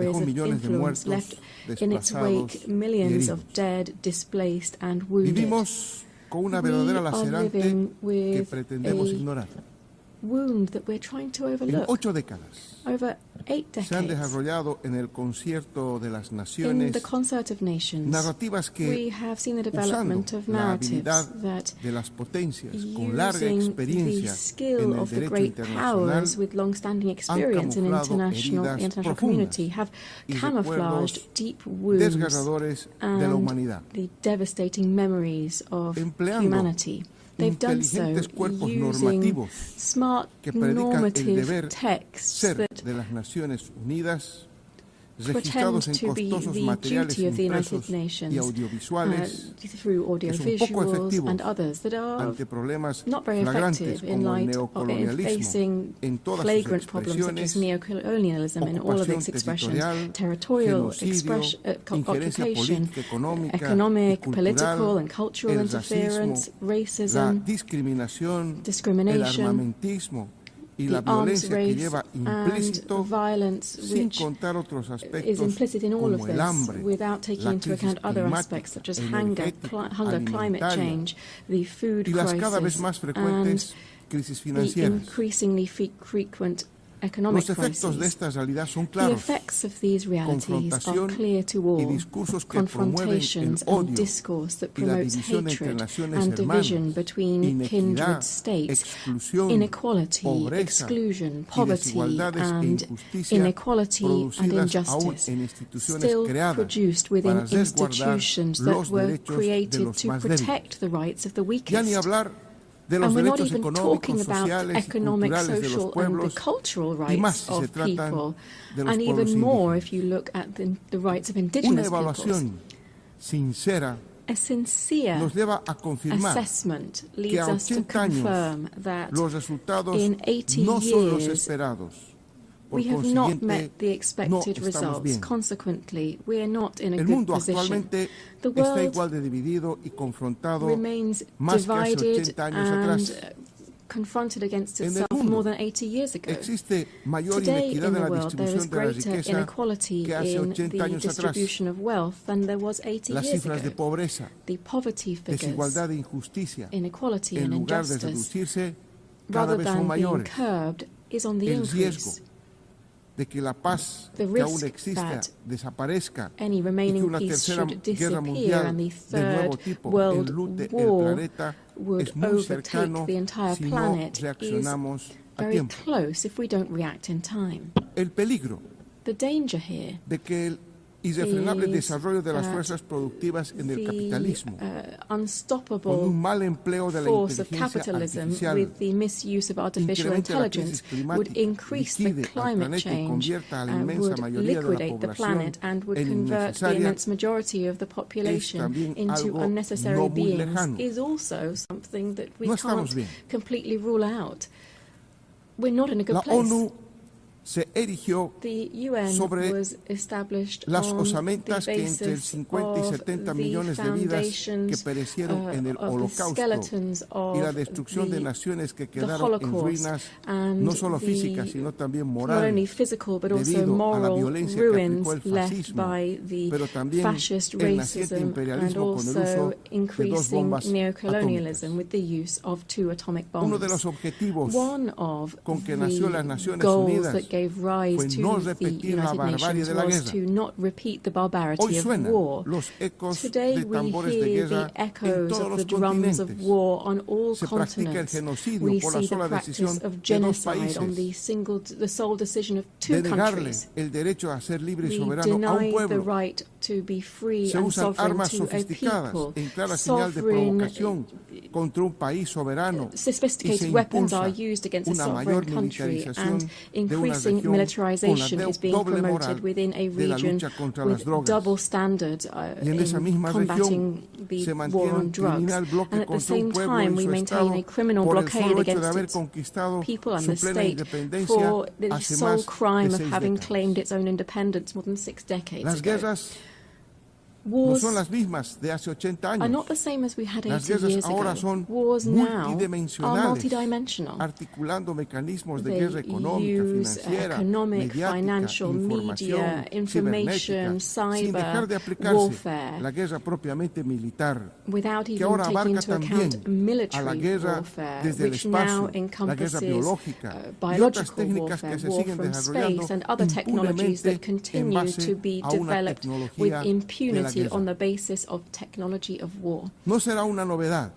S14: dejó millones de muertos, desplazados y heridos. Vivimos con una verdadera lacerante que pretendemos ignorar.
S11: wound that we're trying to
S14: En
S11: overlook.
S14: 8 décadas
S11: Over 8
S14: se han
S11: decades,
S14: desarrollado en el concierto de las
S11: in
S14: naciones
S11: the concert of nations,
S14: narrativas
S11: we
S14: que,
S11: have seen the
S14: usando
S11: development of
S14: la habilidad
S11: narratives that,
S14: de las potencias con larga
S11: using the
S14: experiencia en
S11: skill
S14: el
S11: of the
S14: derecho
S11: great
S14: internacional,
S11: powers with long-standing experience in
S14: camuflado
S11: the
S14: heridas
S11: international
S14: profundas
S11: community, have
S14: y
S11: camouflaged
S14: recuerdos
S11: deep wounds
S14: desgarradores de la humanidad,
S11: and the devastating memories of
S14: empleando
S11: humanity. They've done so
S14: inteligentes cuerpos
S11: using
S14: normativos
S11: smart
S14: que predican el
S11: normative
S14: deber
S11: texts
S14: ser
S11: that
S14: de las Naciones Unidas,
S11: pretend
S14: registrados en
S11: to be
S14: costosos
S11: the
S14: materiales
S11: duty of the United
S14: impresos y
S11: Nations
S14: audiovisuales
S11: through
S14: que son poco
S11: audiovisuals
S14: efectivos
S11: and others that are
S14: ante problemas
S11: not very
S14: flagrantes
S11: effective in
S14: como el
S11: light of
S14: neocolonialismo
S11: facing
S14: en todas sus
S11: flagrant problems such as
S14: expresiones,
S11: neocolonialism in all of
S14: ocupación
S11: its expressions,
S14: territorial,
S11: territorial
S14: genocidio, injerencia
S11: occupation,
S14: política, económica
S11: economic,
S14: y
S11: political
S14: cultural,
S11: and cultural
S14: el
S11: interference,
S14: racismo, la
S11: racism,
S14: discriminación, el
S11: discrimination,
S14: armamentismo y la
S11: the arms
S14: violencia que
S11: race
S14: lleva
S11: and
S14: implícito,
S11: violence
S14: sin
S11: which
S14: contar otros
S11: is
S14: aspectos
S11: implicit in all of
S14: como el
S11: this
S14: hambre,
S11: without taking
S14: la
S11: into
S14: crisis
S11: account other
S14: climática,
S11: aspects such as hunger,
S14: energética,
S11: climate
S14: alimentaria
S11: change, the food
S14: y las cada vez
S11: crisis,
S14: más
S11: and
S14: frecuentes crisis
S11: the
S14: financieras.
S11: increasingly frequent economic
S14: Los efectos de
S11: crises.
S14: esta realidad son
S11: The
S14: claros.
S11: effects of these realities are
S14: Confrontación
S11: clear to
S14: y
S11: all.
S14: discursos que promueven el
S11: Confrontations and
S14: odio
S11: discourse that
S14: y la
S11: promotes
S14: división entre
S11: hatred
S14: naciones
S11: and division
S14: hermanas,
S11: between
S14: inequidad,
S11: kindred states,
S14: exclusión,
S11: inequality,
S14: pobreza
S11: exclusion,
S14: y
S11: poverty,
S14: desigualdades e
S11: and
S14: injusticia
S11: inequality and
S14: producidas aún
S11: injustice,
S14: en instituciones
S11: still
S14: creadas
S11: produced within
S14: para resguardar
S11: institutions that
S14: los
S11: were
S14: derechos de
S11: created
S14: los
S11: to
S14: más
S11: protect the rights of the
S14: Ya ni
S11: weakest.
S14: hablar de los
S11: And we're not
S14: derechos
S11: even talking
S14: económicos,
S11: about
S14: sociales y
S11: economic,
S14: culturales de los
S11: social, and the
S14: pueblos,
S11: cultural
S14: y más
S11: rights
S14: si se
S11: of
S14: tratan
S11: people,
S14: de los
S11: and
S14: pueblos
S11: even more
S14: indígenas.
S11: if you look at the rights of
S14: Una
S11: indigenous peoples.
S14: evaluación sincera
S11: A sincere
S14: nos lleva a confirmar
S11: assessment
S14: que
S11: leads
S14: a
S11: us to
S14: 80 años
S11: confirm that
S14: los resultados
S11: in 80
S14: no son los
S11: years
S14: esperados. Por
S11: we have not
S14: consiguiente,
S11: met the
S14: no
S11: expected
S14: estamos
S11: results.
S14: bien.
S11: Consequently, we are not in a
S14: El
S11: good
S14: mundo
S11: position.
S14: actualmente
S11: The
S14: está
S11: world
S14: igual de dividido y confrontado
S11: remains
S14: más que hace
S11: divided
S14: 80 años
S11: and
S14: atrás.
S11: confronted against
S14: En el
S11: itself
S14: mundo
S11: more than 80 years ago.
S14: Existe mayor
S11: Today
S14: inequidad
S11: in
S14: en
S11: the
S14: la
S11: world there is
S14: distribución de la
S11: greater
S14: riqueza
S11: inequality
S14: que hace
S11: in
S14: 80
S11: the
S14: años atrás.
S11: distribution of wealth than there was 80
S14: Las
S11: years
S14: cifras de
S11: ago.
S14: pobreza,
S11: The poverty figures,
S14: desigualdad e injusticia,
S11: inequality
S14: en
S11: and
S14: lugar de
S11: injustice,
S14: reducirse, cada
S11: rather
S14: vez son
S11: than being
S14: mayores.
S11: curbed, is on the
S14: El riesgo
S11: increase.
S14: de que la paz
S11: The
S14: que aún
S11: risk
S14: exista
S11: that
S14: desaparezca
S11: any
S14: y que
S11: remaining
S14: una
S11: peace
S14: tercera
S11: should
S14: guerra
S11: disappear
S14: mundial
S11: and the
S14: de nuevo
S11: third
S14: tipo
S11: world
S14: enlute el
S11: war
S14: planeta
S11: would
S14: es muy
S11: overtake
S14: cercano
S11: the entire
S14: si no
S11: planet is
S14: reaccionamos a
S11: very
S14: tiempo.
S11: close if we don't react in time.
S14: El peligro
S11: The danger here
S14: de que el irrefrenable
S11: is
S14: desarrollo de las
S11: that
S14: fuerzas productivas en el capitalismo, con
S11: unstoppable
S14: un mal empleo de la
S11: force of
S14: inteligencia
S11: capitalism
S14: artificial,
S11: with the misuse of artificial
S14: incremente la
S11: intelligence
S14: crisis
S11: would
S14: climática,
S11: increase the
S14: liquide al
S11: climate
S14: planeta y
S11: change
S14: convierta a la
S11: and
S14: inmensa
S11: would
S14: mayoría de la
S11: liquidate the
S14: población
S11: planet and would
S14: en
S11: convert the
S14: innecesaria,
S11: immense majority of the
S14: es
S11: population
S14: también
S11: into
S14: algo
S11: unnecessary
S14: no muy
S11: beings
S14: lejano.
S11: is also something that we
S14: No estamos
S11: can't
S14: bien.
S11: completely rule out. We're not in a good
S14: La
S11: place.
S14: ONU se erigió
S11: The UN
S14: sobre
S11: was established
S14: las
S11: on
S14: osamentas
S11: the
S14: que entre el
S11: basis
S14: 50 y
S11: of
S14: 70
S11: the
S14: millones de vidas que
S11: foundations,
S14: perecieron en el
S11: of the
S14: holocausto
S11: skeletons of
S14: y la destrucción de
S11: the
S14: naciones que
S11: the
S14: quedaron en
S11: Holocaust
S14: ruinas
S11: and
S14: no solo
S11: the-
S14: físicas sino también
S11: not only
S14: morales
S11: physical but also
S14: debido a la
S11: moral
S14: violencia que
S11: ruins
S14: aplicó el
S11: left
S14: fascismo,
S11: by the
S14: pero también
S11: fascist
S14: el naciente
S11: racism and
S14: imperialismo con el uso
S11: also
S14: de 2
S11: increasing
S14: bombas
S11: neocolonialism with the use of 2 atomic bombs.
S14: Uno de los objetivos
S11: One of
S14: con que nació las
S11: the
S14: Naciones
S11: goals
S14: Unidas
S11: that gave rise
S14: fue
S11: to
S14: no
S11: the
S14: repetir la
S11: United
S14: barbarie
S11: Nations
S14: de la
S11: was
S14: guerra.
S11: to not repeat the
S14: Hoy
S11: barbarity of
S14: suenan
S11: war.
S14: los ecos
S11: Today
S14: de
S11: we
S14: tambores de
S11: hear
S14: guerra
S11: the
S14: en
S11: echoes
S14: todos
S11: of
S14: los
S11: the drums of
S14: continentes.
S11: war on all
S14: Se practica el
S11: continents.
S14: genocidio
S11: We
S14: por la
S11: see the
S14: sola
S11: practice
S14: decisión
S11: of
S14: de 2
S11: genocide on
S14: países,
S11: the sole decision of 2
S14: de negarle
S11: countries.
S14: el derecho a ser libre y
S11: We
S14: soberano a un
S11: deny the
S14: pueblo.
S11: right to be free
S14: Se
S11: and
S14: usan
S11: sovereign
S14: armas
S11: to a
S14: sofisticadas
S11: people.
S14: en clara señal de
S11: Sovereign,
S14: provocación contra un país soberano y se
S11: sophisticated weapons
S14: impulsa
S11: are used against a
S14: una
S11: sovereign
S14: mayor
S11: country,
S14: militarización
S11: and
S14: de una
S11: increasing
S14: región con la
S11: militarization is being
S14: doble
S11: promoted
S14: moral
S11: within a
S14: de la
S11: region
S14: lucha contra las
S11: with
S14: drogas.
S11: double standards
S14: Y en esa
S11: in
S14: misma
S11: combating
S14: región
S11: the
S14: se
S11: war
S14: mantiene
S11: on
S14: un
S11: drugs.
S14: criminal bloque
S11: And at the
S14: contra un
S11: same
S14: pueblo
S11: time,
S14: y
S11: we
S14: su
S11: maintain
S14: Estado
S11: a criminal
S14: por el
S11: blockade
S14: solo hecho de
S11: against
S14: haber
S11: its
S14: conquistado
S11: people and
S14: su
S11: the
S14: plena
S11: state
S14: independencia
S11: for the
S14: hace
S11: sole
S14: más
S11: crime
S14: de
S11: of
S14: 6
S11: having
S14: décadas.
S11: claimed its own independence more than 6 decades
S14: Las
S11: ago.
S14: guerras no son las mismas de hace 80
S11: are
S14: años.
S11: not the same as we had
S14: Las
S11: 80
S14: guerras
S11: years
S14: ahora
S11: ago.
S14: son
S11: Wars now are
S14: multidimensionales,
S11: multidimensional.
S14: articulando mecanismos de
S11: They
S14: guerra económica,
S11: use
S14: financiera,
S11: economic,
S14: mediática,
S11: financial,
S14: información,
S11: media, information,
S14: cibernética, sin dejar
S11: cyber,
S14: de aplicarse
S11: warfare,
S14: la guerra propiamente militar,
S11: without
S14: que
S11: even
S14: ahora
S11: taking
S14: abarca
S11: into
S14: también
S11: account
S14: a la
S11: military
S14: guerra
S11: warfare,
S14: desde el
S11: which now
S14: espacio, la guerra
S11: encompasses
S14: biológica y otras
S11: biological
S14: técnicas
S11: warfare,
S14: que se
S11: war
S14: siguen
S11: from
S14: desarrollando
S11: space, and other technologies that
S14: impunemente en
S11: continue
S14: base
S11: to be
S14: a una
S11: developed with
S14: tecnología de la
S11: impunity on
S14: guerra.
S11: the basis of technology of war.
S14: No será una novedad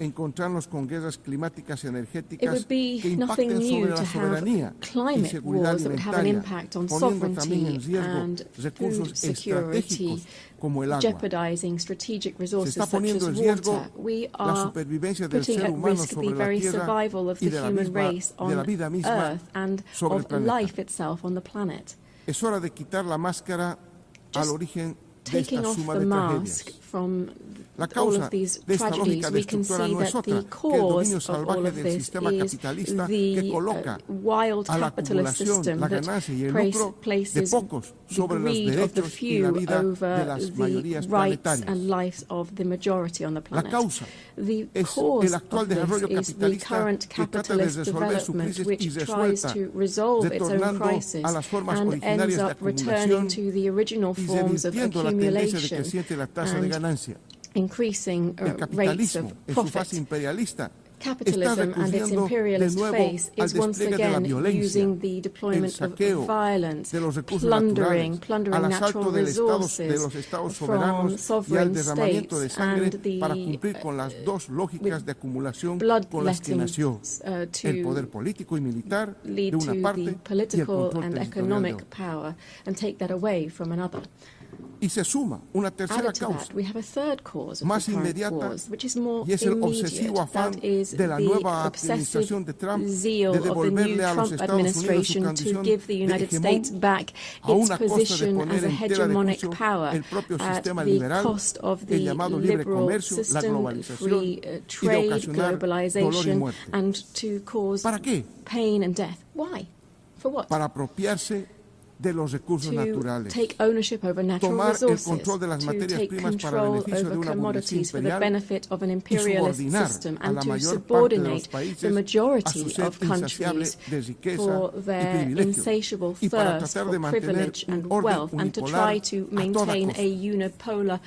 S14: encontrarnos con guerras climáticas y
S11: It
S14: energéticas
S11: would be
S14: que
S11: nothing
S14: impacten
S11: new
S14: sobre
S11: to
S14: la soberanía
S11: have
S14: y
S11: climate
S14: seguridad
S11: wars that would have an
S14: alimentaria,
S11: impact on
S14: poniendo también en
S11: sovereignty
S14: riesgo
S11: and
S14: recursos
S11: food security,
S14: estratégicos como el agua.
S11: jeopardizing strategic
S14: Se
S11: resources
S14: está
S11: such
S14: poniendo
S11: as
S14: en riesgo
S11: water. We
S14: la
S11: are
S14: supervivencia del
S11: putting
S14: ser
S11: at
S14: humano
S11: risk the
S14: sobre la
S11: very
S14: tierra
S11: survival of
S14: y
S11: the
S14: de la
S11: human
S14: misma
S11: race
S14: de la
S11: on
S14: vida misma
S11: Earth and
S14: sobre el
S11: of
S14: planeta.
S11: life itself on the planet.
S14: Es hora de quitar la máscara al origen de
S11: Taking
S14: esta
S11: off
S14: suma
S11: the
S14: de
S11: mask
S14: tragedias.
S11: from
S14: La
S11: all
S14: causa
S11: of these
S14: de esta
S11: tragedies,
S14: lógica
S11: we can
S14: destructora
S11: see
S14: no es
S11: that
S14: otra
S11: the
S14: que el dominio
S11: cause of all
S14: salvaje
S11: of
S14: del
S11: this
S14: sistema
S11: is
S14: capitalista que
S11: the
S14: coloca
S11: wild
S14: a la
S11: capitalist
S14: acumulación,
S11: system
S14: la
S11: that
S14: ganancia y el lucro de
S11: places
S14: pocos
S11: the
S14: sobre los
S11: greed of the
S14: derechos y la
S11: few
S14: vida de
S11: over
S14: las
S11: the
S14: mayorías
S11: rights
S14: planetarias.
S11: and lives of the majority on the
S14: La
S11: planet.
S14: causa
S11: The
S14: es
S11: cause
S14: el actual
S11: of this
S14: desarrollo
S11: is the
S14: capitalista
S11: current
S14: que trata de
S11: capitalist
S14: resolver su
S11: development
S14: crisis
S11: which tries
S14: irresuelta,
S11: to resolve its own
S14: retornando
S11: crisis
S14: a las formas
S11: and ends
S14: originarias de
S11: up returning
S14: acumulación
S11: to the original
S14: y
S11: forms of
S14: revirtiendo la tendencia
S11: accumulation
S14: decreciente de la tasa de
S11: and
S14: ganancia.
S11: increasing
S14: El
S11: rates
S14: capitalismo,
S11: of
S14: en su fase
S11: profit.
S14: imperialista, está
S11: Capitalism and its
S14: recurriendo de
S11: imperialist
S14: nuevo
S11: face
S14: al
S11: is once
S14: despliegue de la
S11: again
S14: violencia,
S11: using the
S14: el
S11: deployment
S14: saqueo
S11: of violence,
S14: de los recursos
S11: plundering
S14: naturales, al asalto
S11: natural
S14: de
S11: resources
S14: los estados
S11: from
S14: soberanos y al
S11: sovereign
S14: derramamiento de
S11: states
S14: sangre
S11: and
S14: para
S11: the
S14: cumplir con las dos lógicas de acumulación con las que
S11: bloodletting
S14: nació el poder
S11: to
S14: político y militar
S11: lead
S14: de una
S11: to
S14: parte
S11: the
S14: y el
S11: political
S14: control
S11: and
S14: territorial de
S11: economic
S14: otra.
S11: power and take that away from another.
S14: Y se suma una tercera
S11: Added to
S14: causa
S11: that, we have a third cause of
S14: más
S11: the current
S14: inmediata
S11: wars, which is more
S14: y es el
S11: immediate.
S14: obsesivo afán
S11: That is
S14: de la
S11: the
S14: nueva
S11: obsessive
S14: administración de Trump
S11: zeal
S14: de
S11: of the new
S14: devolverle a los
S11: Trump
S14: Estados Unidos su
S11: administration to
S14: condición
S11: give the
S14: de
S11: United States
S14: hegemón
S11: back
S14: a
S11: its
S14: una costa de
S11: position
S14: poner
S11: as a
S14: en tela de
S11: hegemonic
S14: juicio
S11: power
S14: el propio
S11: at
S14: sistema
S11: the
S14: liberal,
S11: cost of the
S14: el llamado libre
S11: liberal
S14: comercio, la
S11: system,
S14: globalización
S11: free
S14: y de
S11: trade,
S14: ocasionar dolor y
S11: globalization,
S14: muerte.
S11: and to cause
S14: ¿Para qué?
S11: pain and death. Why? For what?
S14: Para apropiarse de los recursos
S11: To
S14: naturales,
S11: take ownership over natural
S14: tomar el
S11: resources,
S14: control de las
S11: to
S14: materias
S11: take
S14: primas para
S11: control
S14: beneficio de
S11: over
S14: una burguesía
S11: commodities for the
S14: imperial
S11: benefit of an
S14: y
S11: imperialist
S14: subordinar
S11: system,
S14: a
S11: and
S14: la
S11: to
S14: mayor parte de los
S11: subordinate the
S14: países a
S11: majority
S14: su sed
S11: of
S14: insaciable
S11: countries
S14: de riqueza
S11: for
S14: y
S11: their
S14: privilegio
S11: insatiable
S14: y para
S11: thirst
S14: tratar de
S11: for
S14: mantener
S11: privilege
S14: un
S11: and
S14: orden
S11: wealth, and to
S14: unipolar
S11: try to
S14: a toda
S11: maintain
S14: costa.
S11: a unipolar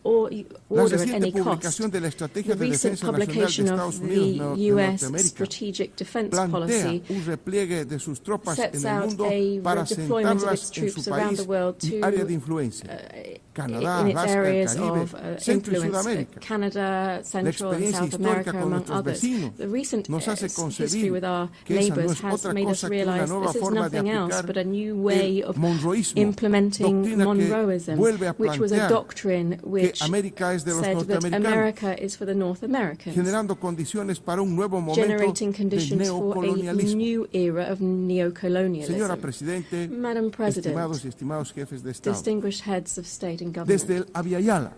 S14: La
S11: order at
S14: reciente
S11: any cost.
S14: publicación de la Estrategia
S11: The
S14: de
S11: recent
S14: Defensa Nacional de
S11: publication
S14: Estados
S11: of
S14: Unidos
S11: the
S14: de
S11: U.S.
S14: Norteamérica
S11: Strategic Defense
S14: plantea
S11: Policy
S14: un repliegue de sus tropas
S11: sets
S14: en el
S11: out
S14: mundo
S11: a
S14: para
S11: redeployment of its
S14: sentarlas en su
S11: troops around
S14: país
S11: the world
S14: y
S11: to
S14: área de influencia. Canadá,
S11: in its
S14: Alaska, el
S11: areas
S14: Caribe,
S11: of
S14: Centro y
S11: influence,
S14: Sudamérica.
S11: Canada,
S14: La
S11: Central and
S14: experiencia
S11: South
S14: histórica
S11: America,
S14: con
S11: among
S14: nuestros
S11: others.
S14: vecinos
S11: The recent
S14: nos hace
S11: history
S14: concebir
S11: with our
S14: que esa no
S11: neighbors
S14: es
S11: has
S14: otra
S11: made us
S14: cosa que una
S11: realize
S14: nueva
S11: this is
S14: forma de
S11: nothing else
S14: aplicar
S11: but a new way
S14: el
S11: of
S14: monroísmo,
S11: implementing
S14: doctrina que
S11: Monroeism,
S14: vuelve a
S11: which was a
S14: plantear
S11: doctrine
S14: que
S11: which
S14: América es de los
S11: said that
S14: norteamericanos,
S11: America is for the North Americans,
S14: generando condiciones para un nuevo momento
S11: generating
S14: de
S11: conditions for a
S14: neocolonialismo.
S11: new era of neocolonialism.
S14: Señora Presidente,
S11: Madam President,
S14: estimados y estimados jefes de Estado,
S11: distinguished heads of state and government,
S14: desde el Aviala,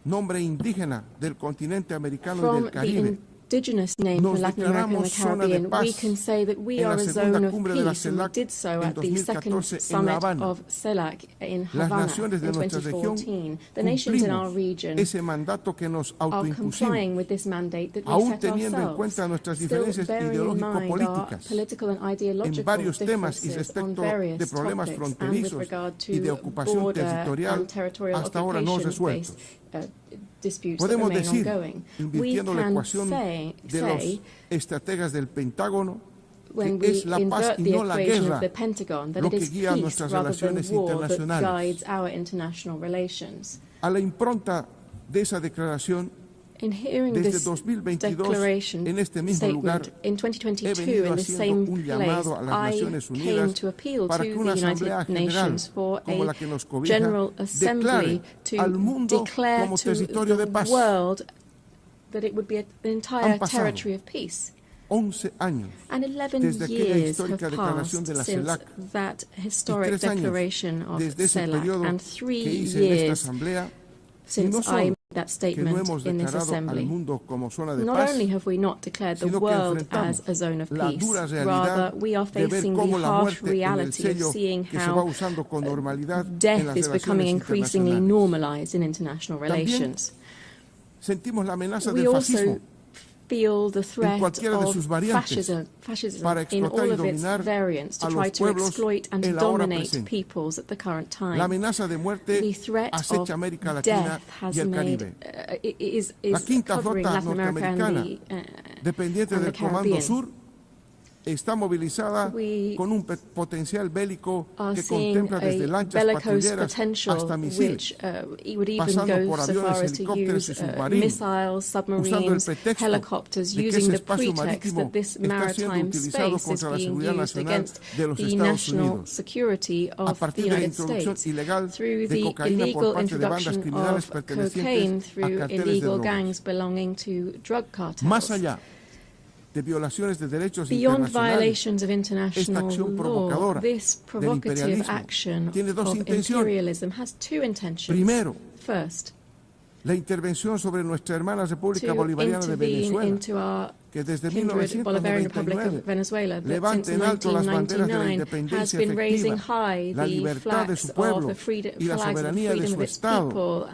S14: nombre indígena del continente americano y
S11: from
S14: del
S11: the
S14: Caribe,
S11: indigenous name for
S14: nos
S11: Latin America and the
S14: declaramos zona de
S11: Caribbean, we
S14: paz
S11: can say that we
S14: en
S11: are
S14: la
S11: a
S14: segunda
S11: zone of
S14: cumbre de la
S11: peace, and we
S14: CELAC
S11: did so
S14: en
S11: at the second
S14: 2014 en La
S11: summit
S14: Habana.
S11: of CELAC in
S14: Las
S11: Havana
S14: naciones de
S11: in
S14: nuestra región
S11: 2014. The nations in our region
S14: ese mandato que nos
S11: are
S14: autoimpusimos,
S11: complying with this mandate that we
S14: aún
S11: set
S14: teniendo en
S11: ourselves,
S14: cuenta nuestras
S11: still
S14: diferencias
S11: bearing in mind our
S14: ideológico-políticas
S11: political and
S14: en
S11: ideological
S14: varios temas y
S11: differences on
S14: respecto
S11: various
S14: de problemas
S11: topics and with
S14: fronterizos
S11: regard
S14: y de
S11: to
S14: ocupación
S11: border
S14: territorial
S11: and territorial
S14: hasta ahora no
S11: occupation-based
S14: resueltos.
S11: Disputes that
S14: Podemos
S11: remain
S14: decir,
S11: ongoing. We
S14: invirtiendo la
S11: can
S14: ecuación
S11: say
S14: de los estrategas del Pentágono,
S11: when
S14: que
S11: we
S14: es la paz
S11: invert
S14: y
S11: the
S14: no la
S11: equation
S14: guerra
S11: of the Pentagon, that
S14: lo
S11: it
S14: que
S11: is
S14: guía
S11: peace
S14: nuestras
S11: rather than
S14: relaciones
S11: war that
S14: internacionales.
S11: guides our international relations.
S14: A la impronta de esa declaración,
S11: In hearing
S14: desde
S11: this
S14: 2022,
S11: declaration
S14: en este mismo lugar,
S11: statement, in 2022,
S14: he venido
S11: in the
S14: haciendo
S11: same
S14: un
S11: place,
S14: llamado a las
S11: I
S14: Naciones
S11: came
S14: Unidas
S11: to appeal
S14: para
S11: to
S14: que
S11: the
S14: una asamblea
S11: United
S14: general
S11: Nations for
S14: como la
S11: a
S14: que nos cobija
S11: General Assembly
S14: declare al
S11: to
S14: mundo
S11: declare
S14: como
S11: to
S14: territorio de
S11: the
S14: paz.
S11: world that it would be an entire
S14: Han pasado
S11: territory of peace.
S14: 11 años
S11: And 11
S14: desde aquella
S11: years have
S14: histórica declaración
S11: passed
S14: de la
S11: since
S14: CELAC
S11: that
S14: y
S11: historic
S14: 3 años
S11: declaration of
S14: desde ese
S11: CELAC,
S14: periodo
S11: and
S14: que
S11: 3
S14: hice en esta
S11: years
S14: asamblea, y
S11: since
S14: no
S11: I
S14: solo
S11: made that
S14: que no
S11: statement
S14: hemos
S11: in this
S14: declarado al
S11: assembly.
S14: mundo como zona de
S11: Not
S14: paz,
S11: only have we not declared the
S14: sino que
S11: world
S14: enfrentamos
S11: as a zone of
S14: la
S11: peace,
S14: dura
S11: rather
S14: realidad
S11: we are
S14: de ver
S11: facing
S14: cómo
S11: the
S14: la
S11: harsh
S14: muerte en el
S11: reality of
S14: sello
S11: seeing
S14: que se va
S11: how
S14: usando con normalidad en
S11: death
S14: las
S11: is becoming
S14: relaciones
S11: increasingly
S14: internacionales.
S11: normalized in international relations.
S14: Sentimos la amenaza
S11: We
S14: del
S11: also
S14: fascismo
S11: feel the
S14: en
S11: threat
S14: cualquiera de sus
S11: of
S14: variantes
S11: fascism
S14: para
S11: in
S14: explotar
S11: all
S14: y
S11: of its
S14: dominar
S11: variants to
S14: a
S11: try
S14: los
S11: to
S14: pueblos
S11: exploit and
S14: en la hora
S11: dominate
S14: presente.
S11: peoples at the current time.
S14: La amenaza de muerte
S11: The threat
S14: acecha
S11: of
S14: América Latina
S11: death has
S14: y el
S11: made,
S14: Caribe.
S11: is
S14: La quinta
S11: covering
S14: flota
S11: Latin America
S14: norteamericana,
S11: and
S14: dependiente
S11: the
S14: del Comando
S11: Caribbean.
S14: Sur, está movilizada con un potencial bélico que contempla desde lanchas patrulleras hasta misiles, pasando por aviones, helicópteros y submarinos, usando el pretexto de que ese espacio marítimo está siendo utilizado contra la seguridad nacional de los Estados Unidos, a partir de la introducción ilegal de cocaína por parte de bandas criminales pertenecientes a carteles de drogas. Más allá de violaciones de derechos internacionales, esta acción provocadora del imperialismo tiene dos intenciones. Primero, la intervención sobre nuestra hermana República Bolivariana de Venezuela, que desde 1999 levanta en alto las banderas de la independencia efectiva, la libertad de su pueblo y la soberanía de su Estado,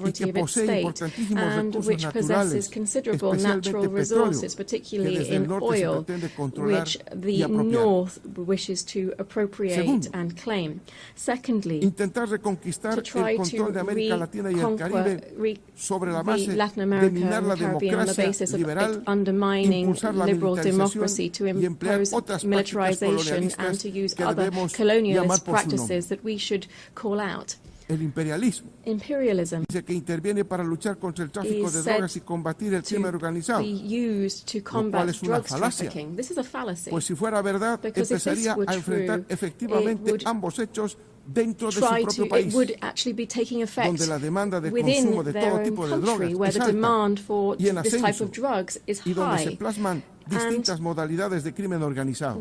S14: y que posee importantísimos recursos naturales, especialmente petróleo, que desde el norte se pretende controlar y apropiar. Segundo, intentar reconquistar el control de América Latina y el Caribe sobre la base de minar la democracia liberal, impulsar la militarización y emplear otras prácticas colonialistas que debemos llamar por su nombre. El imperialismo dice que interviene para luchar contra el tráfico de drogas y combatir el crimen organizado, lo cual es una falacia, pues si fuera verdad empezaría a enfrentar efectivamente ambos hechos dentro de su propio país, donde la demanda de consumo de todo tipo de drogas es alta y en ascenso, y donde se plasman distintas modalidades de crimen organizado.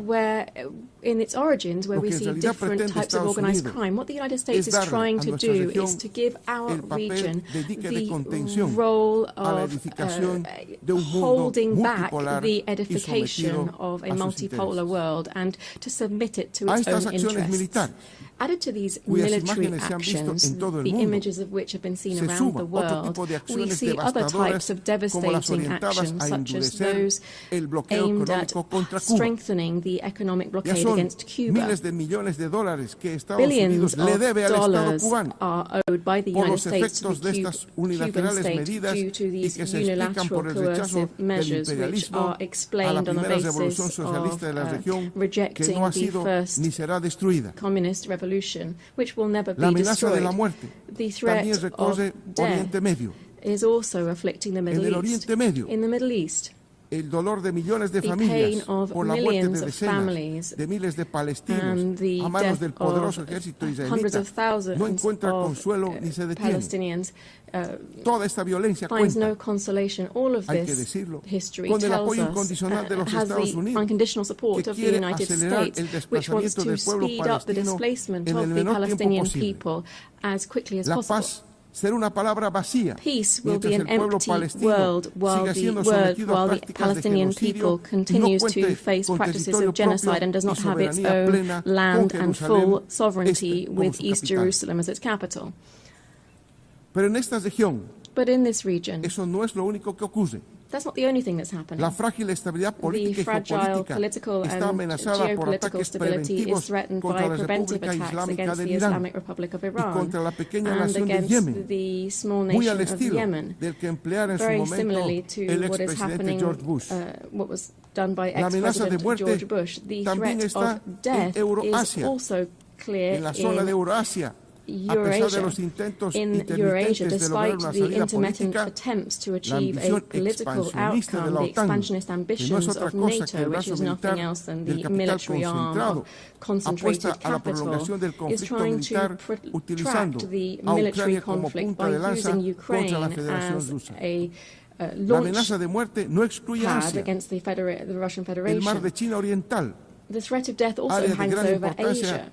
S11: In its origins, where
S14: Lo
S11: we
S14: que en
S11: see
S14: realidad
S11: different
S14: pretende
S11: types of
S14: Estados
S11: organized
S14: Unidos
S11: crime, what the United States is
S14: darle
S11: trying
S14: a
S11: to
S14: nuestra
S11: do
S14: región
S11: is to give our
S14: el papel
S11: region
S14: de dique de
S11: the
S14: contención
S11: role
S14: a la
S11: of
S14: edificación de un mundo
S11: holding back
S14: multipolar
S11: the
S14: y
S11: edification
S14: sometido
S11: of a
S14: a sus
S11: multipolar
S14: intereses.
S11: world and to submit it to
S14: A
S11: its
S14: estas
S11: own
S14: acciones
S11: interests.
S14: militares,
S11: Added to these
S14: cuyas
S11: military
S14: imágenes se han visto
S11: actions,
S14: en todo el
S11: the
S14: mundo,
S11: images of which have been seen
S14: se
S11: around
S14: suma
S11: the
S14: otro
S11: world,
S14: tipo de
S11: we
S14: acciones
S11: see other
S14: devastadoras
S11: types of
S14: como las
S11: devastating
S14: orientadas
S11: actions,
S14: a
S11: such as
S14: endurecer
S11: those
S14: el bloqueo
S11: aimed at
S14: económico contra Cuba.
S11: strengthening the economic
S14: Ya
S11: blockade
S14: son
S11: against Cuba.
S14: miles de millones de dólares que Estados
S11: Billions
S14: Unidos le
S11: of
S14: debe al Estado
S11: dollars
S14: cubano
S11: are owed by the
S14: por
S11: United
S14: los
S11: States to
S14: efectos de
S11: the
S14: estas
S11: Cuban
S14: unilaterales
S11: state
S14: medidas
S11: due to
S14: y
S11: these
S14: que se explican por el
S11: unilateral
S14: rechazo
S11: coercive
S14: del
S11: measures which
S14: imperialismo
S11: are
S14: a la
S11: explained on the
S14: primera revolución
S11: basis
S14: socialista de la
S11: of
S14: región que
S11: rejecting
S14: no ha
S11: the
S14: sido
S11: first
S14: ni será destruida.
S11: communist revolution, which will never
S14: La
S11: be
S14: amenaza de
S11: destroyed.
S14: la muerte
S11: The threat
S14: también
S11: of
S14: recorre Oriente
S11: death
S14: Medio.
S11: is also afflicting the
S14: En
S11: Middle
S14: el
S11: East.
S14: Oriente Medio,
S11: In the Middle East,
S14: el dolor de millones de
S11: the
S14: familias
S11: pain of
S14: por la muerte
S11: millions
S14: de
S11: of
S14: decenas
S11: families
S14: de miles de palestinos
S11: and the
S14: a manos
S11: death
S14: del poderoso
S11: of
S14: ejército
S11: hundreds
S14: israelita
S11: of thousands
S14: no encuentra
S11: of
S14: consuelo ni se detiene.
S11: Palestinians
S14: Toda esta violencia
S11: finds
S14: cuenta,
S11: no consolation. All of
S14: hay que
S11: this
S14: decirlo,
S11: history
S14: con el
S11: tells
S14: apoyo
S11: us
S14: incondicional de los
S11: has
S14: Estados
S11: the
S14: Unidos,
S11: unconditional support
S14: que
S11: of the
S14: quiere
S11: United
S14: acelerar
S11: States,
S14: el
S11: which wants
S14: desplazamiento
S11: to
S14: del pueblo
S11: speed up the
S14: palestino
S11: displacement
S14: en
S11: of
S14: el
S11: the
S14: menor tiempo
S11: Palestinian
S14: posible.
S11: people as quickly as
S14: La
S11: possible.
S14: paz será una palabra vacía
S11: Peace will be
S14: mientras
S11: an
S14: el pueblo
S11: empty
S14: palestino
S11: world
S14: siga siendo sometido a prácticas de
S11: Palestinian
S14: genocidio
S11: people
S14: y no
S11: continues to
S14: cuente
S11: face
S14: con
S11: practices
S14: territorio
S11: of genocide
S14: propio
S11: and does
S14: y
S11: not have its
S14: soberanía
S11: own
S14: plena
S11: land
S14: con
S11: and
S14: Jerusalén
S11: full sovereignty
S14: como
S11: with
S14: su
S11: East
S14: capital.
S11: Jerusalem as its capital.
S14: Pero en esta región,
S11: But in this region,
S14: eso no es lo único que ocurre.
S11: that's not the only thing that's happening.
S14: La frágil estabilidad política
S11: The
S14: y
S11: fragile
S14: geopolítica
S11: political
S14: está
S11: and
S14: amenazada por
S11: geopolitical
S14: ataques
S11: stability is
S14: preventivos
S11: threatened
S14: contra
S11: by
S14: la
S11: preventive
S14: República
S11: attacks
S14: Islámica
S11: against
S14: del
S11: the
S14: Irán
S11: Islamic Republic of
S14: y
S11: Iran
S14: contra la pequeña
S11: and
S14: nación de
S11: against
S14: Yemen,
S11: the small
S14: muy
S11: nation
S14: al
S11: of
S14: estilo
S11: Yemen,
S14: del que empleara en su
S11: very
S14: momento
S11: similarly to
S14: el
S11: what is
S14: expresidente
S11: happening,
S14: George Bush.
S11: what was done by
S14: La amenaza de
S11: ex-president
S14: muerte
S11: George Bush. The
S14: también
S11: threat
S14: está
S11: of death
S14: en Euroasia,
S11: is also clear
S14: en la zona de
S11: in
S14: Eurasia, a pesar de los intentos
S11: in Eurasia,
S14: intermitentes de lograr
S11: despite
S14: una
S11: the
S14: salida
S11: intermittent
S14: política.
S11: attempts to
S14: La
S11: achieve a
S14: ambición
S11: political
S14: expansionista de
S11: outcome,
S14: la
S11: the
S14: OTAN,
S11: expansionist
S14: que no es
S11: ambitions
S14: otra
S11: of
S14: cosa que
S11: NATO,
S14: el
S11: which
S14: brazo
S11: is nothing
S14: militar
S11: else than
S14: del
S11: the
S14: capital
S11: military arm
S14: concentrado,
S11: of concentrated
S14: apuesta a la
S11: capital,
S14: prolongación del
S11: is
S14: conflicto
S11: trying to
S14: militar utilizando
S11: protract the
S14: a
S11: military
S14: Ucrania como
S11: conflict
S14: punta
S11: by
S14: de lanza
S11: using Ukraine
S14: contra la Federación
S11: as
S14: Rusa.
S11: a
S14: La
S11: launch
S14: amenaza de muerte no excluye
S11: pad
S14: Asia,
S11: against the Russian
S14: el mar
S11: Federation.
S14: de China Oriental,
S11: The threat of death also
S14: área de
S11: hangs
S14: gran
S11: over
S14: importancia
S11: Asia.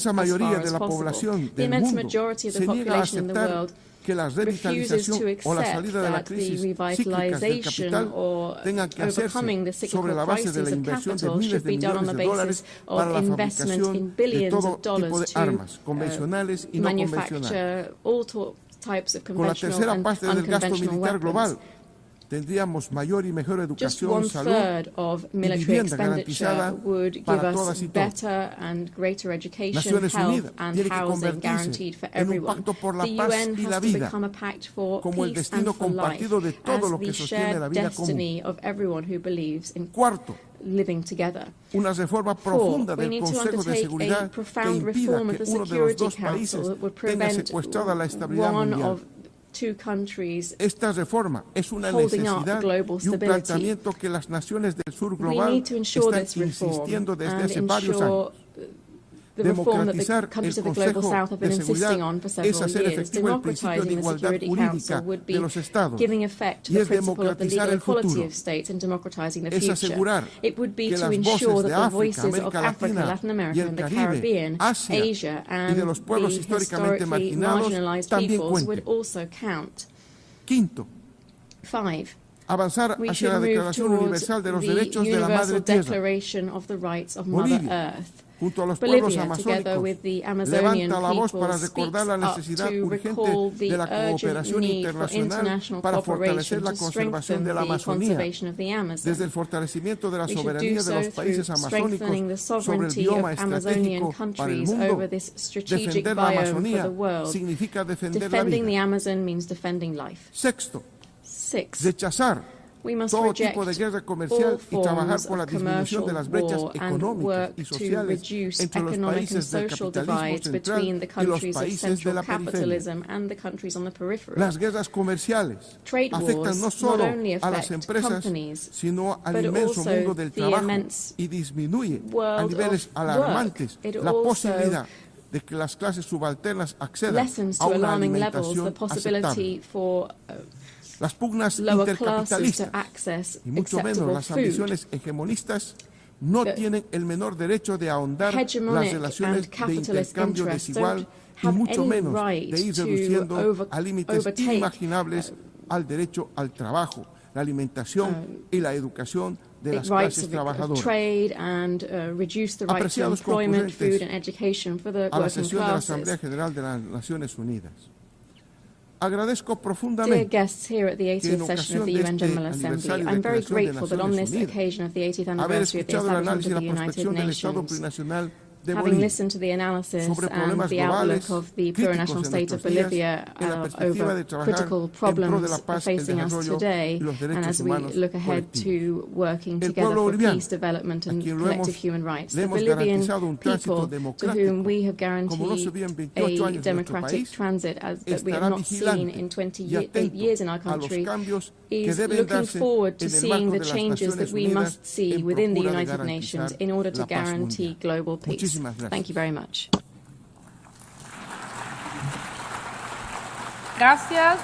S14: inmensa mayoría
S11: as
S14: de la
S11: possible.
S14: población
S11: The
S14: del
S11: immense
S14: mundo
S11: majority of the
S14: se niega a
S11: population in the
S14: aceptar
S11: world
S14: que la
S11: refuses to
S14: revitalización o la
S11: accept
S14: salida de la
S11: that the
S14: crisis cíclicas del
S11: revitalization
S14: capital
S11: or
S14: tengan que
S11: overcoming the
S14: hacerse sobre
S11: cyclical
S14: la base de
S11: crises
S14: la
S11: of
S14: inversión de
S11: capital
S14: miles
S11: should
S14: de
S11: be done on
S14: millones
S11: the
S14: de dólares
S11: basis
S14: para
S11: of
S14: la
S11: investment
S14: fabricación
S11: in
S14: de
S11: billions
S14: todo
S11: of
S14: tipo
S11: dollars
S14: de
S11: to
S14: armas, convencionales y no convencionales.
S11: manufacture all types of
S14: Con la
S11: conventional
S14: tercera
S11: and
S14: parte del gasto
S11: unconventional
S14: militar global,
S11: weapons.
S14: tendríamos mayor y mejor
S15: Just
S14: educación, salud
S15: one-third of
S14: y
S15: military
S14: vivienda
S15: expenditure
S14: garantizada
S15: would give
S14: para
S15: us
S14: todas y todos.
S15: better and greater education,
S14: Naciones
S15: health
S14: Unidas
S15: and
S14: tiene que
S15: housing guaranteed
S14: convertirse
S15: for
S14: en un
S15: everyone.
S14: pacto por la
S15: The
S14: paz
S15: UN
S14: y la
S15: has to
S14: vida,
S15: become a pact for
S14: como el
S15: peace
S14: destino
S15: and for life,
S14: compartido de todo
S15: as
S14: lo
S15: the
S14: que sostiene la
S15: shared
S14: vida común.
S15: destiny of everyone who believes in
S14: Cuarto,
S15: living together.
S14: una reforma
S15: Four,
S14: profunda
S15: we
S14: del
S15: need to
S14: Consejo de
S15: undertake a
S14: Seguridad que
S15: profound
S14: impida
S15: reform of
S14: que
S15: the
S14: uno de los
S15: Security
S14: dos países
S15: Council that would
S14: tenga
S15: prevent
S14: secuestrada la estabilidad
S15: one
S14: mundial.
S15: of two countries
S14: Esta reforma es una
S15: holding up
S14: necesidad
S15: global
S14: y un
S15: stability.
S14: planteamiento que las naciones del sur
S15: We
S14: global
S15: need to ensure
S14: están
S15: this reform
S14: insistiendo desde
S15: and
S14: hace varios
S15: ensure
S14: años.
S15: the reform that the
S14: Democratizar
S15: countries
S14: el
S15: of the global
S14: Consejo
S15: south have been
S14: de
S15: insisting
S14: Seguridad
S15: on for
S14: es
S15: several
S14: hacer
S15: years.
S14: efectivo el principio de
S15: Democratizing the
S14: igualdad
S15: Security
S14: jurídica
S15: Council would
S14: de
S15: be
S14: los estados
S15: giving effect to
S14: y
S15: the
S14: es
S15: principle of the
S14: democratizar
S15: legal
S14: el
S15: equality
S14: futuro.
S15: of states and democratizing the
S14: Es
S15: future.
S14: asegurar
S15: It would be
S14: que
S15: to
S14: las
S15: ensure
S14: voces de
S15: that the
S14: África,
S15: voices of
S14: América
S15: Africa,
S14: Latina
S15: Latin
S14: y
S15: America
S14: el
S15: and the
S14: Caribe,
S15: Caribbean,
S14: Asia
S15: Asia
S14: y de
S15: and
S14: los pueblos
S15: the
S14: históricamente
S15: historically
S14: marginados
S15: marginalized
S14: también
S15: peoples
S14: cuenten.
S15: would also count.
S14: Quinto,
S15: Five,
S14: avanzar
S15: we
S14: hacia
S15: should
S14: la
S15: move
S14: Declaración
S15: towards
S14: Universal de los
S15: the
S14: Derechos de la
S15: Universal
S14: Madre Tierra.
S15: Declaration of the Rights of Mother
S14: Bolivia,
S15: Earth.
S14: junto a los pueblos
S15: Bolivia, together
S14: amazónicos,
S15: with the Amazonian
S14: levanta la voz
S15: people,
S14: para recordar la
S15: speaks up
S14: necesidad
S15: to
S14: urgente
S15: recall
S14: de
S15: the
S14: la
S15: urgent
S14: cooperación
S15: need for
S14: internacional
S15: international
S14: para
S15: cooperation
S14: fortalecer la
S15: to
S14: conservación
S15: strengthen
S14: de la
S15: the
S14: Amazonía,
S15: conservation of the Amazon.
S14: desde el fortalecimiento de la
S15: We should do
S14: soberanía de
S15: so
S14: los
S15: through
S14: países
S15: strengthening the
S14: amazónicos sobre el
S15: sovereignty
S14: bioma
S15: of Amazonian
S14: estratégico para el
S15: countries
S14: mundo.
S15: over this strategic
S14: Defender la
S15: biome for
S14: Amazonía
S15: the world.
S14: significa defender la
S15: Defending the
S14: vida.
S15: Amazon means defending life.
S14: Sexto,
S15: Six,
S14: rechazar
S15: we must
S14: todo
S15: reject
S14: tipo de guerra
S15: all
S14: comercial y trabajar
S15: forms
S14: por la
S15: of
S14: disminución de las brechas
S15: commercial war and
S14: económicas
S15: work
S14: y
S15: to
S14: sociales
S15: reduce
S14: entre los
S15: economic and
S14: países del
S15: social
S14: capitalismo
S15: divides
S14: central
S15: between the
S14: y los
S15: countries of
S14: países de
S15: central
S14: la periferia.
S15: capitalism and the countries on the periphery.
S14: Las guerras comerciales
S15: Trade
S14: afectan
S15: wars
S14: no
S15: not
S14: solo
S15: only
S14: a las
S15: affect
S14: empresas,
S15: companies,
S14: sino al
S15: but
S14: inmenso
S15: also
S14: mundo del
S15: the
S14: trabajo
S15: immense
S14: y disminuye a
S15: world
S14: niveles
S15: of
S14: alarmantes
S15: work. It
S14: la
S15: also
S14: posibilidad de que las clases subalternas accedan
S15: lessens
S14: a
S15: to
S14: una
S15: alarming levels the
S14: alimentación
S15: possibility
S14: aceptable.
S15: for
S14: Las pugnas
S15: lower classes
S14: intercapitalistas
S15: to access
S14: y mucho menos
S15: acceptable
S14: las
S15: food.
S14: ambiciones hegemonistas no tienen el menor derecho de ahondar las
S15: Hegemonic
S14: relaciones
S15: and
S14: de
S15: capitalist
S14: intercambio
S15: interests
S14: desigual
S15: don't
S14: y
S15: have
S14: mucho
S15: any
S14: menos
S15: right
S14: de ir
S15: to
S14: reduciendo a límites
S15: overtake,
S14: inimaginables al derecho al trabajo, la alimentación y la educación de las
S15: rights
S14: clases
S15: of
S14: trabajadoras.
S15: trade and reduce the right to
S14: Apreciados
S15: employment,
S14: concurrentes
S15: food and education for the
S14: a la
S15: working
S14: sesión de la Asamblea
S15: classes.
S14: General de las Naciones Unidas. Agradezco
S15: Dear
S14: profundamente
S15: guests here at the
S14: que en
S15: 80th session of
S14: ocasión
S15: the
S14: de
S15: UN
S14: este
S15: General Assembly,
S14: aniversario de
S15: I'm very
S14: creación de
S15: grateful that on
S14: Naciones
S15: this
S14: Unidas,
S15: occasion of the 80th
S14: haber
S15: anniversary of the
S14: escuchado el
S15: establishment
S14: análisis y
S15: of
S14: la
S15: the United
S14: prospección del Estado
S15: Nations,
S14: plurinacional de
S15: having
S14: Bolivia
S15: listened to the analysis
S14: sobre
S15: and
S14: problemas
S15: the outlook
S14: globales
S15: of the
S14: críticos
S15: plurinational
S14: en
S15: state of
S14: nuestros días,
S15: Bolivia
S14: en la perspectiva
S15: over
S14: de trabajar
S15: critical
S14: en pro de la
S15: problems
S14: paz, el
S15: facing us
S14: desarrollo
S15: today,
S14: y los
S15: and
S14: derechos
S15: as we
S14: humanos
S15: look ahead
S14: colectivos.
S15: to working
S14: El
S15: together
S14: pueblo
S15: for
S14: boliviano,
S15: peace, development
S14: a
S15: and
S14: quien le
S15: collective human rights. The
S14: hemos
S15: Bolivian
S14: garantizado un tránsito
S15: people to
S14: democrático
S15: whom we have
S14: como no se
S15: guaranteed
S14: vio en 28 años
S15: a
S14: en nuestro
S15: democratic
S14: país,
S15: transit that we have
S14: estará
S15: not seen
S14: vigilante
S15: in
S14: y
S15: 28
S14: atento
S15: years in our
S14: a los
S15: country,
S14: cambios que
S15: is
S14: deben
S15: looking
S14: darse
S15: forward to
S14: en el
S15: seeing
S14: marco
S15: the
S14: de las
S15: changes that
S14: Naciones
S15: we
S14: Unidas
S15: must see
S14: en
S15: within the
S14: procura de
S15: United Nations
S14: garantizar
S15: in order to
S14: la paz
S15: guarantee
S14: mundial.
S15: global peace.
S14: Muchísimas gracias.
S15: Thank you very much.
S16: Gracias.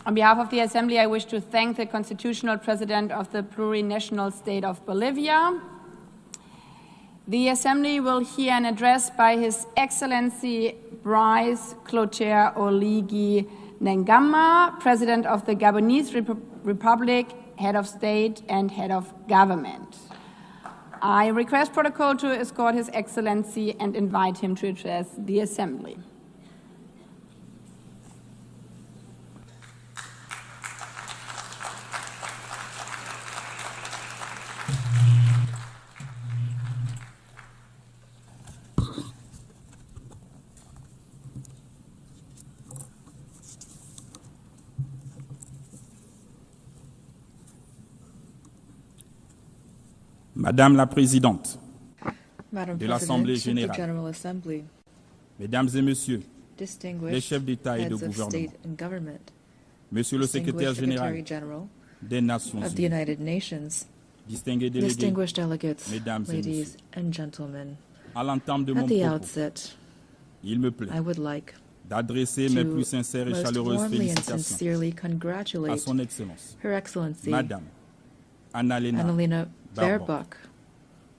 S16: On behalf of the Assembly, I wish to thank the Constitutional President of the Plurinational State of Bolivia. The Assembly will hear an address by His Excellency Brice Clotaire Oligui Nguema, President of the Gabonese Republic, Head of State and Head of Government. I request protocol to escort His Excellency and invite him to address the Assembly.
S17: Madame la Présidente
S7: Madam
S17: de l'Assemblée générale,
S7: General Assembly,
S17: Mesdames et Messieurs les
S7: distinguished
S17: chefs d'État et de
S7: heads of
S17: gouvernement,
S7: state and government,
S17: Monsieur le Secrétaire général
S7: Secretary General
S17: des Nations
S7: of the
S17: Unies,
S7: United Nations,
S17: distingués délégués,
S7: distinguished delegates,
S17: Mesdames et
S7: ladies
S17: Messieurs,
S7: and gentlemen,
S17: à l'entame de mon
S7: at the
S17: propos,
S7: outset,
S17: il me plaît
S7: I would like
S17: d'adresser mes
S7: to
S17: plus sincères et
S7: most
S17: chaleureuses
S7: warmly and
S17: félicitations
S7: sincerely
S17: à
S7: congratulate
S17: Son Excellence,
S7: Her Excellency
S17: Madame Annalena
S7: Annalena
S17: Baerbock,
S7: Baerbock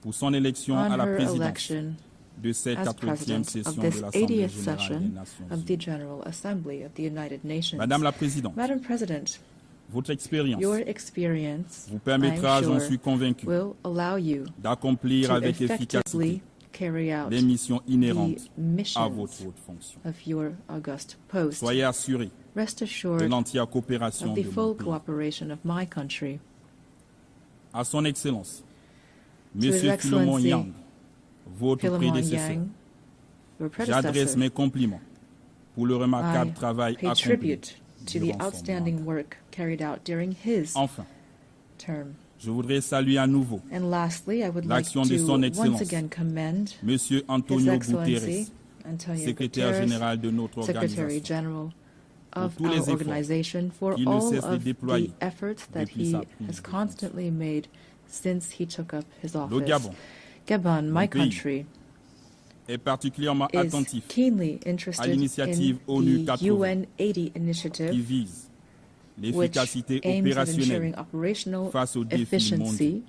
S17: pour son élection
S7: on
S17: à la
S7: her
S17: présidence
S7: election
S17: de cette
S7: as
S17: 80e
S7: President of
S17: session
S7: this
S17: de l'Assemblée
S7: 80th
S17: générale des
S7: session
S17: Nations
S7: of the
S17: Unies.
S7: General Assembly of the United Nations.
S17: Madame la Présidente,
S7: Madam President,
S17: votre expérience
S7: your experience,
S17: vous permettra,
S7: I'm
S17: j'en
S7: sure,
S17: suis convaincu,
S7: will allow you
S17: d'accomplir
S7: to
S17: avec efficacité
S7: effectively carry out
S17: les missions inhérentes
S7: the
S17: à
S7: missions
S17: votre haute fonction.
S7: of your august post.
S17: Soyez assurés
S11: rest assured
S17: de l'entière coopération
S11: of the
S17: de
S11: full
S17: mon pays.
S11: cooperation of my country.
S17: À son Excellence,
S11: To His
S17: Monsieur Philemon
S11: Excellency,
S17: Yang, votre
S11: Philemon
S17: prédécesseur,
S11: Yang, your
S17: j'adresse
S11: predecessor,
S17: mes compliments pour le remarquable
S11: I
S17: travail
S11: pay
S17: accompli
S11: tribute to the
S17: durant son
S11: outstanding
S17: mandat.
S11: work carried out during his
S17: Enfin,
S11: term.
S17: je voudrais saluer à nouveau
S11: And lastly, I would like
S17: l'action de
S11: to
S17: son
S11: once
S17: Excellence,
S11: again commend
S17: Monsieur
S11: His
S17: Antonio
S11: Excellency
S17: Guterres,
S11: Antonio
S17: secrétaire
S11: Guterres,
S17: général de notre
S11: Secretary
S17: organisation,
S11: General of
S17: tous les
S11: our
S17: efforts
S11: organization, for
S17: qu'il ne
S11: all
S17: cesse de
S11: of the
S17: déployer
S11: efforts that
S17: depuis
S11: he
S17: sa prise
S11: has
S17: de
S11: constantly made since he took up his office.
S17: Gabon,
S11: Gabon, my
S17: mon pays,
S11: country,
S17: est particulièrement
S11: is
S17: attentif
S11: keenly
S17: à
S11: interested
S17: l'initiative
S11: in
S17: ONU
S11: the
S17: 80
S11: UN 80
S17: qui
S11: initiative,
S17: vise
S11: which
S17: l'efficacité
S11: aims at
S17: opérationnelle
S11: ensuring operational
S17: face aux défis mondiaux
S11: efficiency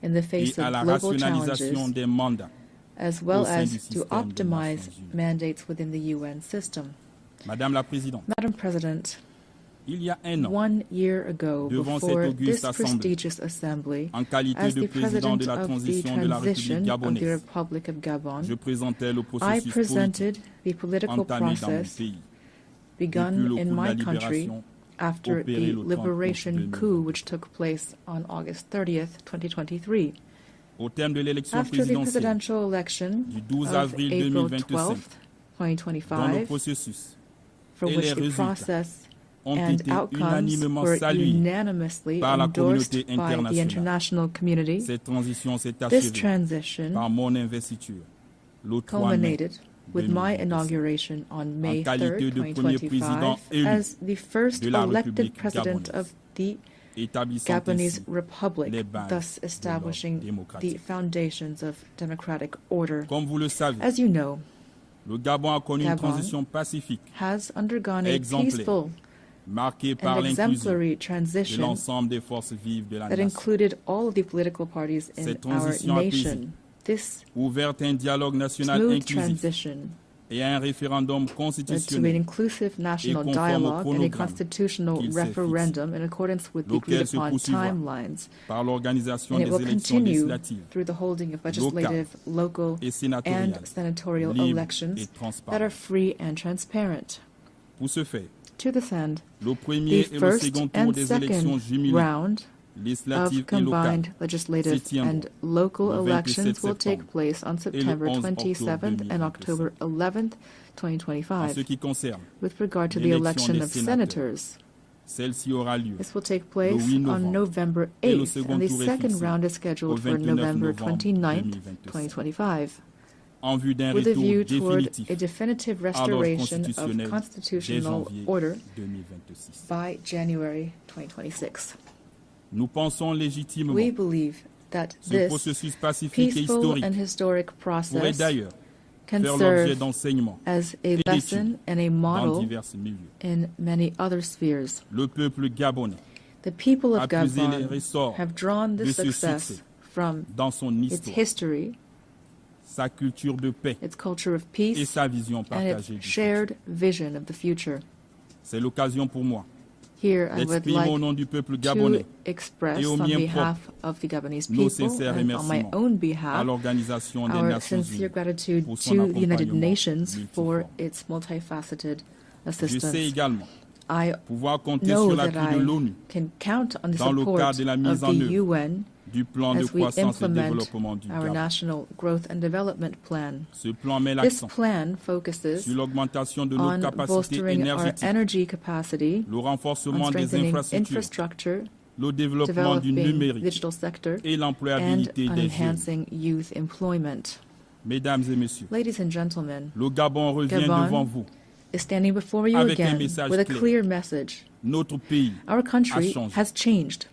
S11: in the face
S17: et à
S11: of
S17: la
S11: global
S17: rationalisation
S11: challenges,
S17: des mandats
S11: as well
S17: au sein
S11: as
S17: du
S11: to
S17: système des
S11: optimize
S17: Nations Unies.
S11: mandates within the UN system.
S17: Madame la Présidente,
S11: Madam President,
S17: il y a un an,
S11: 1 year ago,
S17: devant cette
S11: before
S17: auguste
S11: this
S17: assemblée,
S11: prestigious assembly,
S17: en qualité
S11: as
S17: de
S11: the
S17: président
S11: President
S17: de la
S11: of the
S17: transition de la République
S11: transition of the
S17: gabonaise,
S11: Republic of Gabon,
S17: je présentais le
S11: I
S17: processus
S11: presented the
S17: politique
S11: political
S17: entamé dans mon
S11: process
S17: pays
S11: begun
S17: depuis le
S11: in
S17: coup de la
S11: my country
S17: libération
S11: after
S17: opéré
S11: the
S17: le 30 août
S11: liberation
S17: 2023.
S11: coup which took place on August 30th, 2023.
S17: Au terme de l'élection
S11: After the
S17: présidentielle
S11: presidential election
S17: du 12
S11: of
S17: avril
S11: April
S17: 2025,
S11: 12th,
S17: dont le
S11: 2025,
S17: processus
S11: for
S17: et
S11: which
S17: les
S11: the
S17: résultats
S11: process
S17: ont
S11: and
S17: été
S11: outcomes
S17: unanimement
S11: were
S17: salués
S11: unanimously
S17: par la
S11: endorsed
S17: communauté
S11: by the
S17: internationale.
S11: international community.
S17: Cette transition s'est
S11: This
S17: achevée
S11: transition
S17: par mon investiture le 3 mai
S11: culminated with my
S17: 2025,
S11: inauguration on May
S17: en qualité
S11: 3rd,
S17: de premier président
S11: 2025,
S17: élu
S11: as the first
S17: de la
S11: elected
S17: République
S11: president
S17: gabonaise,
S11: of the
S17: établissant
S11: Gabonese
S17: ainsi
S11: Republic,
S17: les bases
S11: thus
S17: de
S11: establishing
S17: l'ordre démocratique.
S11: the foundations of democratic order.
S17: Comme vous le savez,
S11: As you know,
S17: le Gabon a connu une
S11: Gabon
S17: transition pacifique,
S11: has undergone a
S17: exemplaire,
S11: peaceful
S17: marquée par
S11: and
S17: l'inclusion
S11: exemplary
S17: de
S11: transition
S17: l'ensemble des forces vives de la
S11: that
S17: nation,
S11: included all of the political parties in
S17: Cette
S11: our
S17: transition apaisée,
S11: nation. This
S17: ouverte à un dialogue national
S11: smooth
S17: inclusif
S11: transition
S17: et à un référendum
S11: led to an
S17: constitutionnel
S11: inclusive national
S17: conforme au
S11: dialogue and a
S17: chronogramme
S11: constitutional
S17: qu'il s'est
S11: referendum in accordance with the
S17: lequel
S11: agreed
S17: se
S11: upon
S17: poursuivra
S11: timelines,
S17: par l'organisation
S11: and it
S17: des
S11: will
S17: élections
S11: continue
S17: législatives
S11: through the holding of legislative, local,
S17: et sénatoriales,
S11: and senatorial
S17: libres
S11: elections
S17: et
S11: that are
S17: transparentes.
S11: free and transparent.
S17: Pour ce faire,
S11: To this end,
S17: le premier
S11: the
S17: et le
S11: first
S17: second tour
S11: and
S17: des élections
S11: second
S17: jumelées
S11: round
S17: législatives
S11: of
S17: et locales
S11: combined legislative
S17: se tiendront
S11: and local
S17: le 27
S11: elections will take
S17: septembre
S11: place on
S17: et le
S11: September
S17: 11 octobre
S11: 27th and
S17: 2025.
S11: October 11th,
S17: En
S11: 2025.
S17: ce qui concerne
S11: With regard to the
S17: l'élection
S11: election
S17: des
S11: of
S17: sénateurs,
S11: senators,
S17: celle-ci aura lieu
S11: this will take
S17: le
S11: place
S17: 8
S11: on
S17: novembre
S11: November
S17: et le
S11: 8th,
S17: second
S11: and the
S17: tour est
S11: second
S17: fixé
S11: round is
S17: au
S11: scheduled for
S17: 29
S11: November
S17: novembre
S11: 29th,
S17: 2025,
S11: 2025,
S17: en vue d'un
S11: with a view
S17: retour
S11: toward
S17: définitif
S11: a definitive
S17: à l'ordre
S11: restoration
S17: constitutionnel
S11: of
S17: dès
S11: constitutional
S17: janvier
S11: order
S17: 2026.
S11: by January 2026.
S17: Nous pensons légitimement
S11: We believe that
S17: ce
S11: this
S17: processus pacifique et
S11: peaceful
S17: historique
S11: and historic
S17: pourrait
S11: process
S17: d'ailleurs
S11: can
S17: faire l'objet
S11: serve
S17: d'enseignements
S11: as a
S17: et
S11: lesson
S17: d'études
S11: and a
S17: dans
S11: model
S17: divers milieux.
S11: in many other spheres.
S17: Le peuple gabonais
S11: The people of
S17: a puisé les
S11: Gabon
S17: ressorts
S11: have drawn
S17: de
S11: this
S17: ce
S11: success
S17: succès
S11: from
S17: dans son
S11: its
S17: histoire,
S11: history,
S17: sa culture de paix
S11: its culture of
S17: et
S11: peace,
S17: sa vision
S11: and
S17: partagée
S11: its
S17: du
S11: shared vision of the future.
S17: C'est l'occasion pour moi
S11: Here I would
S17: d'exprimer au
S11: like
S17: nom du peuple gabonais
S11: to express
S17: et au
S11: on
S17: mien
S11: behalf of the Gabonese
S17: nos
S11: people
S17: sincères
S11: and on my
S17: remerciements
S11: own
S17: à
S11: behalf
S17: l'Organisation des
S11: our
S17: Nations
S11: sincere
S17: Unies
S11: gratitude
S17: pour son
S11: to the United
S17: accompagnement
S11: Nations for
S17: multiforme.
S11: its multifaceted
S17: Je sais
S11: assistance.
S17: également
S11: I
S17: pouvoir compter
S11: know
S17: sur
S11: that
S17: l'appui de
S11: I
S17: l'ONU
S11: can count on the
S17: dans le
S11: support
S17: cadre de la
S11: of
S17: mise
S11: the
S17: en œuvre
S11: UN
S17: du plan de
S11: as we
S17: croissance et
S11: implement
S17: développement du
S11: our
S17: Gabon.
S11: national growth and development plan.
S17: Ce plan met
S11: This
S17: l'accent
S11: plan focuses
S17: sur l'augmentation de nos
S11: on
S17: capacités
S11: bolstering our
S17: énergétiques,
S11: energy capacity,
S17: le
S11: on
S17: renforcement des
S11: strengthening
S17: infrastructures,
S11: infrastructure,
S17: le développement du
S11: developing
S17: numérique
S11: digital sector,
S17: et
S11: and
S17: l'employabilité
S11: on
S17: des jeunes.
S11: enhancing youth employment.
S17: Mesdames et messieurs,
S11: Ladies and gentlemen,
S17: le Gabon revient
S11: Gabon
S17: devant vous.
S11: is standing before you
S17: Avec un
S11: again
S17: message
S11: with a
S17: clair.
S11: clear message.
S17: Notre pays
S11: Our
S17: a
S11: country
S17: changé.
S11: has changed.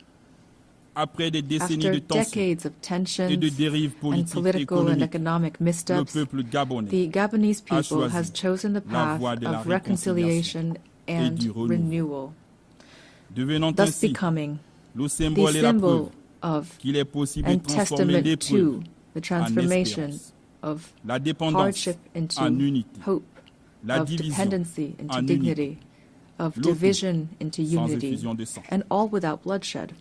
S17: Après des décennies
S11: After
S17: de tensions
S11: decades of tensions
S17: et de dérives
S11: and
S17: politiques et
S11: political and
S17: économiques,
S11: economic
S17: le
S11: missteps,
S17: peuple gabonais
S11: the Gabonese
S17: a
S11: people has
S17: choisi
S11: chosen the
S17: la
S11: path
S17: voie de la
S11: of reconciliation
S17: et
S11: and
S17: du renouveau.
S11: renewal,
S17: devenant
S11: thus
S17: ainsi
S11: becoming
S17: le
S11: the
S17: symbole et la preuve
S11: symbol of
S17: qu'il est possible de
S11: and
S17: transformer
S11: testament
S17: l'épreuve
S11: to the
S17: en
S11: transformation
S17: espérance,
S11: of
S17: la dépendance
S11: hardship into
S17: en unité,
S11: hope,
S17: la
S11: of
S17: division
S11: dependency into
S17: en
S11: dignity, of
S17: le tout
S11: division into
S17: sans
S11: unity,
S17: effusion de sang.
S11: and all without bloodshed.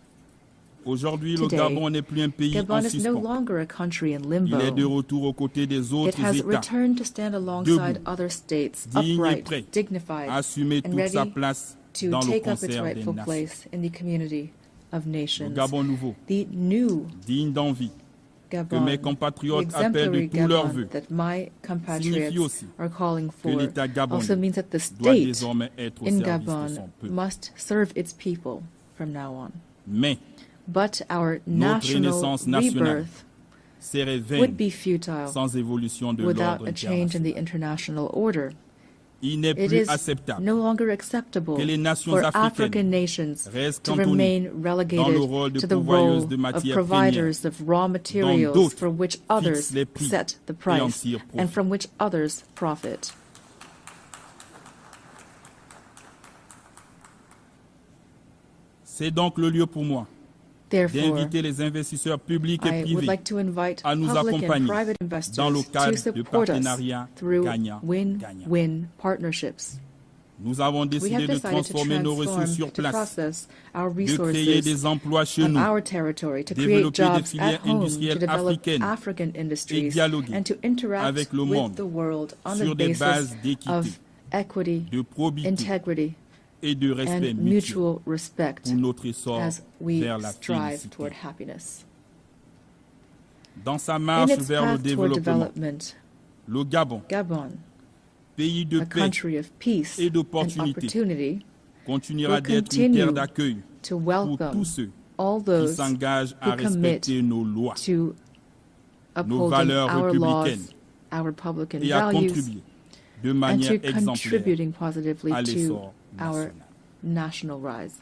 S17: Aujourd'hui, le
S11: Today,
S17: Gabon n'est plus un pays en
S11: Gabon is no
S17: suspens.
S11: longer a country in
S17: Il est de
S11: limbo.
S17: retour aux côtés des
S11: It
S17: autres
S11: has
S17: États,
S11: returned to stand alongside
S17: debout,
S11: other states,
S17: digne et prêt
S11: upright, dignified,
S17: à assumer
S11: and
S17: toute sa
S11: ready
S17: place
S11: to
S17: dans le
S11: take up its
S17: concert des
S11: rightful
S17: nations.
S11: place in the community of
S17: Le
S11: nations.
S17: Gabon nouveau,
S11: The new
S17: digne d'envie, que
S11: Gabon,
S17: mes
S11: the
S17: compatriotes appellent de
S11: exemplary
S17: tous leurs
S11: Gabon
S17: vœux,
S11: that my
S17: signifie
S11: compatriots
S17: aussi
S11: are calling
S17: que
S11: for
S17: l'État gabonais
S11: also means that the
S17: doit
S11: state
S17: désormais être au
S11: in
S17: service de
S11: Gabon
S17: son peuple.
S11: must serve its people from now on.
S17: Mais
S11: But our
S17: notre
S11: national
S17: renaissance nationale
S11: rebirth
S17: serait
S11: would
S17: vaine
S11: be futile
S17: sans évolution de
S11: without
S17: l'ordre
S11: a change in the
S17: international.
S11: international order.
S17: Il n'est
S11: It
S17: plus
S11: is
S17: acceptable
S11: no longer acceptable
S17: que les nations
S11: for
S17: africaines
S11: African nations
S17: restent
S11: to
S17: cantonnées
S11: remain
S17: dans le
S11: relegated
S17: rôle de
S11: to the
S17: pourvoyeuses
S11: role
S17: de
S11: of
S17: matières
S11: providers of raw materials
S17: d'autres
S11: for which
S17: fixent
S11: others
S17: les prix
S11: set the
S17: et en
S11: price
S17: tirent profit.
S11: and from which others profit.
S17: C'est donc le lieu pour moi
S11: Therefore,
S17: d'inviter les investisseurs publics et
S11: I would
S17: privés
S11: like to invite
S17: à nous
S11: public and
S17: accompagner
S11: private
S17: dans le
S11: investors to
S17: cadre de
S11: support us
S17: partenariats
S11: through
S17: gagnant-gagnant.
S11: win-win partnerships.
S17: Nous avons
S11: We
S17: décidé
S11: have
S17: de
S11: decided to
S17: transformer nos ressources sur
S11: to
S17: place,
S11: process our
S17: de créer
S11: resources
S17: des emplois chez
S11: on
S17: nous,
S11: our territory, to create
S17: développer des
S11: jobs at
S17: filières
S11: home, to
S17: industrielles
S11: develop
S17: africaines
S11: African
S17: et
S11: industries,
S17: dialoguer
S11: and to interact
S17: avec le
S11: with
S17: monde
S11: the world on the
S17: sur des
S11: basis
S17: bases d'équité,
S11: of equity,
S17: de probité
S11: integrity,
S17: et de respect
S11: and
S17: mutuel
S11: mutual respect
S17: pour notre essor
S11: as we
S17: vers la
S11: strive
S17: félicité.
S11: toward happiness.
S17: Dans sa
S11: In
S17: marche
S11: its
S17: vers le
S11: path toward
S17: développement,
S11: development,
S17: le Gabon,
S11: Gabon,
S17: pays de
S11: a
S17: paix
S11: country of peace
S17: et
S11: and
S17: d'opportunité,
S11: opportunity,
S17: continuera
S11: will
S17: d'être une terre
S11: continue
S17: d'accueil
S11: to
S17: pour
S11: welcome
S17: tous ceux
S11: all
S17: qui
S11: those
S17: s'engagent à
S11: who commit
S17: respecter nos lois,
S11: to
S17: nos
S11: upholding
S17: valeurs
S11: our laws,
S17: républicaines
S11: our Republican
S17: et à
S11: values,
S17: contribuer de
S11: and
S17: manière
S11: to
S17: exemplaire
S11: contributing positively
S17: à
S11: to
S17: l'essor
S11: our
S17: national.
S11: national rise.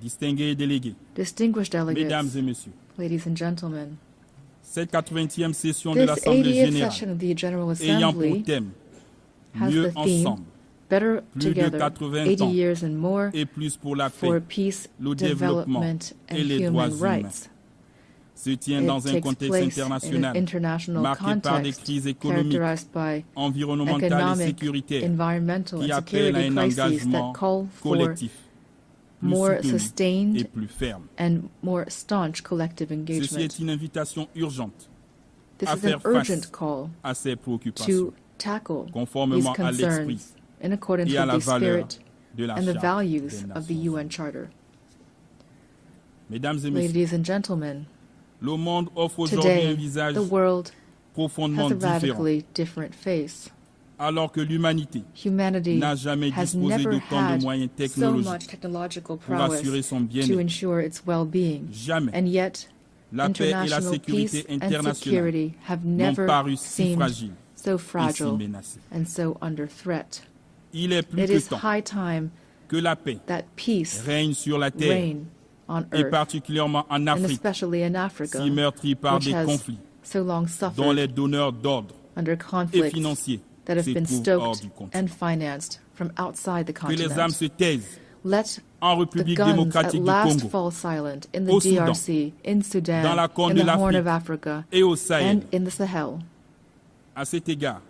S17: Distingués délégués,
S11: Distinguished
S17: mesdames
S11: delegates,
S17: et messieurs,
S11: ladies and gentlemen,
S17: cette 80e session de
S11: this
S17: l'Assemblée
S11: 80th
S17: générale
S11: session of the General
S17: ayant pour
S11: Assembly
S17: thème
S11: has
S17: mieux
S11: the theme
S17: ensemble,
S11: Better
S17: plus de
S11: Together,
S17: 80
S11: 80
S17: ans
S11: years and more
S17: et plus pour la paix,
S11: for peace,
S17: le développement
S11: development, and
S17: et les droits
S11: human
S17: humains
S11: rights.
S17: se tient
S11: It
S17: dans un
S11: takes
S17: contexte
S11: place in an
S17: international
S11: international
S17: marqué par des
S11: context
S17: crises économiques,
S11: characterized by
S17: environnementales et
S11: economic,
S17: sécuritaires
S11: environmental,
S17: qui
S11: and
S17: appellent à
S11: security
S17: un
S11: crises
S17: engagement
S11: that call for
S17: collectif plus
S11: more
S17: soutenu et
S11: sustained
S17: plus ferme.
S11: and more staunch collective
S17: Ceci
S11: engagement.
S17: est une invitation urgente
S11: This
S17: à
S11: is an
S17: faire
S11: urgent
S17: face
S11: call
S17: à ces préoccupations,
S11: to tackle these
S17: conformément à l'esprit
S11: concerns in accordance
S17: et à
S11: with
S17: la
S11: the
S17: valeur
S11: spirit
S17: de la
S11: and the
S17: Charte
S11: values
S17: des
S11: of the
S17: Nations
S11: UN Charter.
S17: Mesdames et messieurs,
S11: Ladies and gentlemen,
S17: le monde offre aujourd'hui un
S11: today
S17: visage
S11: the world
S17: profondément
S11: has a
S17: différent,
S11: radically different face.
S17: alors que l'humanité
S11: Humanity
S17: n'a jamais
S11: has
S17: disposé
S11: never
S17: d'autant de
S11: had
S17: moyens
S11: so
S17: technologiques
S11: much technological
S17: pour
S11: prowess
S17: assurer son
S11: to
S17: bien-être.
S11: ensure its well-being.
S17: Jamais
S11: And yet,
S17: la paix et la
S11: international
S17: sécurité
S11: peace and
S17: internationale
S11: security have
S17: n'ont
S11: never
S17: paru si
S11: seemed
S17: fragiles
S11: so
S17: et si
S11: fragile
S17: menacées.
S11: and so under threat.
S17: Il est plus
S11: It
S17: que
S11: is
S17: temps
S11: high time
S17: que la paix
S11: that peace
S17: règne sur la terre,
S11: reign on
S17: et
S11: earth,
S17: particulièrement en
S11: and
S17: Afrique,
S11: especially in Africa,
S17: si meurtrie par
S11: which
S17: des
S11: has
S17: conflits
S11: so long
S17: dont
S11: suffered
S17: les donneurs d'ordre
S11: under
S17: et
S11: conflicts
S17: financiers
S11: that have
S17: se
S11: been
S17: trouvent hors
S11: stoked
S17: du continent.
S11: and financed from outside the
S17: Que les âmes
S11: continent.
S17: se taisent
S11: Let
S17: en
S11: the
S17: République
S11: guns at
S17: démocratique du
S11: last
S17: Congo,
S11: fall silent in the
S17: au Soudan,
S11: DRC, in Sudan,
S17: dans la Corne
S11: in
S17: de
S11: the Horn of
S17: l'Afrique
S11: Africa,
S17: et au Sahel.
S11: and in the Sahel.
S17: À cet égard,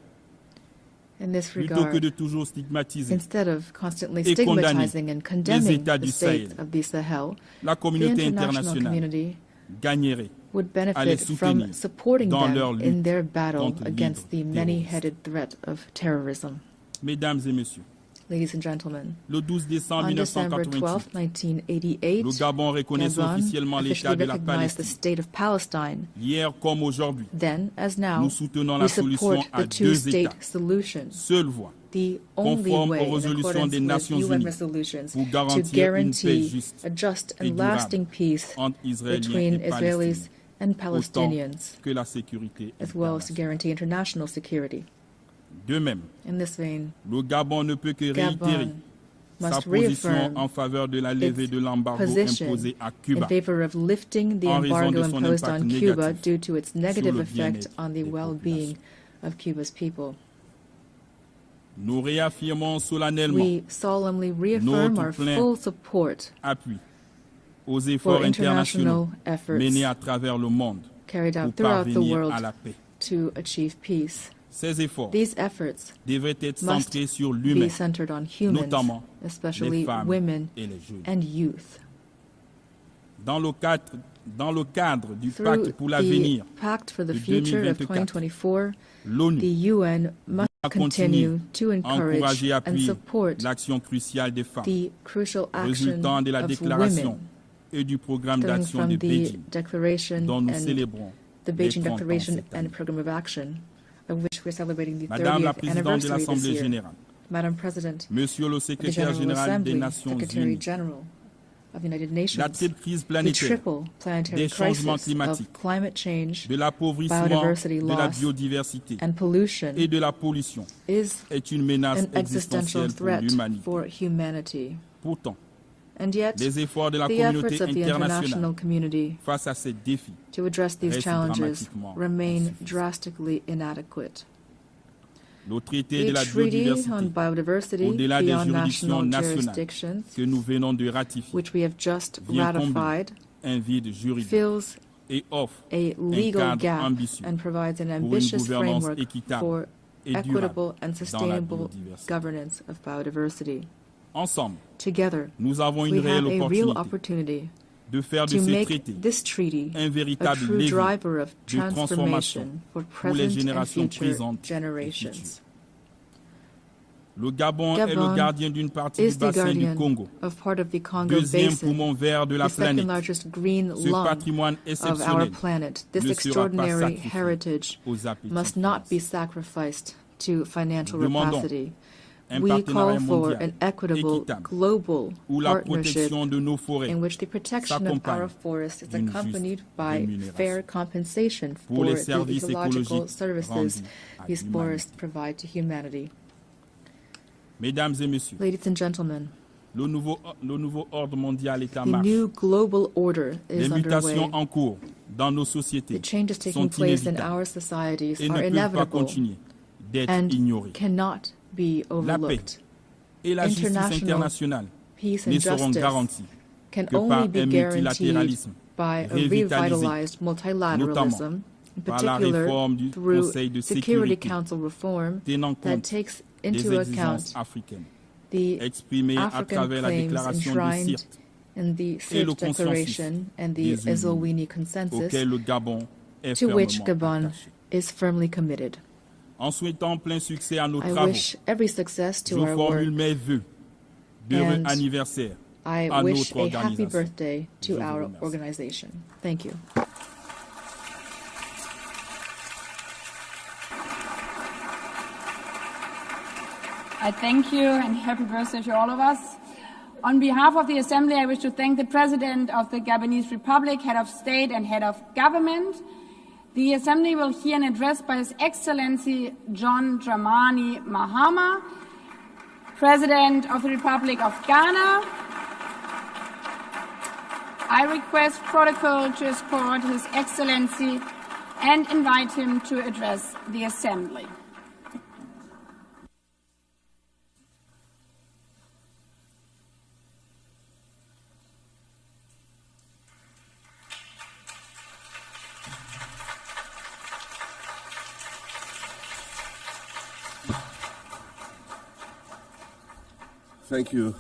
S11: In this
S17: plutôt que
S11: regard,
S17: de toujours stigmatiser
S11: instead of constantly
S17: et condamner
S11: stigmatizing and
S17: les
S11: condemning
S17: États
S11: the
S17: du
S11: state
S17: Sahel,
S11: of the Sahel,
S17: la
S11: the
S17: communauté
S11: international
S17: internationale
S11: community
S17: gagnerait
S11: would
S17: à les
S11: benefit from
S17: soutenir
S11: supporting
S17: dans
S11: them
S17: leur
S11: in
S17: lutte
S11: their battle
S17: contre
S11: against the
S17: l'hydre
S11: many-headed threat of terrorism.
S17: Mesdames et messieurs,
S11: Ladies and gentlemen,
S17: le 12 décembre
S11: on December 12,
S17: 1988,
S11: 1988,
S17: le Gabon reconnaissait
S11: Gabon
S17: officiellement l'État
S11: officially
S17: de la
S11: recognized the
S17: Palestine.
S11: State of Palestine.
S17: Hier comme aujourd'hui,
S11: Then, as now,
S17: nous soutenons
S11: we
S17: la solution
S11: support
S17: à
S11: the
S17: deux
S11: two-state
S17: États,
S11: solution,
S17: seule voie,
S11: the only
S17: conforme
S11: way
S17: aux
S11: in
S17: résolutions
S11: accordance
S17: des
S11: with
S17: Nations
S11: UN
S17: Unies
S11: resolutions
S17: pour
S11: to
S17: garantir une paix
S11: guarantee
S17: juste
S11: a just
S17: et
S11: and lasting
S17: durable
S11: peace
S17: entre Israéliens
S11: between
S17: et
S11: Israelis
S17: Palestiniens,
S11: and
S17: autant
S11: Palestinians,
S17: que la sécurité
S11: as well as to
S17: internationale.
S11: guarantee international security.
S17: De même,
S11: In this vein,
S17: le Gabon ne peut que réitérer
S11: Gabon
S17: sa
S11: must
S17: position
S11: reaffirm
S17: en faveur de la levée
S11: its
S17: de l'embargo
S11: position
S17: imposé à
S11: in
S17: Cuba
S11: favor of lifting the
S17: en raison
S11: embargo
S17: de son
S11: imposed
S17: impact
S11: on Cuba
S17: négatif
S11: due to its negative
S17: le
S11: effect
S17: bien-être
S11: on the
S17: des
S11: well-being of Cuba's people.
S17: Nous réaffirmons solennellement
S11: We solemnly reaffirm
S17: notre
S11: our
S17: plein
S11: full support
S17: appui aux efforts
S11: for
S17: internationaux
S11: international efforts
S17: menés à travers le monde
S11: carried
S17: pour
S11: out throughout the
S17: parvenir
S11: world
S17: à la paix.
S11: to achieve peace.
S17: Ces efforts
S11: These efforts
S17: devraient être
S11: must
S17: centrés sur
S11: be
S17: l'humain,
S11: centered on humans,
S17: notamment
S11: especially
S17: les femmes
S11: women
S17: et les jeunes.
S11: and youth.
S17: Dans le cadre du Pacte pour l'avenir
S11: de
S17: 2024, l'ONU
S11: must continue to encourage
S17: et
S11: and
S17: appuyer
S11: support
S17: l'action cruciale des femmes,
S11: the crucial
S17: résultant
S11: action
S17: de la
S11: of
S17: déclaration
S11: women
S17: et du programme
S11: stemming
S17: d'action
S11: from
S17: de
S11: the
S17: Beijing,
S11: declaration
S17: dont nous
S11: and
S17: célébrons
S11: the
S17: les
S11: Beijing
S17: 30 ans
S11: Declaration
S17: cette
S11: and
S17: année.
S11: Program of Action, of which we're celebrating the
S17: Madame la
S11: 30th
S17: Présidente de
S11: anniversary this
S17: l'Assemblée
S11: year.
S17: générale,
S11: Madam President,
S17: Monsieur le
S11: of the
S17: Secrétaire
S11: General
S17: général des
S11: Assembly,
S17: Nations
S11: Secretary
S17: Unies,
S11: General of the United
S17: la
S11: Nations,
S17: crise
S11: the
S17: planétaire,
S11: triple planetary
S17: des changements
S11: crisis
S17: climatiques,
S11: of climate change,
S17: de l'appauvrissement
S11: biodiversity
S17: de la
S11: loss,
S17: biodiversité
S11: and pollution
S17: et de la pollution
S11: is
S17: est une menace
S11: an existential
S17: existentielle pour
S11: threat
S17: l'humanité.
S11: for humanity.
S17: Pourtant,
S11: And yet,
S17: les efforts de la
S11: the
S17: communauté
S11: efforts of the international
S17: internationale
S11: community
S17: face à ces défis
S11: to address these
S17: restent
S11: challenges
S17: dramatiquement
S11: remain
S17: insuffisants.
S11: drastically inadequate.
S17: Le traité de
S11: The
S17: la
S11: Treaty on
S17: biodiversité,
S11: Biodiversity
S17: au-delà des
S11: beyond
S17: juridictions
S11: national
S17: nationales
S11: jurisdictions,
S17: que nous venons de ratifier,
S11: which we have just
S17: vient combler
S11: ratified,
S17: un vide juridique
S11: fills
S17: et offre
S11: a
S17: un
S11: legal
S17: cadre
S11: gap
S17: ambitieux
S11: and provides an
S17: pour une
S11: ambitious
S17: gouvernance
S11: framework
S17: équitable
S11: for
S17: et
S11: equitable
S17: durable
S11: and
S17: dans la
S11: sustainable
S17: biodiversité.
S11: governance of biodiversity.
S17: Ensemble,
S11: Together,
S17: nous avons une
S11: we have
S17: réelle
S11: a real
S17: opportunité
S11: opportunity
S17: de faire de
S11: to
S17: ce
S11: make
S17: traité
S11: this treaty
S17: un
S11: a
S17: véritable
S11: true
S17: levier
S11: driver of
S17: de transformation
S11: transformation for
S17: pour les
S11: present and
S17: générations
S11: future
S17: présentes et
S11: generations.
S17: futures. Le Gabon est le
S11: Gabon
S17: gardien d'une partie
S11: is
S17: du
S11: the
S17: bassin du
S11: guardian
S17: Congo,
S11: of part of the Congo
S17: deuxième
S11: Basin,
S17: poumon vert de la
S11: the second
S17: planète.
S11: largest green
S17: Ce
S11: lung
S17: patrimoine
S11: of our
S17: exceptionnel
S11: planet. This
S17: ne sera pas
S11: extraordinary
S17: sacrifié
S11: heritage
S17: aux appétits
S11: must not be
S17: financiers.
S11: sacrificed to financial
S17: Nous demandons
S11: rapacity.
S17: un
S11: We
S17: partenariat
S11: call for
S17: mondial
S11: an equitable
S17: équitable
S11: global
S17: où la
S11: partnership
S17: protection de nos forêts
S11: in which the protection of
S17: s'accompagne
S11: our forests is
S17: d'une
S11: accompanied
S17: juste
S11: by
S17: rémunération
S11: fair compensation
S17: pour
S11: for
S17: les
S11: the
S17: services
S11: ecological
S17: écologiques
S11: services
S17: rendus à
S11: these
S17: l'humanité.
S11: forests provide to humanity.
S17: Mesdames et messieurs,
S11: Ladies and gentlemen,
S17: le nouveau ordre mondial est en
S11: the
S17: marche.
S11: new global order
S17: Les
S11: is
S17: mutations
S11: underway.
S17: en cours dans nos
S11: The
S17: sociétés
S11: changes
S17: sont
S11: taking place in
S17: inévitables
S11: our societies
S17: et
S11: are
S17: ne peuvent pas
S11: inevitable
S17: continuer d'être
S11: and
S17: ignorées.
S11: cannot be
S17: La paix
S11: overlooked.
S17: et la justice
S11: International
S17: internationale
S11: peace
S17: ne
S11: and
S17: seront
S11: justice
S17: garanties
S11: can
S17: que par
S11: only be
S17: un
S11: guaranteed
S17: multilatéralisme
S11: by a
S17: revitalisé,
S11: revitalized multilateralism, in
S17: par la
S11: particular
S17: réforme du
S11: through
S17: Conseil de
S11: Security
S17: sécurité,
S11: Council reform
S17: tenant
S11: that
S17: compte
S11: takes
S17: des
S11: into
S17: exigences
S11: account
S17: africaines
S11: the
S17: exprimées à
S11: African
S17: travers la
S11: claims
S17: déclaration de
S11: enshrined
S17: Sirte
S11: in the
S17: et le
S11: Sirte
S17: consensus
S11: Declaration and the
S17: des Unies
S11: Ezulwini Consensus,
S17: auquel le Gabon est
S11: to which
S17: fermement
S11: Gabon
S17: attaché.
S11: is firmly committed.
S17: En souhaitant plein succès à nos
S11: I
S17: travaux,
S11: wish every success
S17: je
S11: to our
S17: formule
S11: work.
S17: mes vœux d'heureux
S11: And
S17: anniversaire
S11: I
S17: à
S11: wish
S17: notre
S11: a happy
S17: organisation.
S11: birthday
S17: Je
S11: to
S17: vous
S11: our
S17: remercie.
S11: organization. Thank you.
S16: I thank you and happy birthday to all of us. On behalf of the Assembly, I wish to thank the President of the Gabonese Republic, Head of State and Head of Government. The Assembly will hear an address by His Excellency John Dramani Mahama, President of the Republic of Ghana. I request protocol to escort His Excellency and invite him to address the Assembly.
S18: Thank you,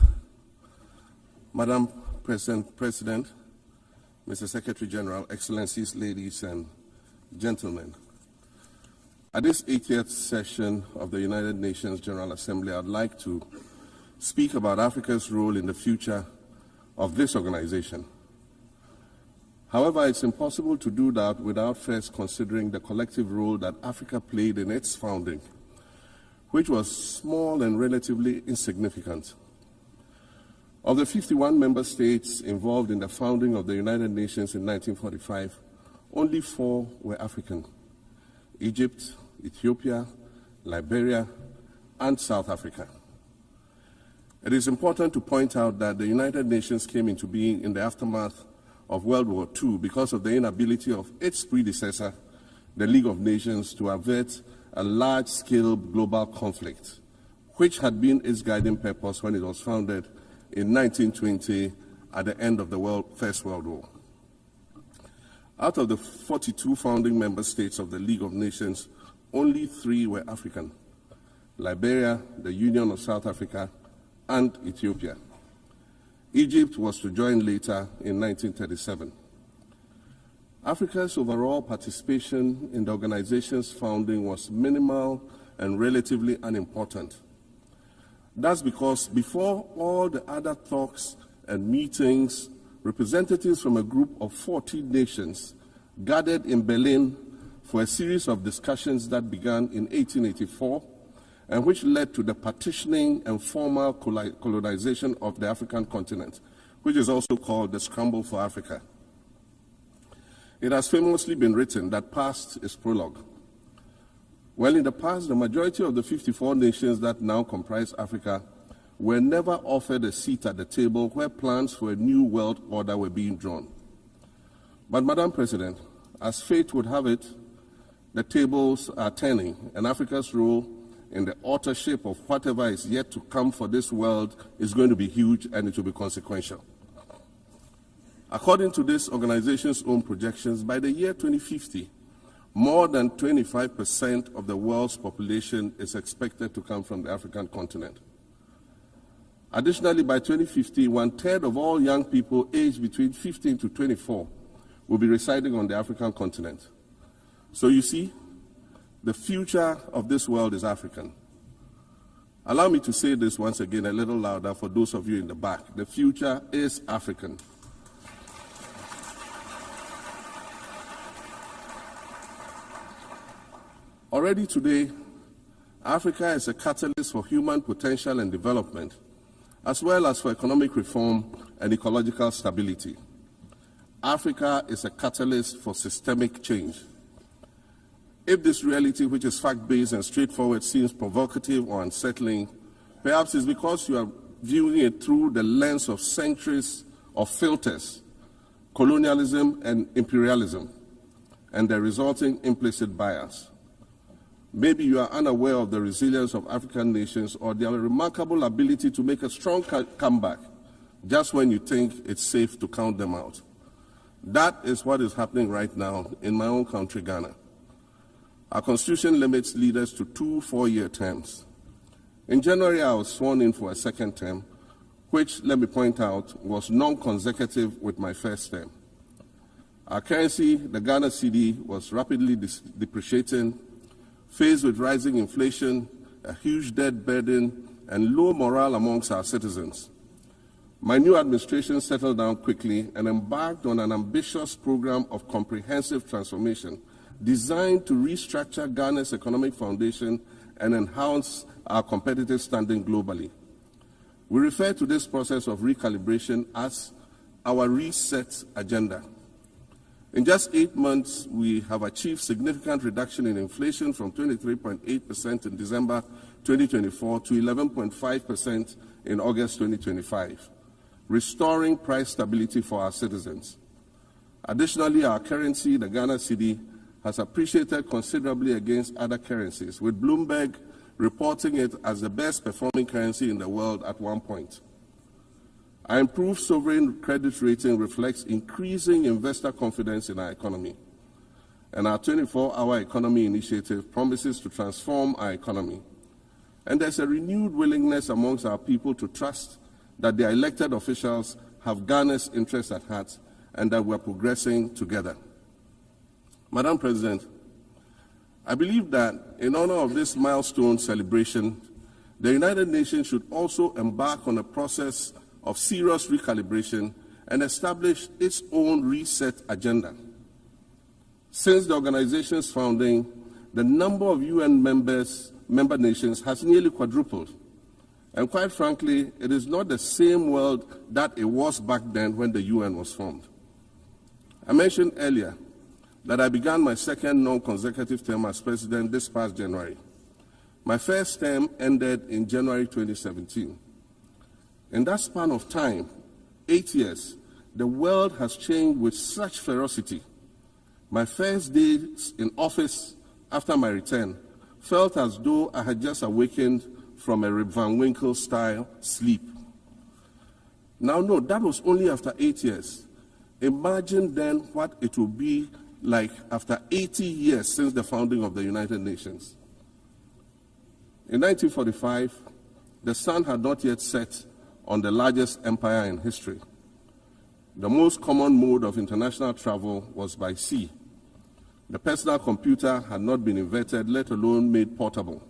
S18: Madam President, Mr. Secretary General, Excellencies, ladies and gentlemen. At this 80th session of the United Nations General Assembly, I'd like to speak about Africa's role in the future of this organization. However, it's impossible to do that without first considering the collective role that Africa played in its founding, which was small and relatively insignificant. Of the 51 member states involved in the founding of the United Nations in 1945, only 4 were African: Egypt, Ethiopia, Liberia, and South Africa. It is important to point out that the United Nations came into being in the aftermath of World War II because of the inability of its predecessor, the League of Nations, to avert a large-scale global conflict, which had been its guiding purpose when it was founded in 1920 at the end of the First World War. Out of the 42 founding member states of the League of Nations, only 3 were African: Liberia, the Union of South Africa, and Ethiopia. Egypt was to join later in 1937. Africa's overall participation in the organization's founding was minimal and relatively unimportant. That's because before all the other talks and meetings, representatives from a group of 40 nations gathered in Berlin for a series of discussions that began in 1884 and which led to the partitioning and formal colonization of the African continent, which is also called the Scramble for Africa. It has famously been written that past is prologue. Well, in the past, the majority of the 54 nations that now comprise Africa were never offered a seat at the table where plans for a new world order were being drawn. But, Madam President, as fate would have it, the tables are turning, and Africa's role in the authorship of whatever is yet to come for this world is going to be huge, and it will be consequential. According to this organization's own projections, by the year 2050, more than 25% of the world's population is expected to come from the African continent. Additionally, by 2050, 1/3 of all young people aged between 15 to 24 will be residing on the African continent. So you see, the future of this world is African. Allow me to say this once again a little louder for those of you in the back. The future is African. Already today, Africa is a catalyst for human potential and development, as well as for economic reform and ecological stability. Africa is a catalyst for systemic change. If this reality, which is fact-based and straightforward, seems provocative or unsettling, perhaps it's because you are viewing it through the lens of centuries of filters, colonialism and imperialism, and the resulting implicit bias. Maybe you are unaware of the resilience of African nations or their remarkable ability to make a strong comeback just when you think it's safe to count them out. That is what is happening right now in my own country, Ghana. Our constitution limits leaders to 2 4-year terms. In January, I was sworn in for a second term, which, let me point out, was non-consecutive with my first term. Our currency, the Ghana cedi, was rapidly depreciating, faced with rising inflation, a huge debt burden, and low morale amongst our citizens. My new administration settled down quickly and embarked on an ambitious program of comprehensive transformation designed to restructure Ghana's economic foundation and enhance our competitive standing globally. We refer to this process of recalibration as our reset agenda. In just 8 months, we have achieved significant reduction in inflation from 23.8% in December 2024 to 11.5% in August 2025, restoring price stability for our citizens. Additionally, our currency, the Ghana cedi, has appreciated considerably against other currencies, with Bloomberg reporting it as the best performing currency in the world at one point. Our improved sovereign credit rating reflects increasing investor confidence in our economy. And our 24-hour economy initiative promises to transform our economy. And there's a renewed willingness amongst our people to trust that their elected officials have Ghana's interests at heart and that we're progressing together. Madam President, I believe that in honor of this milestone celebration, the United Nations should also embark on a process of serious recalibration and establish its own reset agenda. Since the organization's founding, the number of UN member nations has nearly quadrupled. And quite frankly, it is not the same world that it was back then when the UN was formed. I mentioned earlier that I began my second non-consecutive term as president this past January. My first term ended in January 2017. In that span of time, 8 years, the world has changed with such ferocity. My first days in office after my return felt as though I had just awakened from a Rip Van Winkle-style sleep. Now, no, that was only after 8 years. Imagine then what it will be like after 80 years since the founding of the United Nations. In 1945, the sun had not yet set on the largest empire in history. The most common mode of international travel was by sea. The personal computer had not been invented, let alone made portable.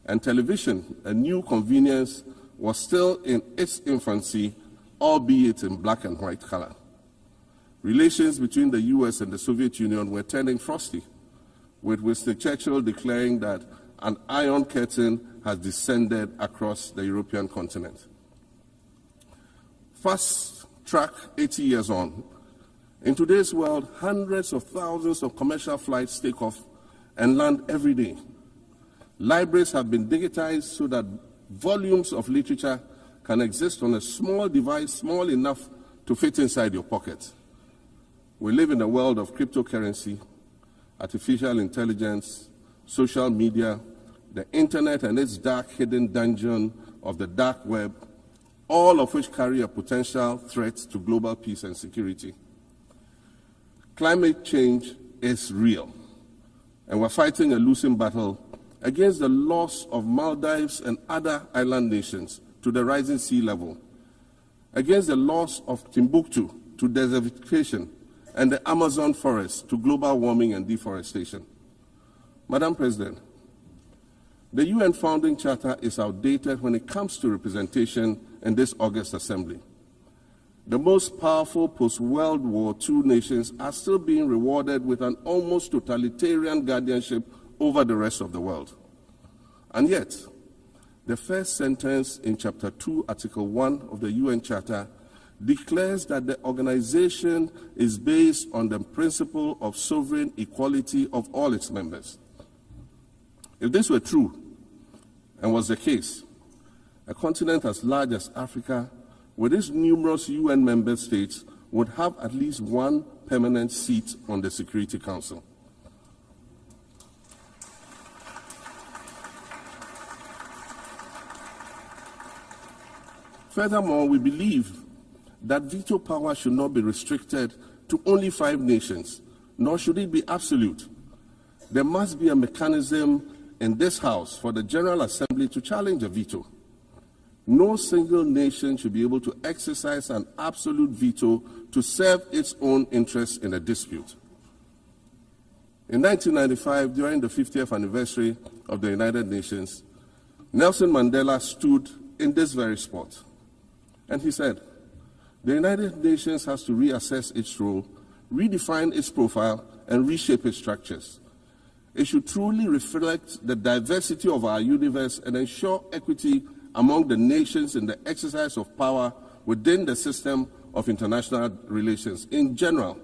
S18: And television, a new convenience, was still in its infancy, albeit in black and white color. Relations between the US and the Soviet Union were turning frosty, with Winston Churchill declaring that an iron curtain has descended across the European continent. Fast track 80 years on. In today's world, hundreds of thousands of commercial flights take off and land every day. Libraries have been digitized so that volumes of literature can exist on a small device, small enough to fit inside your pocket. We live in a world of cryptocurrency, artificial intelligence, social media, the internet and its dark hidden dungeon of the dark web, all of which carry a potential threat to global peace and security. Climate change is real, and we're fighting a losing battle against the loss of Maldives and other island nations to the rising sea level, against the loss of Timbuktu to desertification and the Amazon forest to global warming and deforestation. Madam President, the UN Founding Charter is outdated when it comes to representation in this August Assembly. The most powerful post-World War II nations are still being rewarded with an almost totalitarian guardianship over the rest of the world. And yet, the first sentence in Chapter 2, Article 1 of the UN Charter declares that the organization is based on the principle of sovereign equality of all its members. If this were true, and was the case, a continent as large as Africa, with its numerous UN member states, would have at least one permanent seat on the Security Council. Furthermore, we believe that veto power should not be restricted to only 5 nations, nor should it be absolute. There must be a mechanism in this House for the General Assembly to challenge a veto. No single nation should be able to exercise an absolute veto to serve its own interests in a dispute. In 1995, during the 50th anniversary of the United Nations, Nelson Mandela stood in this very spot, and he said, the United Nations has to reassess its role, redefine its profile, and reshape its structures. It should truly reflect the diversity of our universe and ensure equity among the nations in the exercise of power within the system of international relations in general,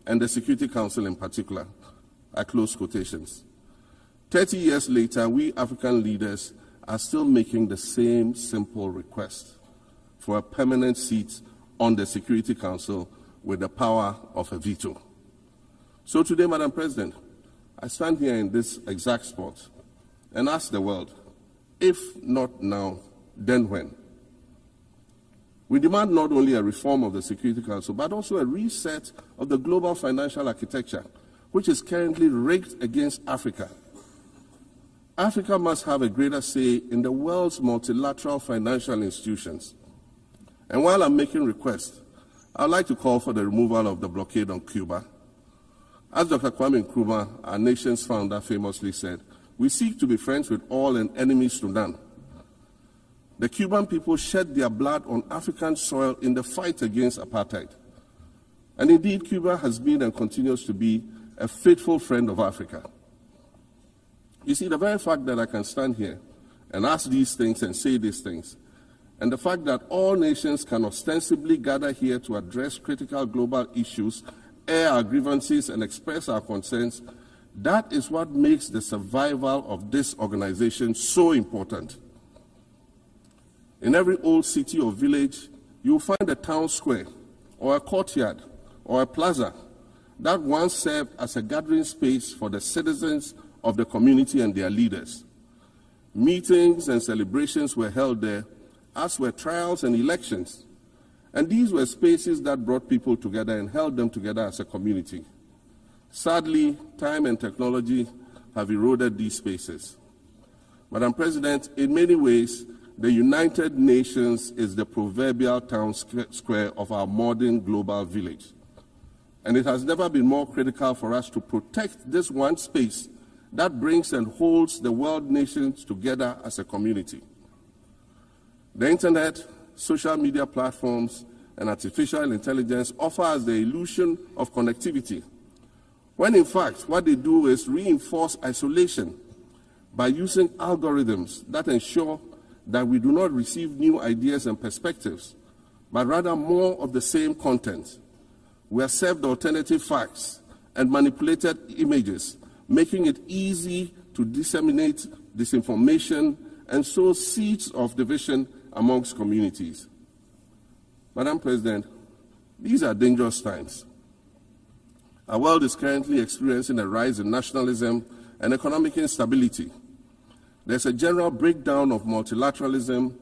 S18: and the Security Council in particular. I close quotations. 30 years later, we African leaders are still making the same simple request for a permanent seat on the Security Council with the power of a veto. So today, Madam President, I stand here in this exact spot and ask the world, if not now, then when? We demand not only a reform of the Security Council, but also a reset of the global financial architecture, which is currently rigged against Africa. Africa must have a greater say in the world's multilateral financial institutions. And while I'm making requests, I'd like to call for the removal of the blockade on Cuba. As Dr. Kwame Nkrumah, our nation's founder, famously said, we seek to be friends with all and enemies to none. The Cuban people shed their blood on African soil in the fight against apartheid. And indeed, Cuba has been and continues to be a faithful friend of Africa. You see, the very fact that I can stand here and ask these things and say these things, and the fact that all nations can ostensibly gather here to address critical global issues, air our grievances, and express our concerns, that is what makes the survival of this organization so important. In every old city or village, you will find a town square, or a courtyard, or a plaza that once served as a gathering space for the citizens of the community and their leaders. Meetings and celebrations were held there, as were trials and elections. And these were spaces that brought people together and held them together as a community. Sadly, time and technology have eroded these spaces. Madam President, in many ways, the United Nations is the proverbial town square of our modern global village. And it has never been more critical for us to protect this one space that brings and holds the world nations together as a community. The internet, social media platforms, and artificial intelligence offer us the illusion of connectivity, when in fact what they do is reinforce isolation by using algorithms that ensure that we do not receive new ideas and perspectives, but rather more of the same content. We are served alternative facts and manipulated images, making it easy to disseminate disinformation and sow seeds of division amongst communities. Madam President, these are dangerous times. Our world is currently experiencing a rise in nationalism and economic instability. There's a general breakdown of multilateralism.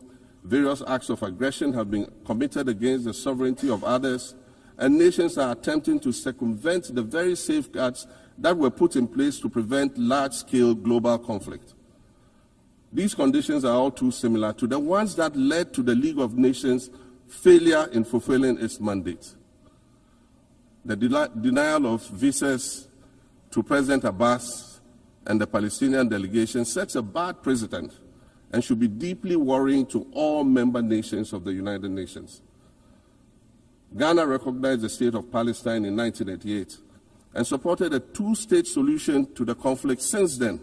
S18: Various acts of aggression have been committed against the sovereignty of others, and nations are attempting to circumvent the very safeguards that were put in place to prevent large-scale global conflict. These conditions are all too similar to the ones that led to the League of Nations' failure in fulfilling its mandate. The denial of visas to President Abbas and the Palestinian delegation sets a bad precedent and should be deeply worrying to all member nations of the United Nations. Ghana recognized the State of Palestine in 1988 and supported a two-state solution to the conflict since then.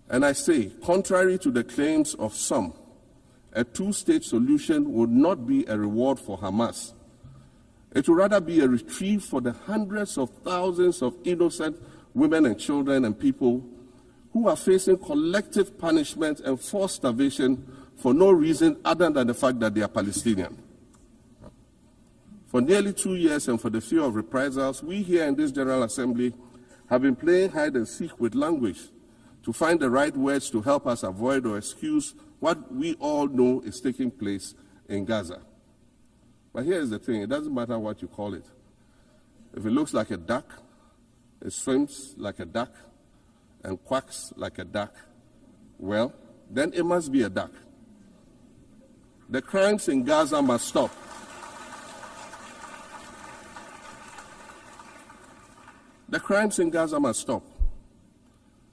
S18: And I say, contrary to the claims of some, a two-state solution would not be a reward for Hamas. It would rather be a reprieve for the hundreds of thousands of innocent women and children and people who are facing collective punishment and forced starvation for no reason other than the fact that they are Palestinian. For nearly 2 years and for the fear of reprisals, we here in this General Assembly have been playing hide and seek with language to find the right words to help us avoid or excuse what we all know is taking place in Gaza. But here's the thing, it doesn't matter what you call it. If it looks like a duck, it swims like a duck, and quacks like a duck, well, then it must be a duck. The crimes in Gaza must stop. The crimes in Gaza must stop.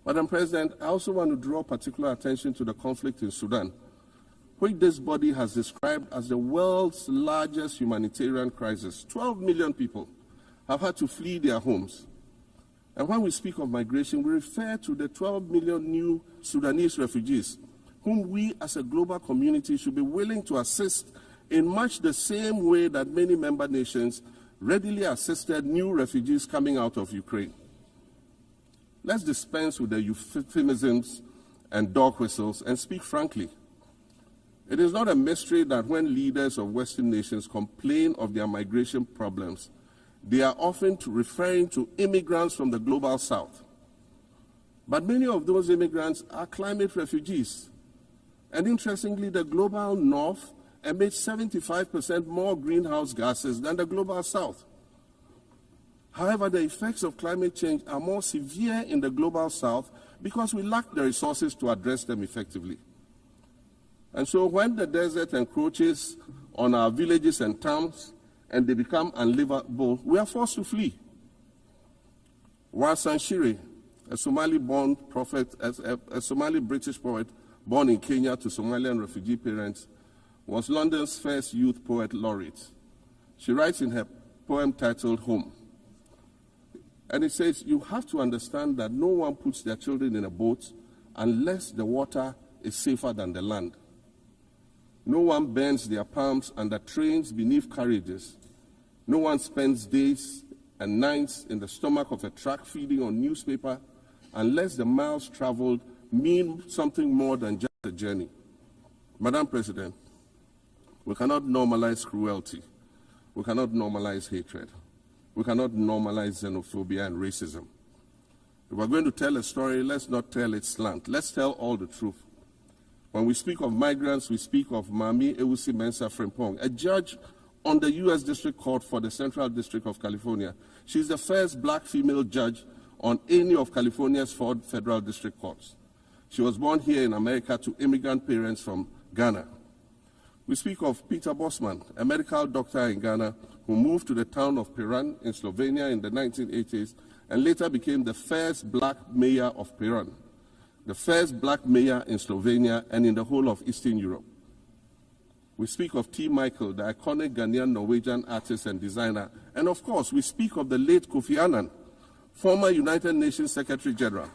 S18: Madam President, I also want to draw particular attention to the conflict in Sudan, which this body has described as the world's largest humanitarian crisis. 12 million people have had to flee their homes. And when we speak of migration, we refer to the 12 million new Sudanese refugees, whom we as a global community should be willing to assist in much the same way that many member nations readily assisted new refugees coming out of Ukraine. Let's dispense with the euphemisms and dog whistles and speak frankly. It is not a mystery that when leaders of Western nations complain of their migration problems, they are often referring to immigrants from the global south. But many of those immigrants are climate refugees. And interestingly, the global north emits 75% more greenhouse gases than the global south. However, the effects of climate change are more severe in the global south because we lack the resources to address them effectively. And so when the desert encroaches on our villages and towns, and they become unlivable, we are forced to flee. Warsan Shire, a Somali-born prophet, a Somali-British poet born in Kenya to Somalian refugee parents, was London's first youth poet laureate. She writes in her poem titled Home, and it says, you have to understand that no one puts their children in a boat unless the water is safer than the land. No one bends their palms under trains beneath carriages. No one spends days and nights in the stomach of a truck feeding on newspaper unless the miles traveled mean something more than just a journey. Madam President, we cannot normalize cruelty. We cannot normalize hatred. We cannot normalize xenophobia and racism. If we're going to tell a story, let's not tell it slant. Let's tell all the truth. When we speak of migrants, we speak of Mami Ewusi Mensah Frimpong, a judge on the U.S. District Court for the Central District of California. She's the first black female judge on any of California's 4 federal district courts. She was born here in America to immigrant parents from Ghana. We speak of Peter Bosman, a medical doctor in Ghana who moved to the town of Piran in Slovenia in the 1980s and later became the first black mayor of Piran, the first black mayor in Slovenia and in the whole of Eastern Europe. We speak of T. Michael, the iconic Ghanaian Norwegian artist and designer. And of course, we speak of the late Kofi Annan, former United Nations Secretary General.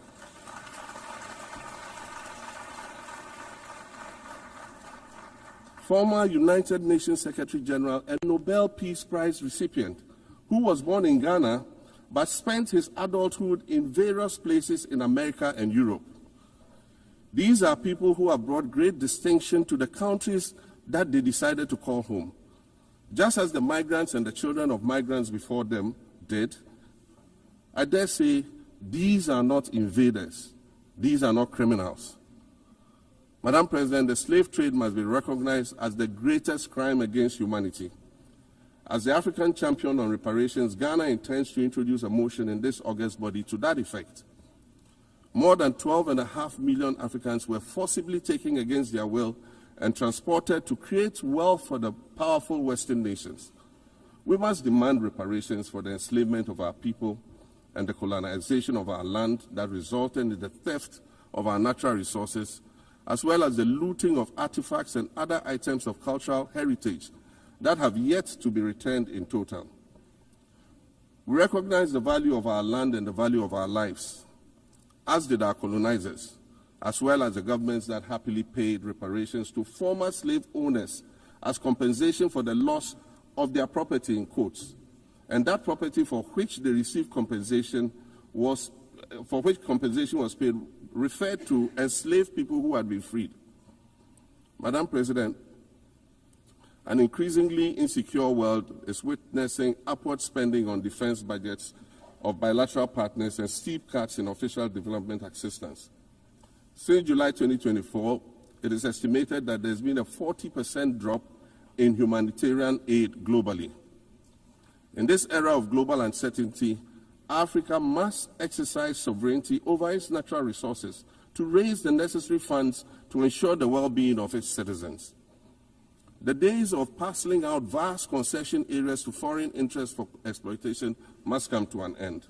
S18: Former United Nations Secretary General and Nobel Peace Prize recipient, who was born in Ghana but spent his adulthood in various places in America and Europe. These are people who have brought great distinction to the countries that they decided to call home. Just as the migrants and the children of migrants before them did, I dare say these are not invaders. These are not criminals. Madam President, the slave trade must be recognized as the greatest crime against humanity. As the African champion on reparations, Ghana intends to introduce a motion in this August body to that effect. More than 12.5 million Africans were forcibly taken against their will and transported to create wealth for the powerful Western nations. We must demand reparations for the enslavement of our people and the colonization of our land that resulted in the theft of our natural resources, as well as the looting of artifacts and other items of cultural heritage that have yet to be returned in total. We recognize the value of our land and the value of our lives, as did our colonizers, as well as the governments that happily paid reparations to former slave owners as compensation for the loss of their property in quotes, and that property for which they received compensation was paid referred to enslaved people who had been freed. Madam President, an increasingly insecure world is witnessing upward spending on defense budgets of bilateral partners and steep cuts in official development assistance. Since July 2024, it is estimated that there's been a 40% drop in humanitarian aid globally. In this era of global uncertainty, Africa must exercise sovereignty over its natural resources to raise the necessary funds to ensure the well-being of its citizens. The days of parceling out vast concession areas to foreign interests for exploitation must come to an end.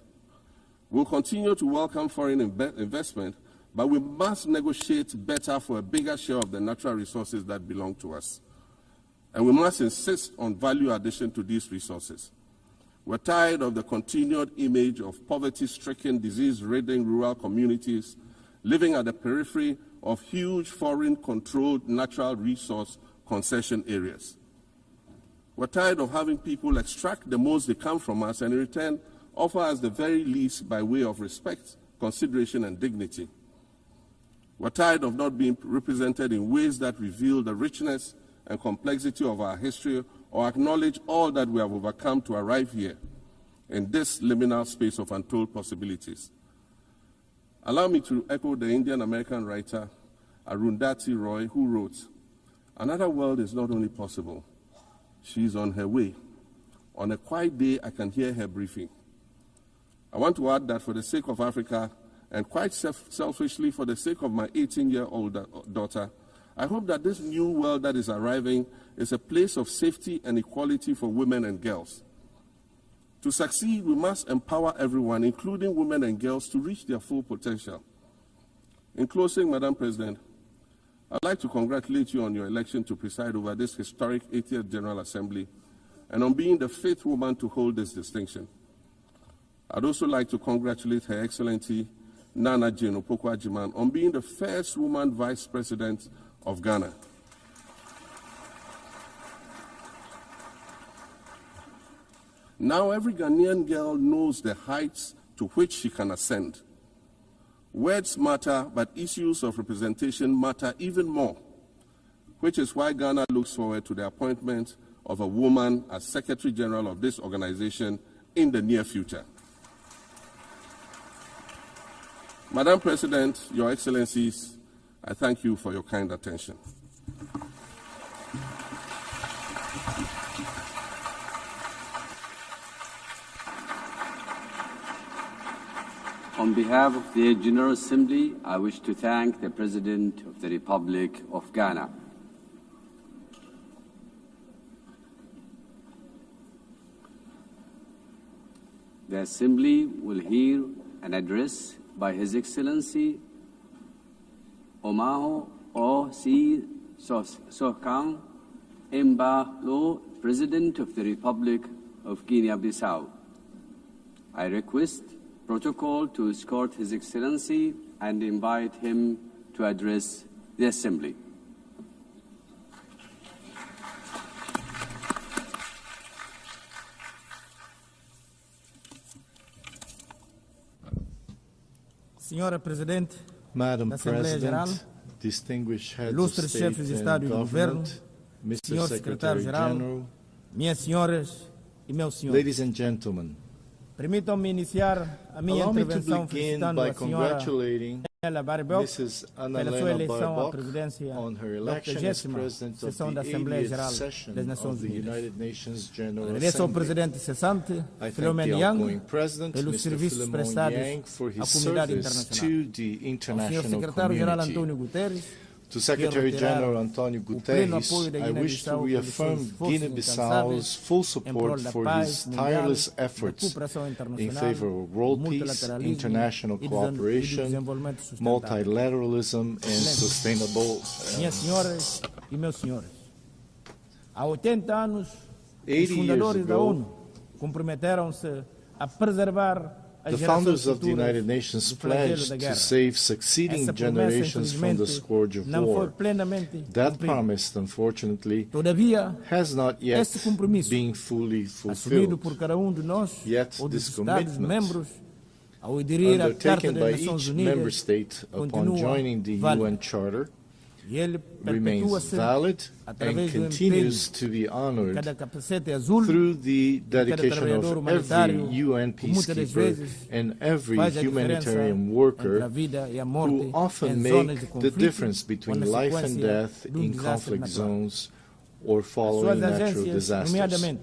S18: We'll continue to welcome foreign investment, but we must negotiate better for a bigger share of the natural resources that belong to us. And we must insist on value addition to these resources. We're tired of the continued image of poverty-stricken, disease-ridden rural communities living at the periphery of huge foreign-controlled natural resource concession areas. We're tired of having people extract the most they can from us and in return offer us the very least by way of respect, consideration, and dignity. We're tired of not being represented in ways that reveal the richness and complexity of our history or acknowledge all that we have overcome to arrive here in this liminal space of untold possibilities. Allow me to echo the Indian-American writer Arundhati Roy, who wrote, "Another world is not only possible, she is on her way. On a quiet day, I can hear her briefing." I want to add that for the sake of Africa, and quite selfishly for the sake of my 18-year-old daughter, I hope that this new world that is arriving is a place of safety and equality for women and girls. To succeed, we must empower everyone, including women and girls, to reach their full potential. In closing, Madam President, I'd like to congratulate you on your election to preside over this historic 80th General Assembly and on being the 5th woman to hold this distinction. I'd also like to congratulate Her Excellency Nana Jane Opoku-Agyeman on being the first woman Vice President of Ghana. Now every Ghanaian girl knows the heights to which she can ascend. Words matter, but issues of representation matter even more, which is why Ghana looks forward to the appointment of a woman as Secretary General of this organization in the near future. Madam President, Your Excellencies, I thank you for your kind attention.
S19: On behalf of the General Assembly, I wish to thank the President of the Republic of Ghana. The Assembly will hear an address by His Excellency Omaho O.C. Sohkan Embalo, President of the Republic of Guinea-Bissau. I request protocol to escort His Excellency and invite him to address the Assembly.
S20: Senhora Presidente,
S21: Madam
S20: da Assembleia Geral,
S21: distinguished heads of
S20: ilustres
S21: state
S20: chefes de
S21: and
S20: Estado e do Governo,
S21: government, Mr.
S20: Senhor Secretário-Geral,
S21: Secretary-General,
S20: minhas senhoras e meus senhores.
S21: ladies and gentlemen,
S20: Permitam-me iniciar a minha
S21: allow me to
S20: intervenção
S21: begin
S20: felicitando
S21: by
S20: a senhora
S21: congratulating
S20: Anna Barbel
S21: Mrs.
S20: pela sua
S21: Annalena
S20: eleição à
S21: Baerbock
S20: presidência
S21: on her
S20: da
S21: election as
S20: 80ª
S21: President of
S20: sessão da
S21: the
S20: Assembleia
S21: 80th
S20: Geral
S21: session
S20: das Nações
S21: of the
S20: Unidas.
S21: United Nations General
S20: Agradeço ao
S21: Assembly.
S20: presidente cessante,
S21: I thank
S20: Philemon
S21: the
S20: Yang,
S21: outgoing President,
S20: pelos
S21: Mr.
S20: serviços
S21: Philemon
S20: prestados
S21: Yang, for
S20: à
S21: his
S20: comunidade
S21: service
S20: internacional.
S21: to the
S20: Ao Senhor
S21: international
S20: Secretário-Geral
S21: community.
S20: António Guterres,
S21: To Secretary General Antonio
S20: pleno
S21: Guterres,
S20: apoio da
S21: I wish to
S20: Guiné-Bissau pelos
S21: reaffirm
S20: seus esforços
S21: Guinea-Bissau's full
S20: em prol
S21: support
S20: da
S21: for
S20: paz
S21: his
S20: mundial,
S21: tireless
S20: da
S21: efforts
S20: cooperação
S21: in
S20: internacional,
S21: favor of world peace,
S20: multilateralismo
S21: international
S20: e
S21: cooperation,
S20: desenvolvimento sustentável.
S21: multilateralism, and sustainable.
S20: Minhas senhoras e meus senhores, há 80 anos, os
S21: 80
S20: fundadores
S21: years
S20: da
S21: ago,
S20: ONU comprometeram-se a preservar as
S21: the
S20: gerações
S21: founders of the
S20: futuras
S21: United Nations
S20: do flagelo
S21: pledged
S20: da
S21: to
S20: guerra.
S21: save succeeding
S20: Essa promessa,
S21: generations from the
S20: infelizmente,
S21: scourge of
S20: não foi
S21: war.
S20: plenamente
S21: That
S20: cumprida.
S21: promise, unfortunately,
S20: Todavia,
S21: has not yet
S20: esse compromisso,
S21: been fully
S20: assumido
S21: fulfilled.
S20: por cada de nós
S21: Yet
S20: ou dos
S21: this
S20: Estados-membros, ao aderir à Carta
S21: undertaken
S20: das
S21: by
S20: Nações
S21: each member
S20: Unidas,
S21: state upon
S20: continua
S21: joining the
S20: válido.
S21: UN Charter
S20: E ele
S21: remains
S20: perpetua-se
S21: valid and
S20: através do
S21: continues
S20: empenho
S21: to be
S20: de
S21: honored
S20: cada capacete azul,
S21: through the
S20: de cada
S21: dedication
S20: trabalhador
S21: of every
S20: humanitário,
S21: UN
S20: que muitas das
S21: peacekeeper
S20: vezes
S21: and every
S20: faz a
S21: humanitarian
S20: diferença
S21: worker
S20: entre a vida e a morte
S21: who often
S20: em
S21: make
S20: zonas de
S21: the
S20: conflito
S21: difference between
S20: ou na
S21: life and
S20: sequência
S21: death
S20: de
S21: in
S20: desastre
S21: conflict
S20: natural.
S21: zones or
S20: Suas
S21: following natural
S20: agências,
S21: disasters.
S20: nomeadamente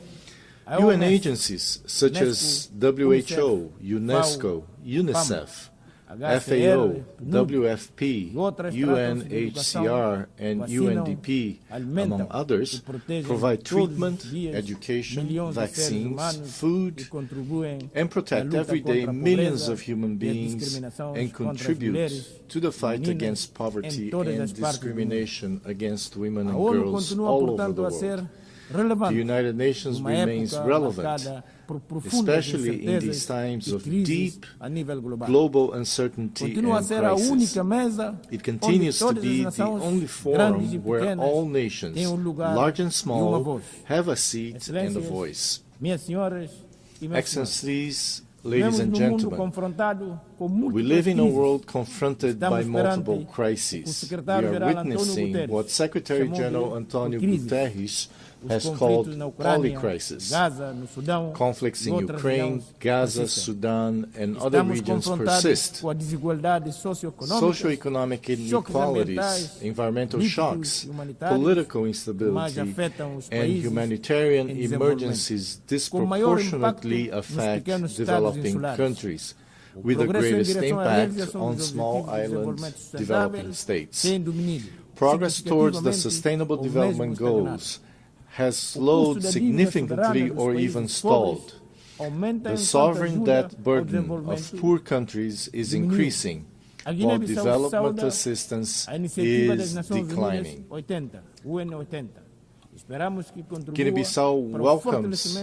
S20: a
S21: UN
S20: OMS,
S21: agencies such as
S20: UNESCO,
S21: WHO, UNESCO, UNICEF, FAO, WFP, UNHCR, and UNDP, among others, provide treatment, education, vaccines, food, and protect every day millions of human beings and contribute to the fight against poverty and discrimination against women and girls all over the world. The United Nations remains relevant, especially in these times of deep global uncertainty and crisis. It continues to be the only forum where all nations, large and small, have a seat and a voice. Excellencies, ladies and gentlemen, we live in a world confronted by multiple crises. We are witnessing what Secretary General Antonio Guterres has called polycrisis. Conflicts in Ukraine, Gaza, Sudan, and other regions persist. Socioeconomic inequalities, environmental shocks, political instability, and humanitarian emergencies disproportionately affect developing countries, with the greatest impact on small island developing states. Progress towards the Sustainable Development Goals has slowed significantly or even stalled. The sovereign debt burden of poor countries is increasing, while development assistance is declining. Guinea-Bissau welcomes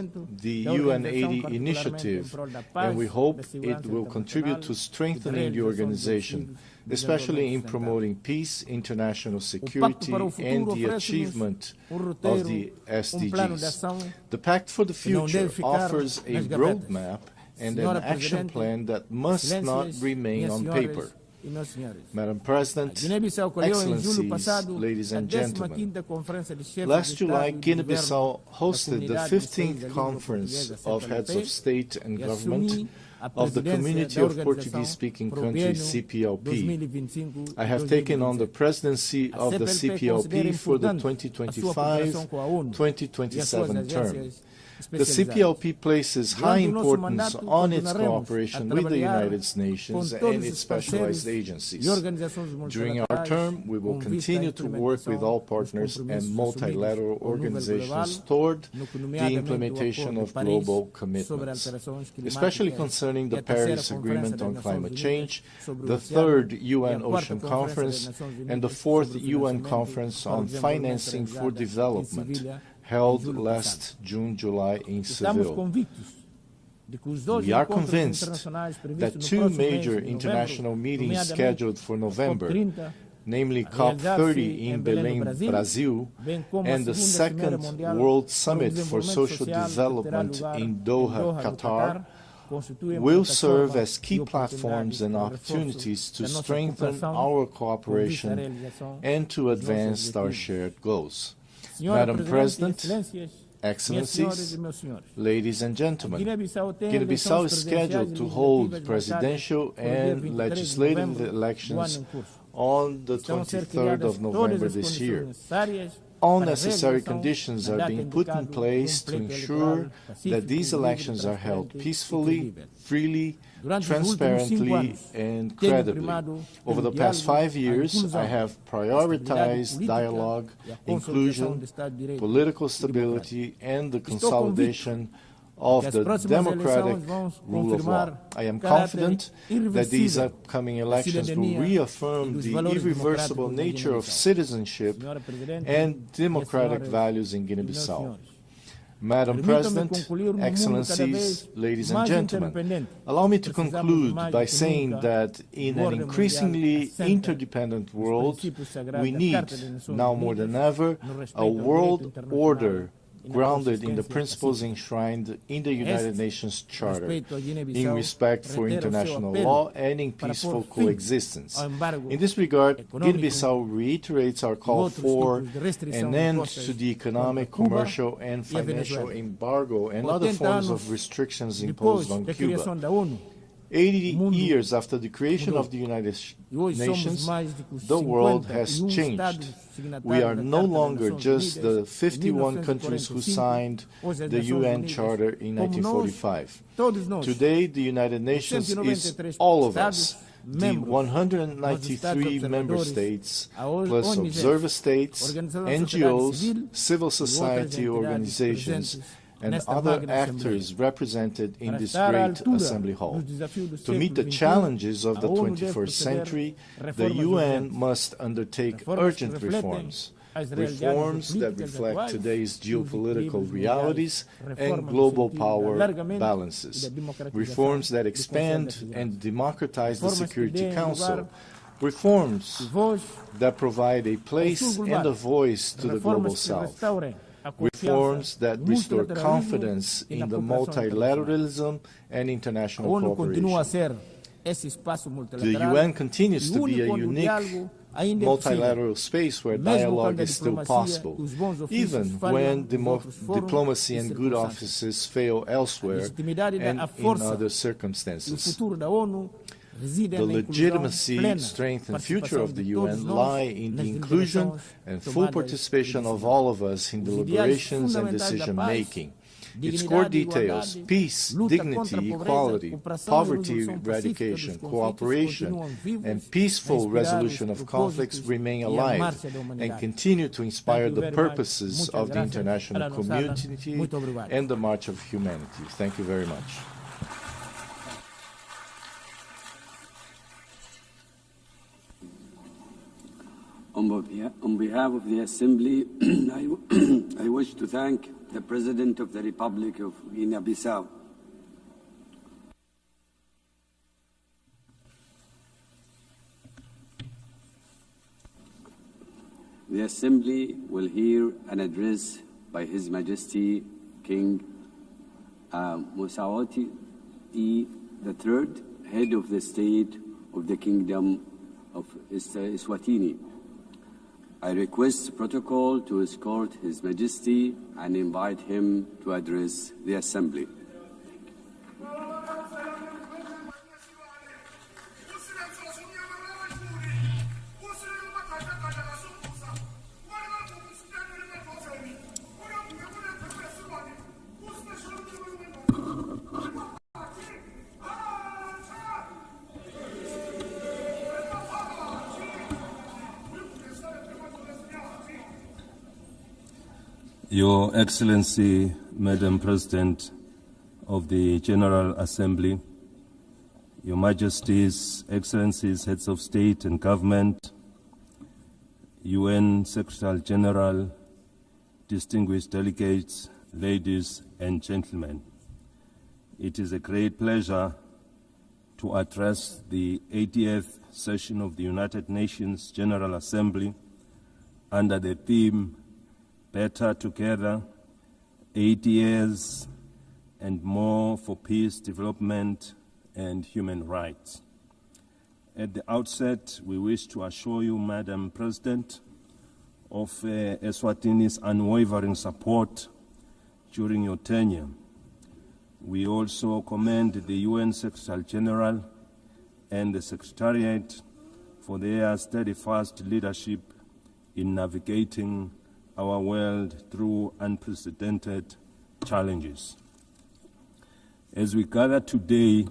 S21: the UN80 initiative, and we hope it will contribute to strengthening the organization, especially in promoting peace, international security, and the achievement of the SDGs. The Pact for the Future offers a roadmap and an action plan that must not remain on paper. Madam President, Excellencies, ladies and gentlemen, last July, Guinea-Bissau hosted the 15th Conference of Heads of State and Government of the Community of Portuguese-Speaking Countries, CPLP. I have taken on the presidency of the CPLP for the 2025-2027 term. The CPLP places high importance on its cooperation with the United Nations and its specialized agencies. During our term, we will continue to work with all partners and multilateral organizations toward the implementation of global commitments, especially concerning the Paris Agreement on Climate Change, the 3rd UN Ocean Conference, and the 4th UN Conference on Financing for Development, held last June-July in Seville. We are convinced that 2 major international meetings scheduled for November, namely COP30 in Belém, Brazil, and the 2nd World Summit for Social Development in Doha, Qatar, will serve as key platforms and opportunities to strengthen our cooperation and to advance our shared goals. Madam President, Excellencies, ladies and gentlemen, Guinea-Bissau is scheduled to hold presidential and legislative elections on the 23rd of November this year. All necessary conditions are being put in place to ensure that these elections are held peacefully, freely, transparently, and credibly. Over the past 5 years, I have prioritized dialogue, inclusion, political stability, and the consolidation of the democratic rule of law. I am confident that these upcoming elections will reaffirm the irreversible nature of citizenship and democratic values in Guinea-Bissau. Madam President, Excellencies, ladies and gentlemen, allow me to conclude by saying that in an increasingly interdependent world, we need, now more than ever, a world order grounded in the principles enshrined in the United Nations Charter, in respect for international law and in peaceful coexistence. In this regard, Guinea-Bissau reiterates our call for an end to the economic, commercial, and financial embargo and other forms of restrictions imposed on Cuba. 80 years after the creation of the United Nations, the world has changed. We are no longer just the 51 countries who signed the UN Charter in 1945. Today, the United Nations is all of us, the 193 member states, plus observer states, NGOs, civil society organizations, and other actors represented in this great assembly hall. To meet the challenges of the 21st century, the UN must undertake urgent reforms, reforms that reflect today's geopolitical realities and global power balances, reforms that expand and democratize the Security Council, reforms that provide a place and a voice to the Global South, reforms that restore confidence in the multilateralism and international cooperation. The UN continues to be a unique multilateral space where dialogue is still possible, even when diplomacy and good offices fail elsewhere and in other circumstances. The legitimacy, strength, and future of the UN lie in the inclusion and full participation of all of us in deliberations and decision-making. Its core details, peace, dignity, equality, poverty eradication, cooperation, and peaceful resolution of conflicts remain alive and continue to inspire the purposes of the international community and the March of Humanity. Thank you very much.
S19: On behalf of the Assembly, I wish to thank the President of the Republic of Guinea-Bissau. The Assembly will hear an address by His Majesty King Mosawati III, Head of the State of the Kingdom of Eswatini. I request protocol to escort His Majesty and invite him to address the Assembly.
S1: Your Excellency, Madam President of the General Assembly, Your Majesties, Excellencies, Heads of State and Government, UN Secretary General, distinguished delegates, ladies and gentlemen. It is a great pleasure to address the 80th session of the United Nations General Assembly under the theme Better Together, 80 years and more for peace, development, and human rights. At the outset, we wish to assure you, Madam President, of Eswatini's unwavering support during your tenure. We also commend the UN Secretary General and the Secretariat for their steadfast leadership in navigating our world through unprecedented challenges. As we gather today,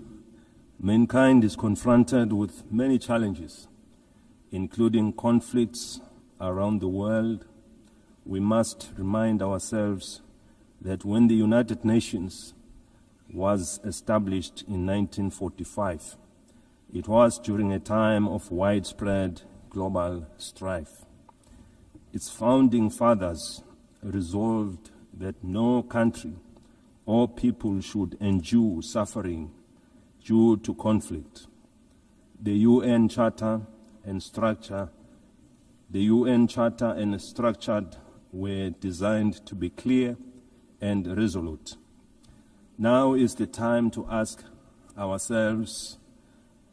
S1: mankind is confronted with many challenges, including conflicts around the world. We must remind ourselves that when the United Nations was established in 1945, it was during a time of widespread global strife. Its founding fathers resolved that no country or people should endure suffering due to conflict. The UN Charter and structure were designed to be clear and resolute. Now is the time to ask ourselves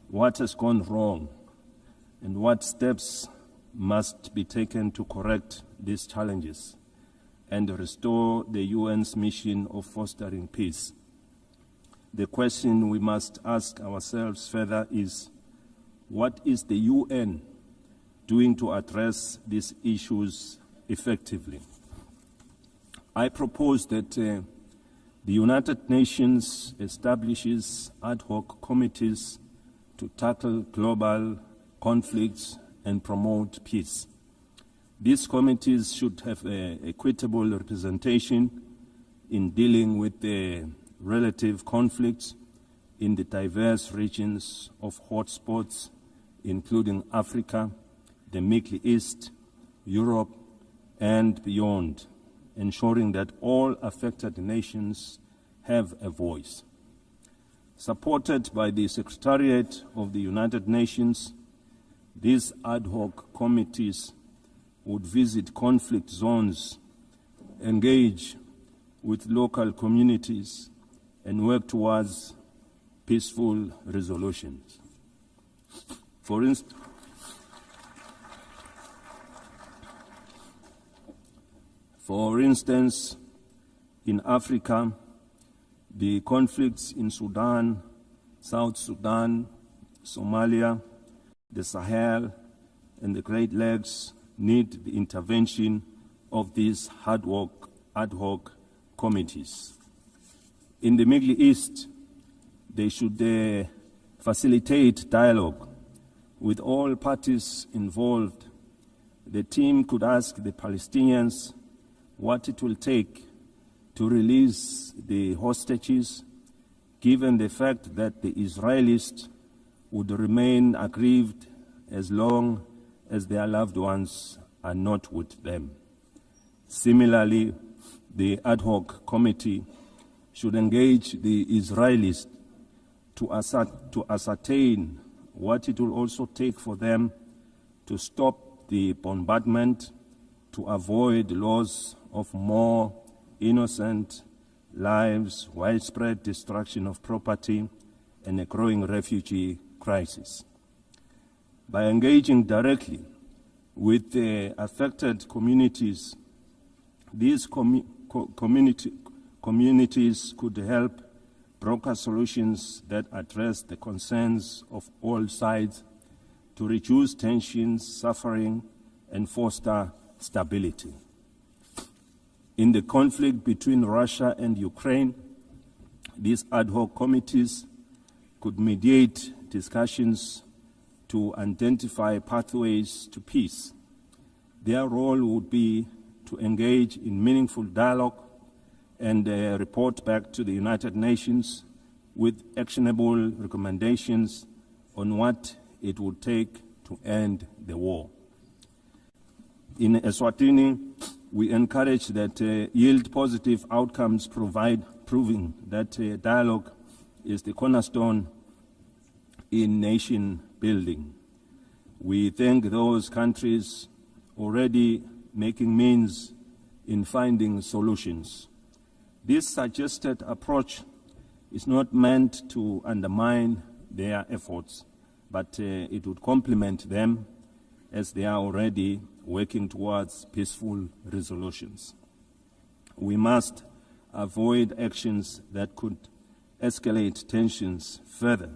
S1: what has gone wrong and what steps must be taken to correct these challenges and restore the UN's mission of fostering peace. The question we must ask ourselves further is, what is the UN doing to address these issues effectively? I propose that the United Nations establishes ad hoc committees to tackle global conflicts and promote peace. These committees should have equitable representation in dealing with the relative conflicts in the diverse regions of hotspots, including Africa, the Middle East, Europe, and beyond, ensuring that all affected nations have a voice. Supported by the Secretariat of the United Nations, these ad hoc committees would visit conflict zones, engage with local communities, and work towards peaceful resolutions. For instance, in Africa, the conflicts in Sudan, South Sudan, Somalia, the Sahel, and the Great Lakes need the intervention of these ad hoc committees. In the Middle East, they should facilitate dialogue with all parties involved. The team could ask the Palestinians what it will take to release the hostages, given the fact that the Israelis would remain aggrieved as long as their loved ones are not with them. Similarly, the ad hoc committee should engage the Israelis to ascertain what it will also take for them to stop the bombardment, to avoid loss of more innocent lives, widespread destruction of property, and a growing refugee crisis. By engaging directly with the affected communities, these communities could help broker solutions that address the concerns of all sides to reduce tensions, suffering, and foster stability. In the conflict between Russia and Ukraine, these ad hoc committees could mediate discussions to identify pathways to peace. Their role would be to engage in meaningful dialogue and report back to the United Nations with actionable recommendations on what it would take to end the war. In Eswatini, we encourage that yield positive outcomes proving that dialogue is the cornerstone in nation building. We thank those countries already making means in finding solutions. This suggested approach is not meant to undermine their efforts, but it would complement them as they are already working towards peaceful resolutions. We must avoid actions that could escalate tensions further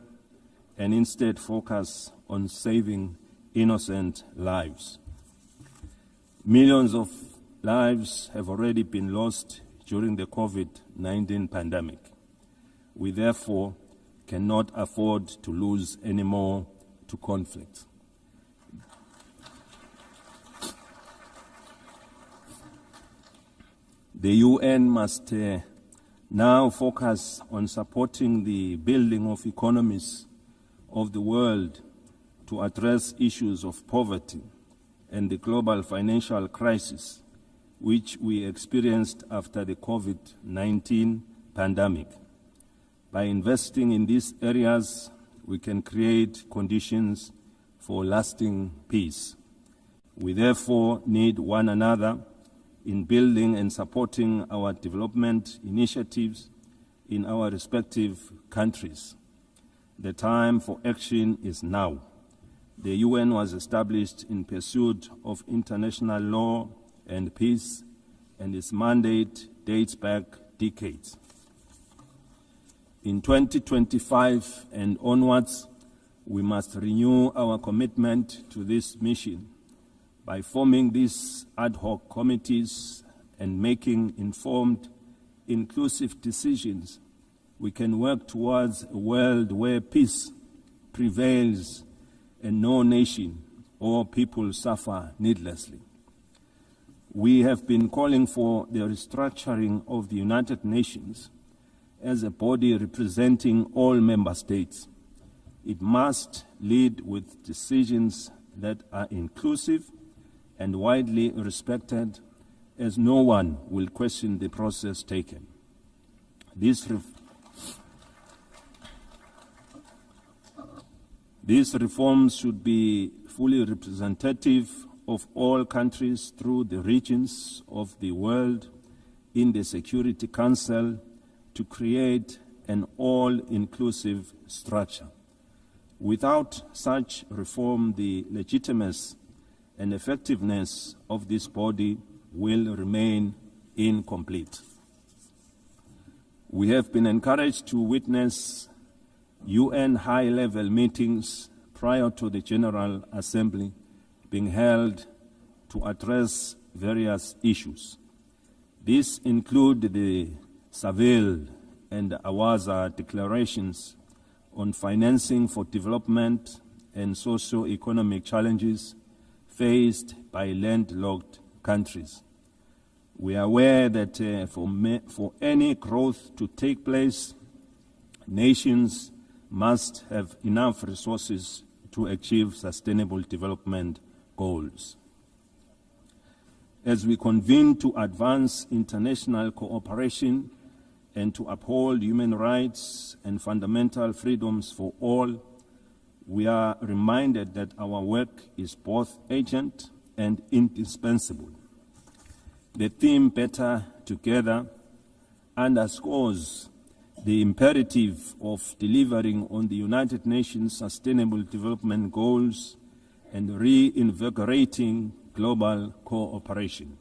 S1: and instead focus on saving innocent lives. Millions of lives have already been lost during the COVID-19 pandemic. We therefore cannot afford to lose any more to conflict. The UN must now focus on supporting the building of economies of the world to address issues of poverty and the global financial crisis which we experienced after the COVID-19 pandemic. By investing in these areas, we can create conditions for lasting peace. We therefore need one another in building and supporting our development initiatives in our respective countries. The time for action is now. The UN was established in pursuit of international law and peace, and its mandate dates back decades. In 2025 and onwards, we must renew our commitment to this mission by forming these ad hoc committees and making informed, inclusive decisions. We can work towards a world where peace prevails and no nation or people suffer needlessly. We have been calling for the restructuring of the United Nations as a body representing all member states. It must lead with decisions that are inclusive and widely respected, as no one will question the process taken. These reforms should be fully representative of all countries through the regions of the world in the Security Council to create an all-inclusive structure. Without such reform, the legitimacy and effectiveness of this body will remain incomplete. We have been encouraged to witness UN high-level meetings prior to the General Assembly being held to address various issues. These include the Seville and Awaza declarations on financing for development and socio-economic challenges faced by landlocked countries. We are aware that for any growth to take place, nations must have enough resources to achieve sustainable development goals. As we convene to advance international cooperation and to uphold human rights and fundamental freedoms for all, we are reminded that our work is both urgent and indispensable. The theme Better Together underscores the imperative of delivering on the United Nations Sustainable Development Goals and reinvigorating global cooperation.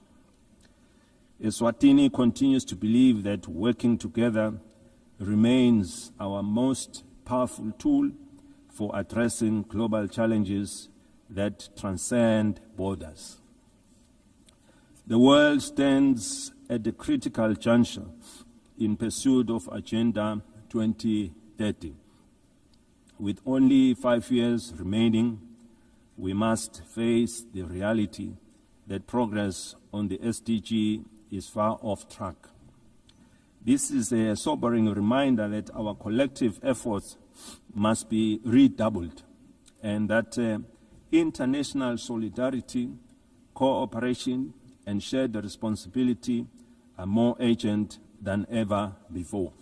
S1: Eswatini continues to believe that working together remains our most powerful tool for addressing global challenges that transcend borders. The world stands at a critical juncture in pursuit of Agenda 2030. With only 5 years remaining, we must face the reality that progress on the SDG is far off track. This is a sobering reminder that our collective efforts must be redoubled and that international solidarity, cooperation, and shared responsibility are more urgent than ever before.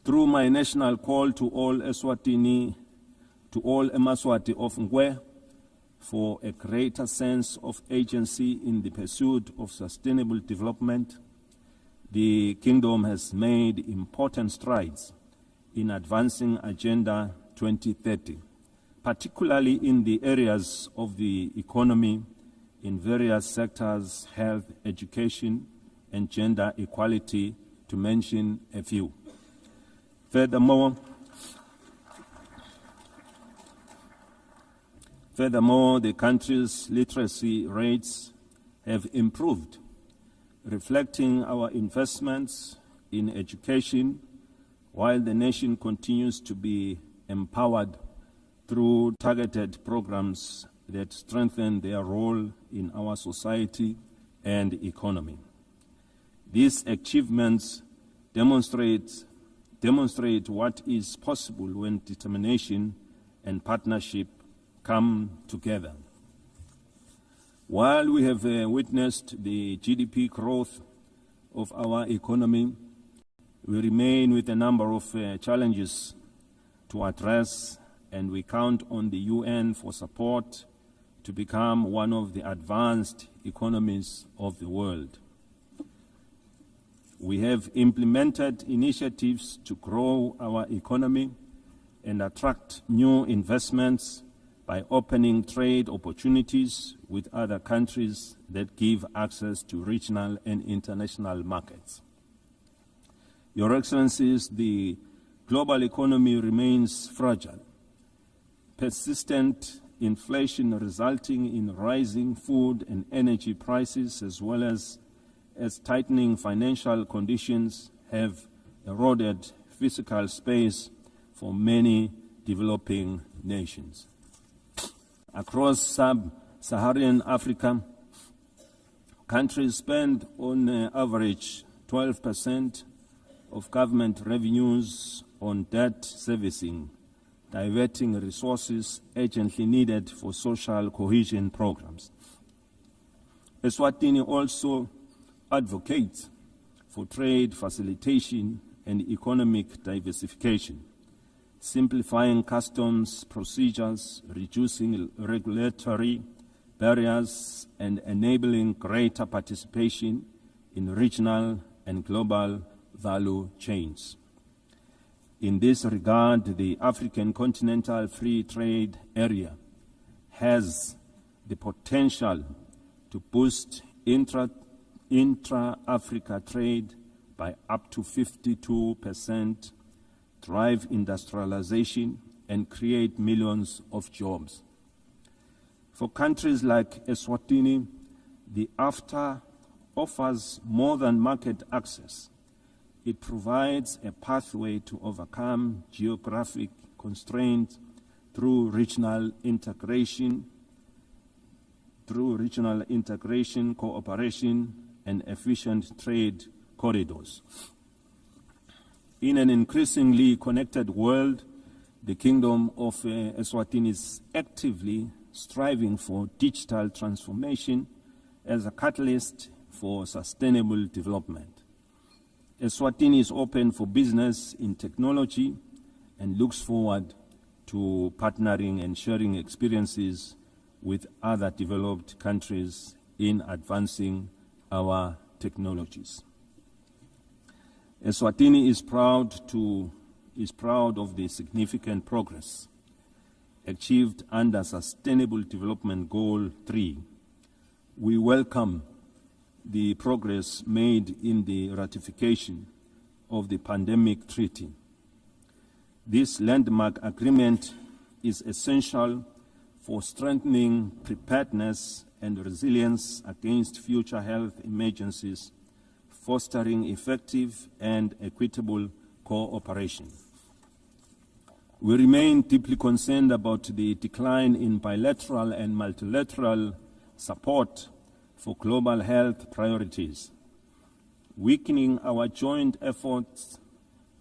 S1: Through my national call to all Eswatini, to all Emaswati of Ngwe, for a greater sense of agency in the pursuit of sustainable development, the Kingdom has made important strides in advancing Agenda 2030, particularly in the areas of the economy, in various sectors, health, education, and gender equality, to mention a few. Furthermore, the country's literacy rates have improved, reflecting our investments in education, while the nation continues to be empowered through targeted programs that strengthen their role in our society and economy. These achievements demonstrate what is possible when determination and partnership come together. While we have witnessed the GDP growth of our economy, we remain with a number of challenges to address, and we count on the UN for support to become one of the advanced economies of the world. We have implemented initiatives to grow our economy and attract new investments by opening trade opportunities with other countries that give access to regional and international markets. Your Excellencies, the global economy remains fragile. Persistent inflation resulting in rising food and energy prices, as well as tightening financial conditions, have eroded physical space for many developing nations. Across sub-Saharan Africa, countries spend on average 12% of government revenues on debt servicing, diverting resources urgently needed for social cohesion programs. Eswatini also advocates for trade facilitation and economic diversification, simplifying customs procedures, reducing regulatory barriers, and enabling greater participation in regional and global value chains. In this regard, the African Continental Free Trade Area has the potential to boost intra-Africa trade by up to 52%, drive industrialization, and create millions of jobs. For countries like Eswatini, the AfTA offers more than market access. It provides a pathway to overcome geographic constraints through regional integration, cooperation, and efficient trade corridors. In an increasingly connected world, the Kingdom of Eswatini is actively striving for digital transformation as a catalyst for sustainable development. Eswatini is open for business in technology and looks forward to partnering and sharing experiences with other developed countries in advancing our technologies. Eswatini is proud of the significant progress achieved under Sustainable Development Goal 3. We welcome the progress made in the ratification of the Pandemic Treaty. This landmark agreement is essential for strengthening preparedness and resilience against future health emergencies, fostering effective and equitable cooperation. We remain deeply concerned about the decline in bilateral and multilateral support for global health priorities. Weakening our joint efforts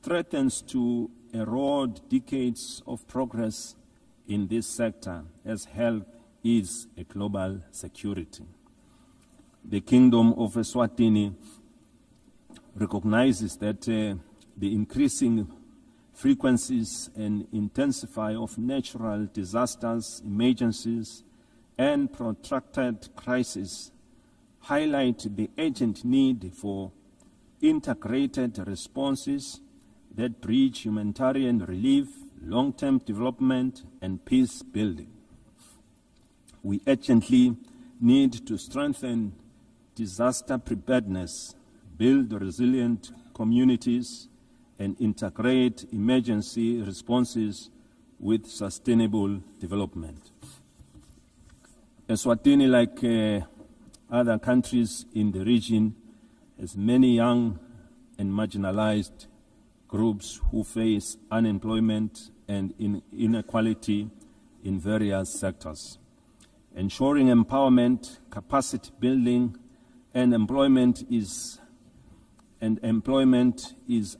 S1: threatens to erode decades of progress in this sector, as health is a global security. The Kingdom of Eswatini recognizes that the increasing frequencies and intensity of natural disasters, emergencies, and protracted crises highlight the urgent need for integrated responses that bridge humanitarian relief, long-term development, and peace building. We urgently need to strengthen disaster preparedness, build resilient communities, and integrate emergency responses with sustainable development. Eswatini, like other countries in the region, has many young and marginalized groups who face unemployment and inequality in various sectors. Ensuring empowerment, capacity building, and employment is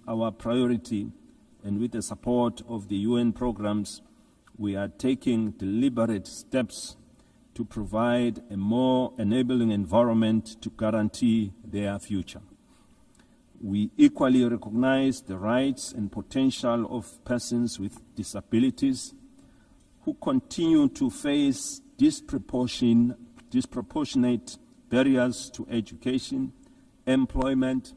S1: our priority, and with the support of the UN programs, we are taking deliberate steps to provide a more enabling environment to guarantee their future. We equally recognize the rights and potential of persons with disabilities who continue to face disproportionate barriers to education, employment,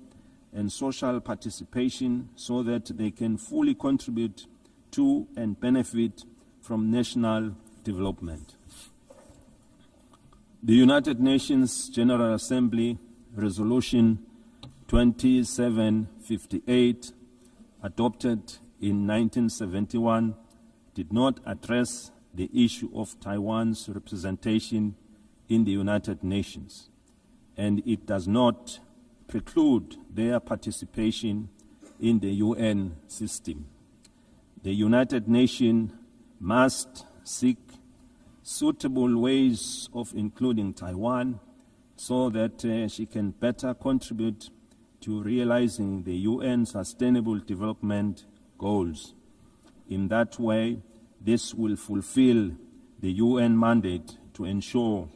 S1: and social participation so that they can fully contribute to and benefit from national development. The United Nations General Assembly Resolution 2758, adopted in 1971, did not address the issue of Taiwan's representation in the United Nations, and it does not preclude their participation in the UN system. The United Nations must seek suitable ways of including Taiwan so that she can better contribute to realizing the UN Sustainable Development Goals. In that way, this will fulfill the UN mandate to ensure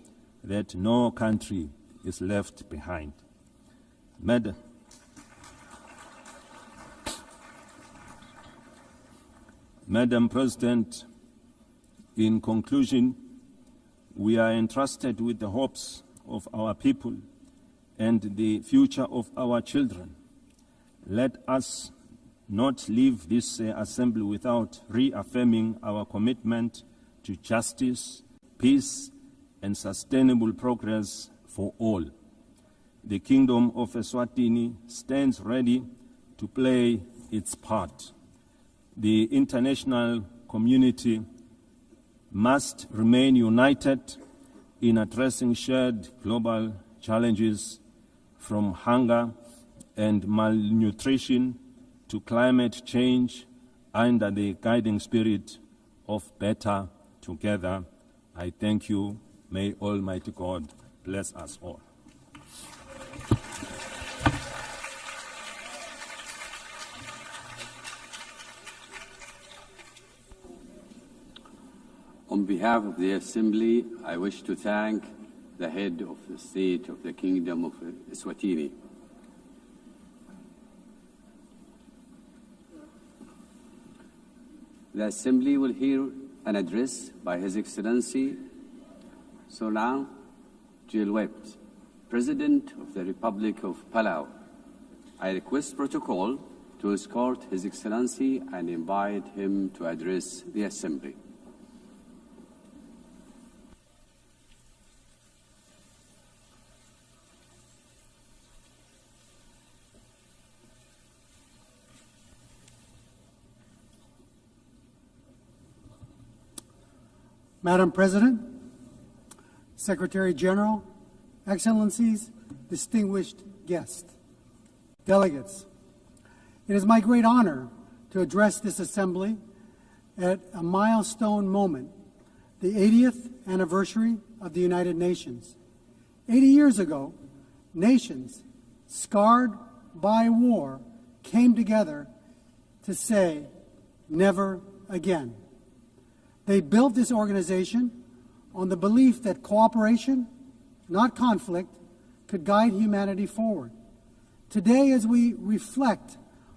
S1: that no country is left behind. Madam President, in conclusion, we are entrusted with the hopes of our people and the future of our children. Let us not leave this assembly without reaffirming our commitment to justice, peace, and sustainable progress for all. The Kingdom of Eswatini stands ready to play its part. The international community must remain united in addressing shared global challenges, from hunger and malnutrition to climate change, under the guiding spirit of better together. I thank you. May Almighty God bless us all.
S19: On behalf of the Assembly, I wish to thank the head of the State of the Kingdom of Eswatini. The Assembly will hear an address by His Excellency Solang Jilwept, President of the Republic of Palau. I request protocol to escort His Excellency and invite him to address the Assembly.
S3: Madam President, Secretary General, Excellencies, distinguished guests, delegates, it is my great honor to address this Assembly at a milestone moment, the 80th anniversary of the United Nations. 80 years ago, nations scarred by war came together to say, never again. They built this organization on the belief that cooperation, not conflict, could guide humanity forward. Today, as we reflect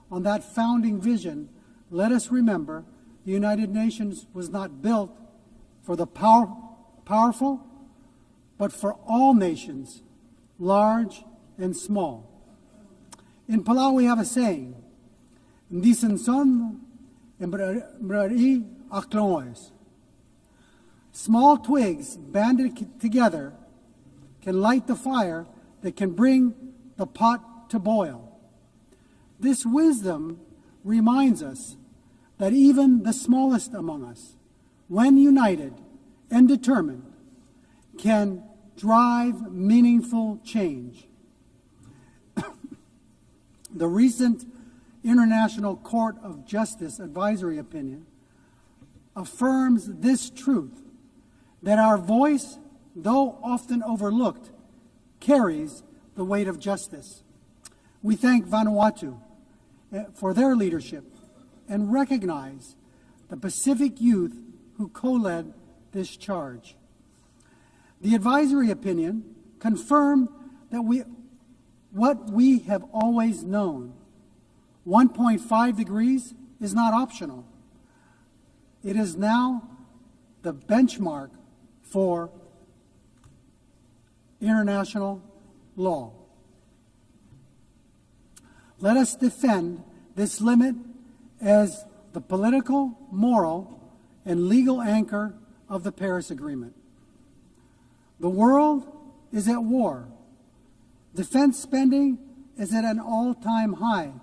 S3: on that founding vision, let us remember the United Nations was not built for the powerful, but for all nations, large and small. In Palau, we have a saying, "Ndisen son embrari aklois." Small twigs banded together can light the fire that can bring the pot to boil. This wisdom reminds us that even the smallest among us, when united and determined, can drive meaningful change. The recent International Court of Justice advisory opinion affirms this truth, that our voice, though often overlooked, carries the weight of justice. We thank Vanuatu for their leadership and recognize the Pacific youth who co-led this charge. The advisory opinion confirmed that what we have always known. 1.5 degrees is not optional. It is now the benchmark for international law. Let us defend this limit as the political, moral, and legal anchor of the Paris Agreement. The world is at war. Defense spending is at an all-time high